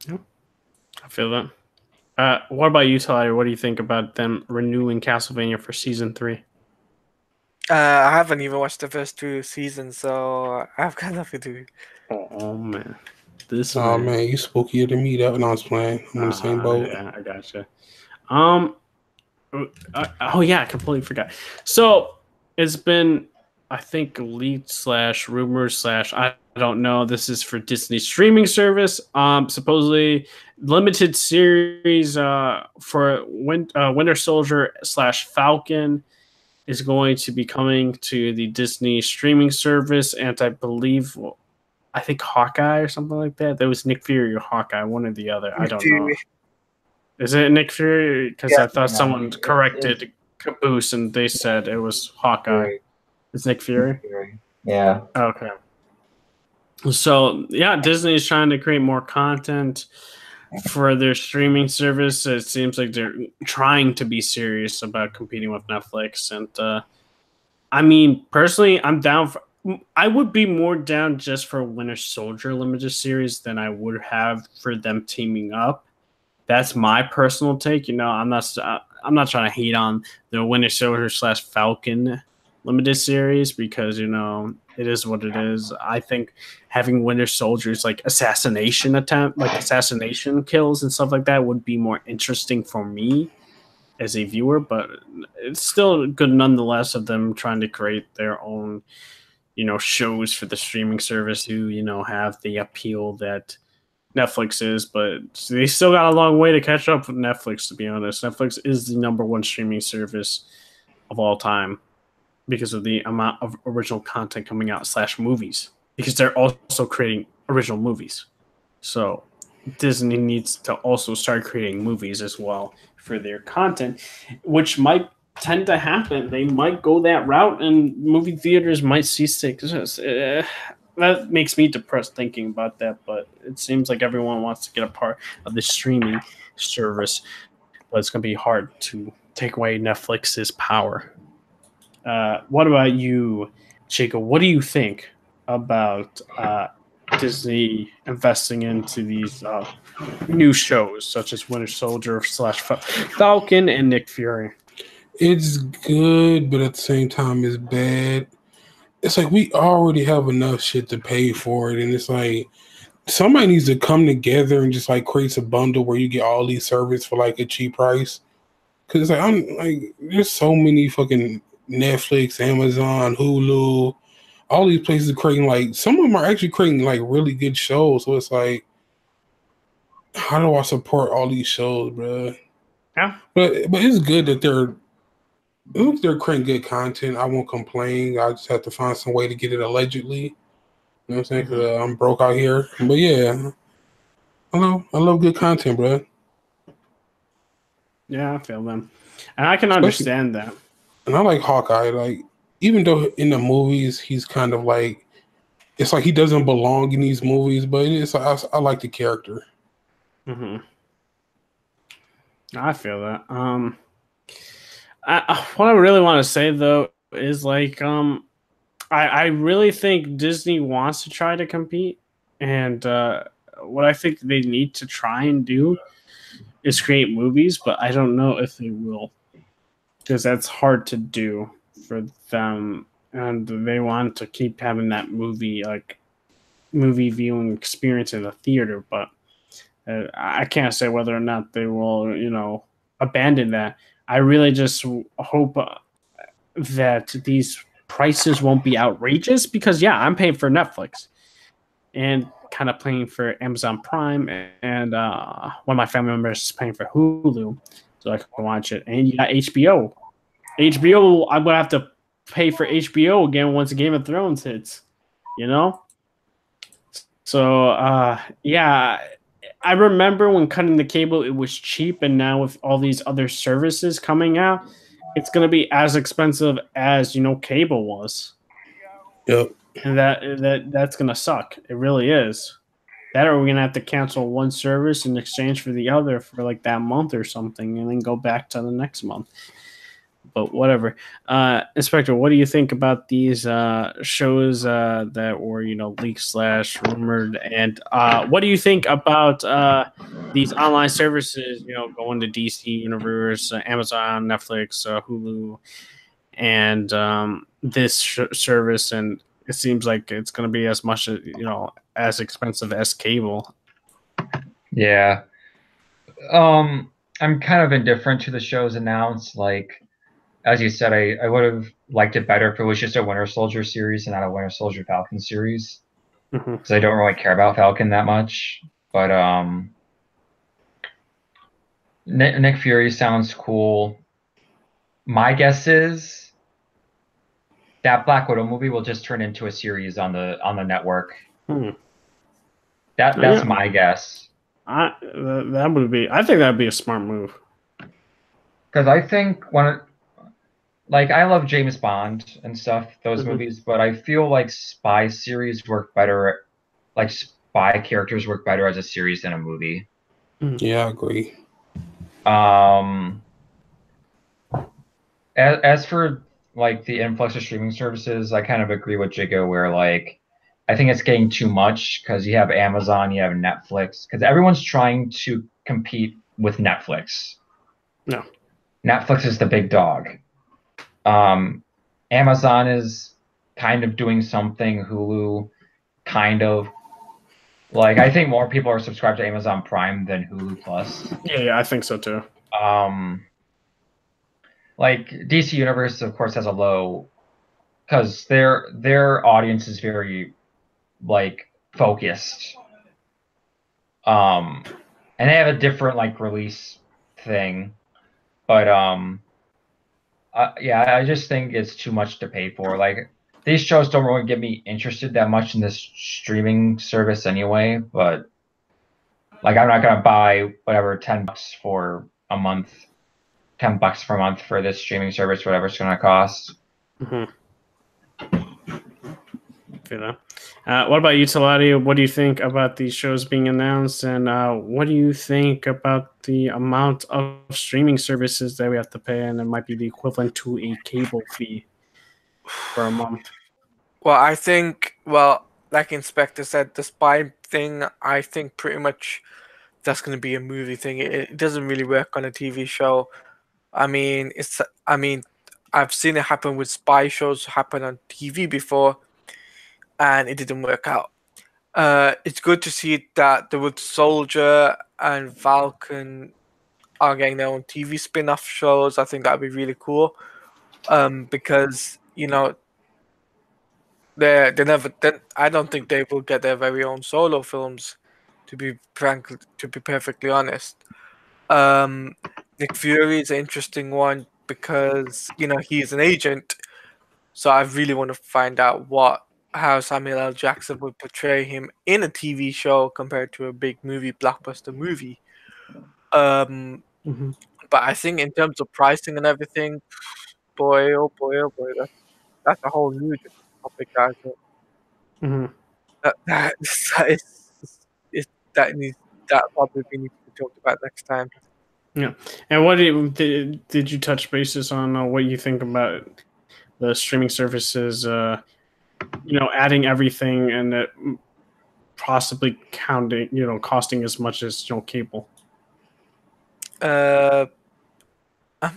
S2: Yep. I feel that. What about you, Tyler? What do you think about them renewing Castlevania for season 3?
S4: I haven't even watched the first 2 seasons, so I've got nothing to.
S2: Oh man, this
S1: Oh
S2: man.
S1: man, you spookier than me. That when I was playing, I'm on the same boat.
S2: Yeah, I gotcha. Oh yeah, I completely forgot. So it's been, I think, leaked / rumors / I don't know. This is for Disney streaming service. Supposedly limited series for Winter Soldier / Falcon is going to be coming to the Disney streaming service, and I believe, I think Hawkeye or something like that. There was Nick Fury or Hawkeye, one or the other. I don't know. Is it Nick Fury? Because I thought someone corrected Caboose and they said it was Hawkeye. It's Nick Fury?
S6: Yeah.
S2: Okay. So, yeah, Disney is trying to create more content for their streaming service. It seems like they're trying to be serious about competing with Netflix. And, I mean, personally, I'm down for... I would be more down just for Winter Soldier limited series than I would have for them teaming up. That's my personal take. You know, I'm not trying to hate on the Winter Soldier / Falcon limited series because, you know, it is what it is. I think having Winter Soldiers like assassination kills and stuff like that would be more interesting for me as a viewer, but it's still good nonetheless of them trying to create their own, you know, shows for the streaming service who, you know, have the appeal that Netflix is, but they still got a long way to catch up with Netflix, to be honest. Netflix is the #1 streaming service of all time because of the amount of original content coming out / movies, because they're also creating original movies. So Disney needs to also start creating movies as well for their content, which might tend to happen. They might go that route and movie theaters might cease to exist. That makes me depressed thinking about that, but it seems like everyone wants to get a part of the streaming service, but it's going to be hard to take away Netflix's power. What about you, Jacob? What do you think about Disney investing into these new shows such as Winter Soldier / Falcon and Nick Fury?
S1: It's good, but at the same time, it's bad. It's like we already have enough shit to pay for it, and it's like somebody needs to come together and just like create a bundle where you get all these services for like a cheap price. Because like I'm like, there's so many fucking Netflix, Amazon, Hulu, all these places are creating like some of them are actually creating like really good shows. So it's like, how do I support all these shows, bro?
S2: Yeah,
S1: but it's good that they're creating good content. I won't complain. I just have to find some way to get it allegedly. You know what I'm saying? Because I'm broke out here. But yeah, I love good content, bro.
S2: Yeah, I feel them. And I can understand that.
S1: And I like Hawkeye. Like, even though in the movies, he's kind of like, it's like he doesn't belong in these movies, but it's I like the character.
S2: Mm-hmm. I feel that. What I really want to say though is like, I really think Disney wants to try to compete, and what I think they need to try and do is create movies, but I don't know if they will, because that's hard to do for them, and they want to keep having that movie viewing experience in the theater, but I can't say whether or not they will, you know, abandon that. I really just hope that these prices won't be outrageous because, yeah, I'm paying for Netflix. And kind of paying for Amazon Prime, and one of my family members is paying for Hulu, so I can watch it. And you got HBO. HBO, I'm gonna have to pay for HBO again once Game of Thrones hits. You know. So yeah, I remember when cutting the cable, it was cheap, and now with all these other services coming out, it's gonna be as expensive as cable was.
S1: Yep.
S2: And that's gonna suck. It really is. That or we're gonna have to cancel one service in exchange for the other for like that month or something, and then go back to the next month. But whatever. Inspector, what do you think about these shows that were leaked slash rumored, and what do you think about these online services? Going to DC Universe, Amazon, Netflix, Hulu, and this service, and it seems like it's going to be as much as expensive as cable.
S6: Yeah. I'm kind of indifferent to the shows announced. Like, as you said, I would have liked it better if it was just a Winter Soldier series and not a Winter Soldier Falcon series, because I don't really care about Falcon that much. But Nick Fury sounds cool. My guess is that Black Widow movie will just turn into a series on the network. That's my guess.
S2: I think that'd be a smart move.
S6: Because I think I love James Bond and stuff, those movies, but I feel like spy series work better, like spy characters work better as a series than a movie.
S1: Yeah, I agree.
S6: As for like the influx of streaming services, I kind of agree with Jigo where like I think it's getting too much because you have Amazon, you have Netflix, because everyone's trying to compete with Netflix.
S2: No.
S6: Netflix is the big dog. Amazon is kind of doing something. Hulu, kind of. Like, I think more people are subscribed to Amazon Prime than Hulu Plus.
S2: Yeah, I think so too.
S6: Like DC Universe, of course, has a low because their audience is very like focused. And they have a different like release thing, but yeah, I just think it's too much to pay for. Like, these shows don't really get me interested that much in this streaming service anyway, but like I'm not gonna buy whatever $10 for a month, $10 per month for this streaming service, whatever it's gonna cost.
S2: What about you, Taladia? What do you think about these shows being announced, and what do you think about the amount of streaming services that we have to pay, and it might be the equivalent to a cable fee for a month?
S4: Well, I think, like Inspector said, the spy thing, I think pretty much that's going to be a movie thing. It doesn't really work on a TV show. I mean, I've seen it happen with spy shows happen on TV before, and it didn't work out. It's good to see that the Wood Soldier and Falcon are getting their own TV spin-off shows. I think that'd be really cool. Because they never. I don't think they will get their very own solo films. To be perfectly honest, Nick Fury is an interesting one because he's an agent. So I really want to find out how Samuel L. Jackson would portray him in a TV show compared to a big blockbuster movie. But I think in terms of pricing and everything, boy, oh boy, oh boy, that's a whole new topic, guys. That probably needs to be talked about next time.
S2: Yeah, and what did you touch bases on? What you think about the streaming services? Adding everything and it possibly costing as much as cable.
S4: I'm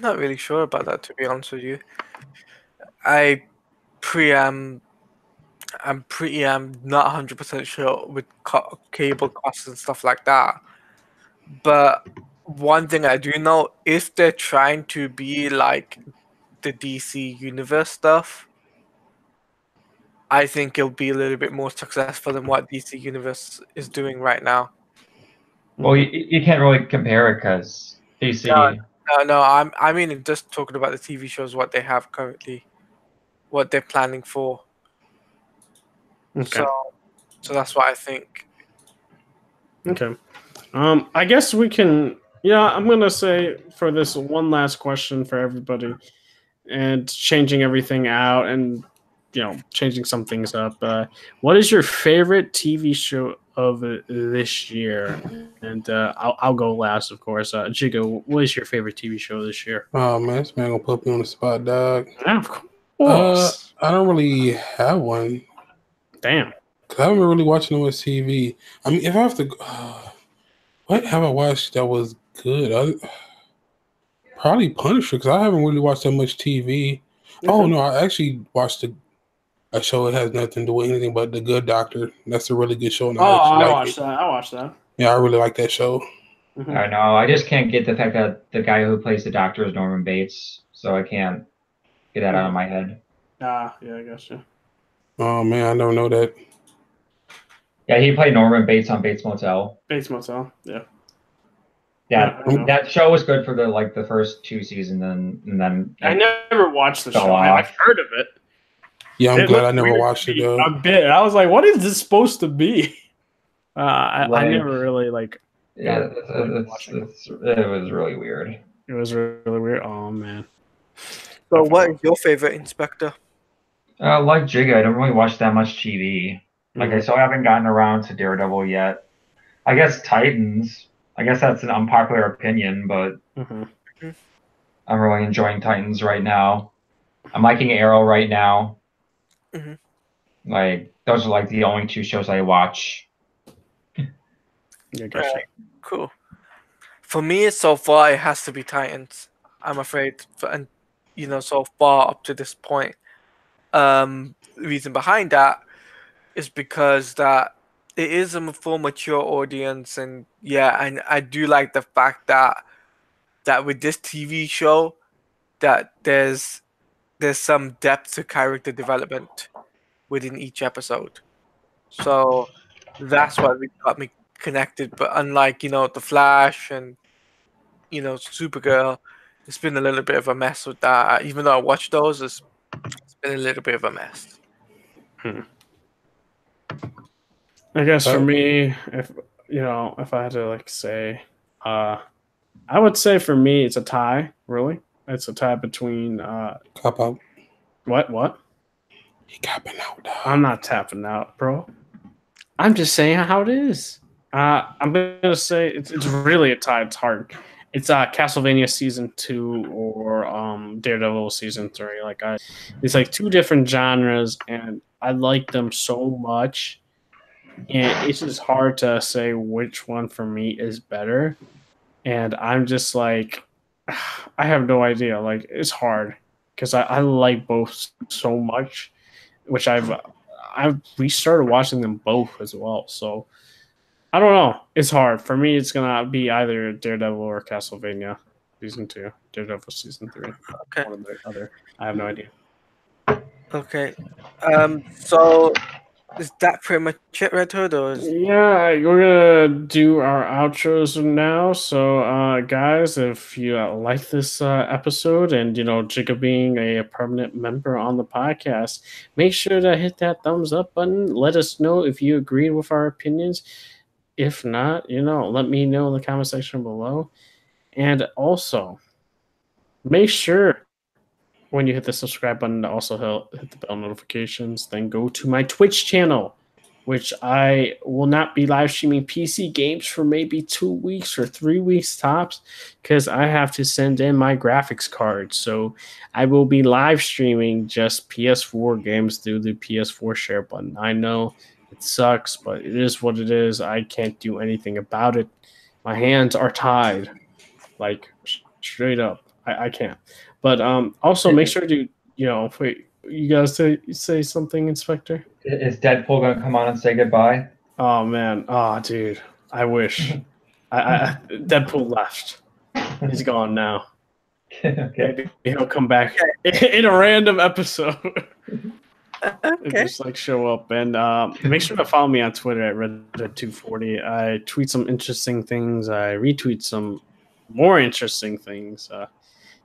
S4: not really sure about that, to be honest with you. I'm not 100% sure with cable costs and stuff like that. But one thing I do know, if they're trying to be like the DC Universe stuff, I think it'll be a little bit more successful than what DC Universe is doing right now.
S6: Well, you can't really compare it because DC.
S4: No. I mean, just talking about the TV shows, what they have currently, what they're planning for.
S2: Okay.
S4: So that's what I think.
S2: Okay. I guess we can. Yeah, I'm gonna say for this one last question for everybody, and changing everything out, and changing some things up. What is your favorite TV show of this year? And I'll go last, of course. Jigo, what is your favorite TV show this year?
S1: Oh man, this man gonna put me on the spot, dog.
S2: Yeah, of course.
S1: I don't really have one.
S2: Damn.
S1: Cause I haven't been really watching much TV. I mean, if I have to, what have I watched that was good? Probably Punisher, because I haven't really watched that much TV.
S2: Okay.
S1: Oh no, I actually watched a show that has nothing to do with anything but The Good Doctor. That's a really good show. And
S2: I watched that. I watched that.
S1: Yeah, I really like that show.
S2: Mm-hmm.
S6: I know. I just can't get the fact that the guy who plays the Doctor is Norman Bates, so I can't get that out of my head.
S2: Yeah, I guess so.
S1: Oh man, I never know that.
S6: Yeah, he played Norman Bates on Bates Motel.
S2: Bates Motel, yeah.
S6: Yeah, that show was good for the first 2 seasons, and then
S2: I never watched the show.
S6: off.
S2: I've heard of it.
S1: Yeah, I'm glad I never watched it though.
S2: A bit. I was like, what is this supposed to be? I never really like.
S6: Yeah, it was really weird.
S2: It was really weird. Oh man.
S4: So, what is your favorite Inspector?
S6: Like Jigga, I don't really watch that much TV. Like I still haven't gotten around to Daredevil yet. I guess Titans. I guess that's an unpopular opinion, but I'm really enjoying Titans right now. I'm liking Arrow right now. Like those are like the only 2 shows I watch.
S4: Right. Cool. For me, so far it has to be Titans. I'm afraid, and so far up to this point. The reason behind that is because that it is a full mature audience, and and I do like the fact that with this TV show, that there's some depth to character development within each episode. So that's what really got me connected. But unlike the Flash and Supergirl, it's been a little bit of a mess with that. Even though I watched those, it's been a little bit of a mess.
S2: I guess for me, if I had to say, I would say for me it's a tie. Really, it's a tie between.
S1: Cop out.
S2: What?
S1: He capping out. Dog.
S2: I'm not tapping out, bro. I'm just saying how it is. I'm gonna say it's really a tie. It's hard. It's Castlevania season 2 or Daredevil season 3. It's like 2 different genres, and I like them so much. And it's just hard to say which one for me is better. And I'm just like, I have no idea. Like, it's hard because I like both so much, which I've restarted watching them both as well. So I don't know. It's hard. For me, it's going to be either Daredevil or Castlevania season 2, Daredevil season 3.
S4: Okay.
S2: One or the other. I have no idea.
S4: Okay. So is that pretty much it, Red Hood?
S2: Yeah, we're gonna do our outros now. So, guys, if you like this episode, and Jigga being a permanent member on the podcast, make sure to hit that thumbs up button. Let us know if you agree with our opinions. If not, let me know in the comment section below. And also, make sure when you hit the subscribe button to also hit the bell notifications. Then go to my Twitch channel, which I will not be live streaming PC games for maybe 2 weeks or 3 weeks tops, because I have to send in my graphics card. So I will be live streaming just PS4 games through the PS4 share button. I know it sucks, but it is what it is. I can't do anything about it. My hands are tied, like straight up. I can't. But also make sure to wait. You guys say something, Inspector?
S6: Is Deadpool gonna come on and say goodbye?
S2: Oh man, dude, I wish. Deadpool left. He's gone now.
S6: Okay.
S2: Maybe he'll come back in a random episode.
S4: Okay.
S2: Just like show up and make sure to follow me on Twitter at Red240. I tweet some interesting things. I retweet some more interesting things.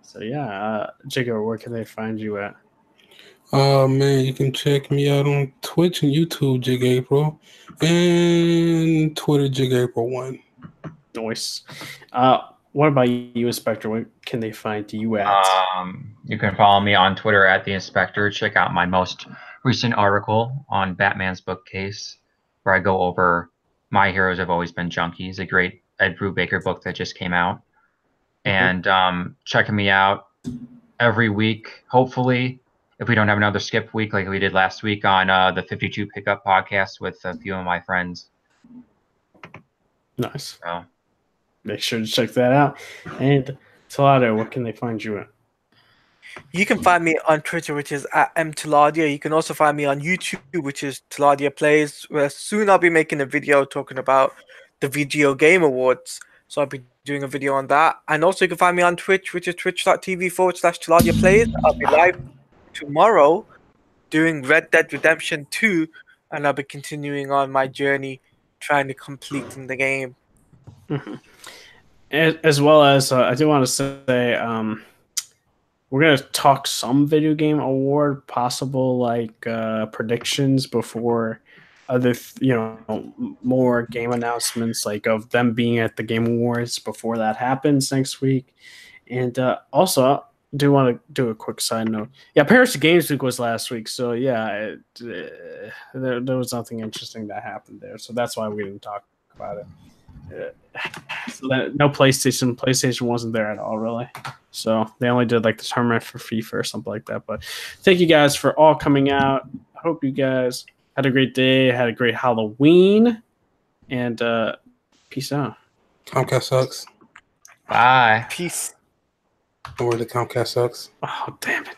S2: So yeah, Jacob, where can they find you at?
S1: Oh man, you can check me out on Twitch and YouTube, Jig April, and Twitter, Jig April1.
S2: Noise. What about you, Inspector? Where can they find you at?
S6: You can follow me on Twitter at the Inspector. Check out my most recent article on Batman's bookcase, where I go over My Heroes Have Always Been Junkies, a great Ed Brubaker book that just came out. And checking me out every week, hopefully, if we don't have another skip week like we did last week on the 52 Pickup podcast with a few of my friends.
S2: Nice.
S6: So.
S2: Make sure to check that out. And Talado, where can they find you at?
S4: You can find me on Twitter, which is at mtaladia. You can also find me on YouTube, which is Taladia Plays, where soon I'll be making a video talking about the Video Game Awards. So I'll be doing a video on that. And also you can find me on Twitch, which is twitch.tv/Taladia Plays. I'll be live tomorrow doing Red Dead Redemption 2, and I'll be continuing on my journey trying to completing the game.
S2: Mm-hmm. As well as I do want to say we're going to talk some video game award possible like predictions before other more game announcements like of them being at the Game Awards before that happens next week. And also I do want to do a quick side note. Yeah, Paris Games Week was last week, so yeah, there was nothing interesting that happened there, so that's why we didn't talk about it. So no PlayStation. PlayStation wasn't there at all, really. So they only did like the tournament for FIFA or something like that. But thank you guys for all coming out. I hope you guys had a great day, had a great Halloween, and peace out.
S1: Comcast sucks.
S6: Bye.
S4: Peace.
S1: Or the Comcast sucks.
S2: Oh, damn it.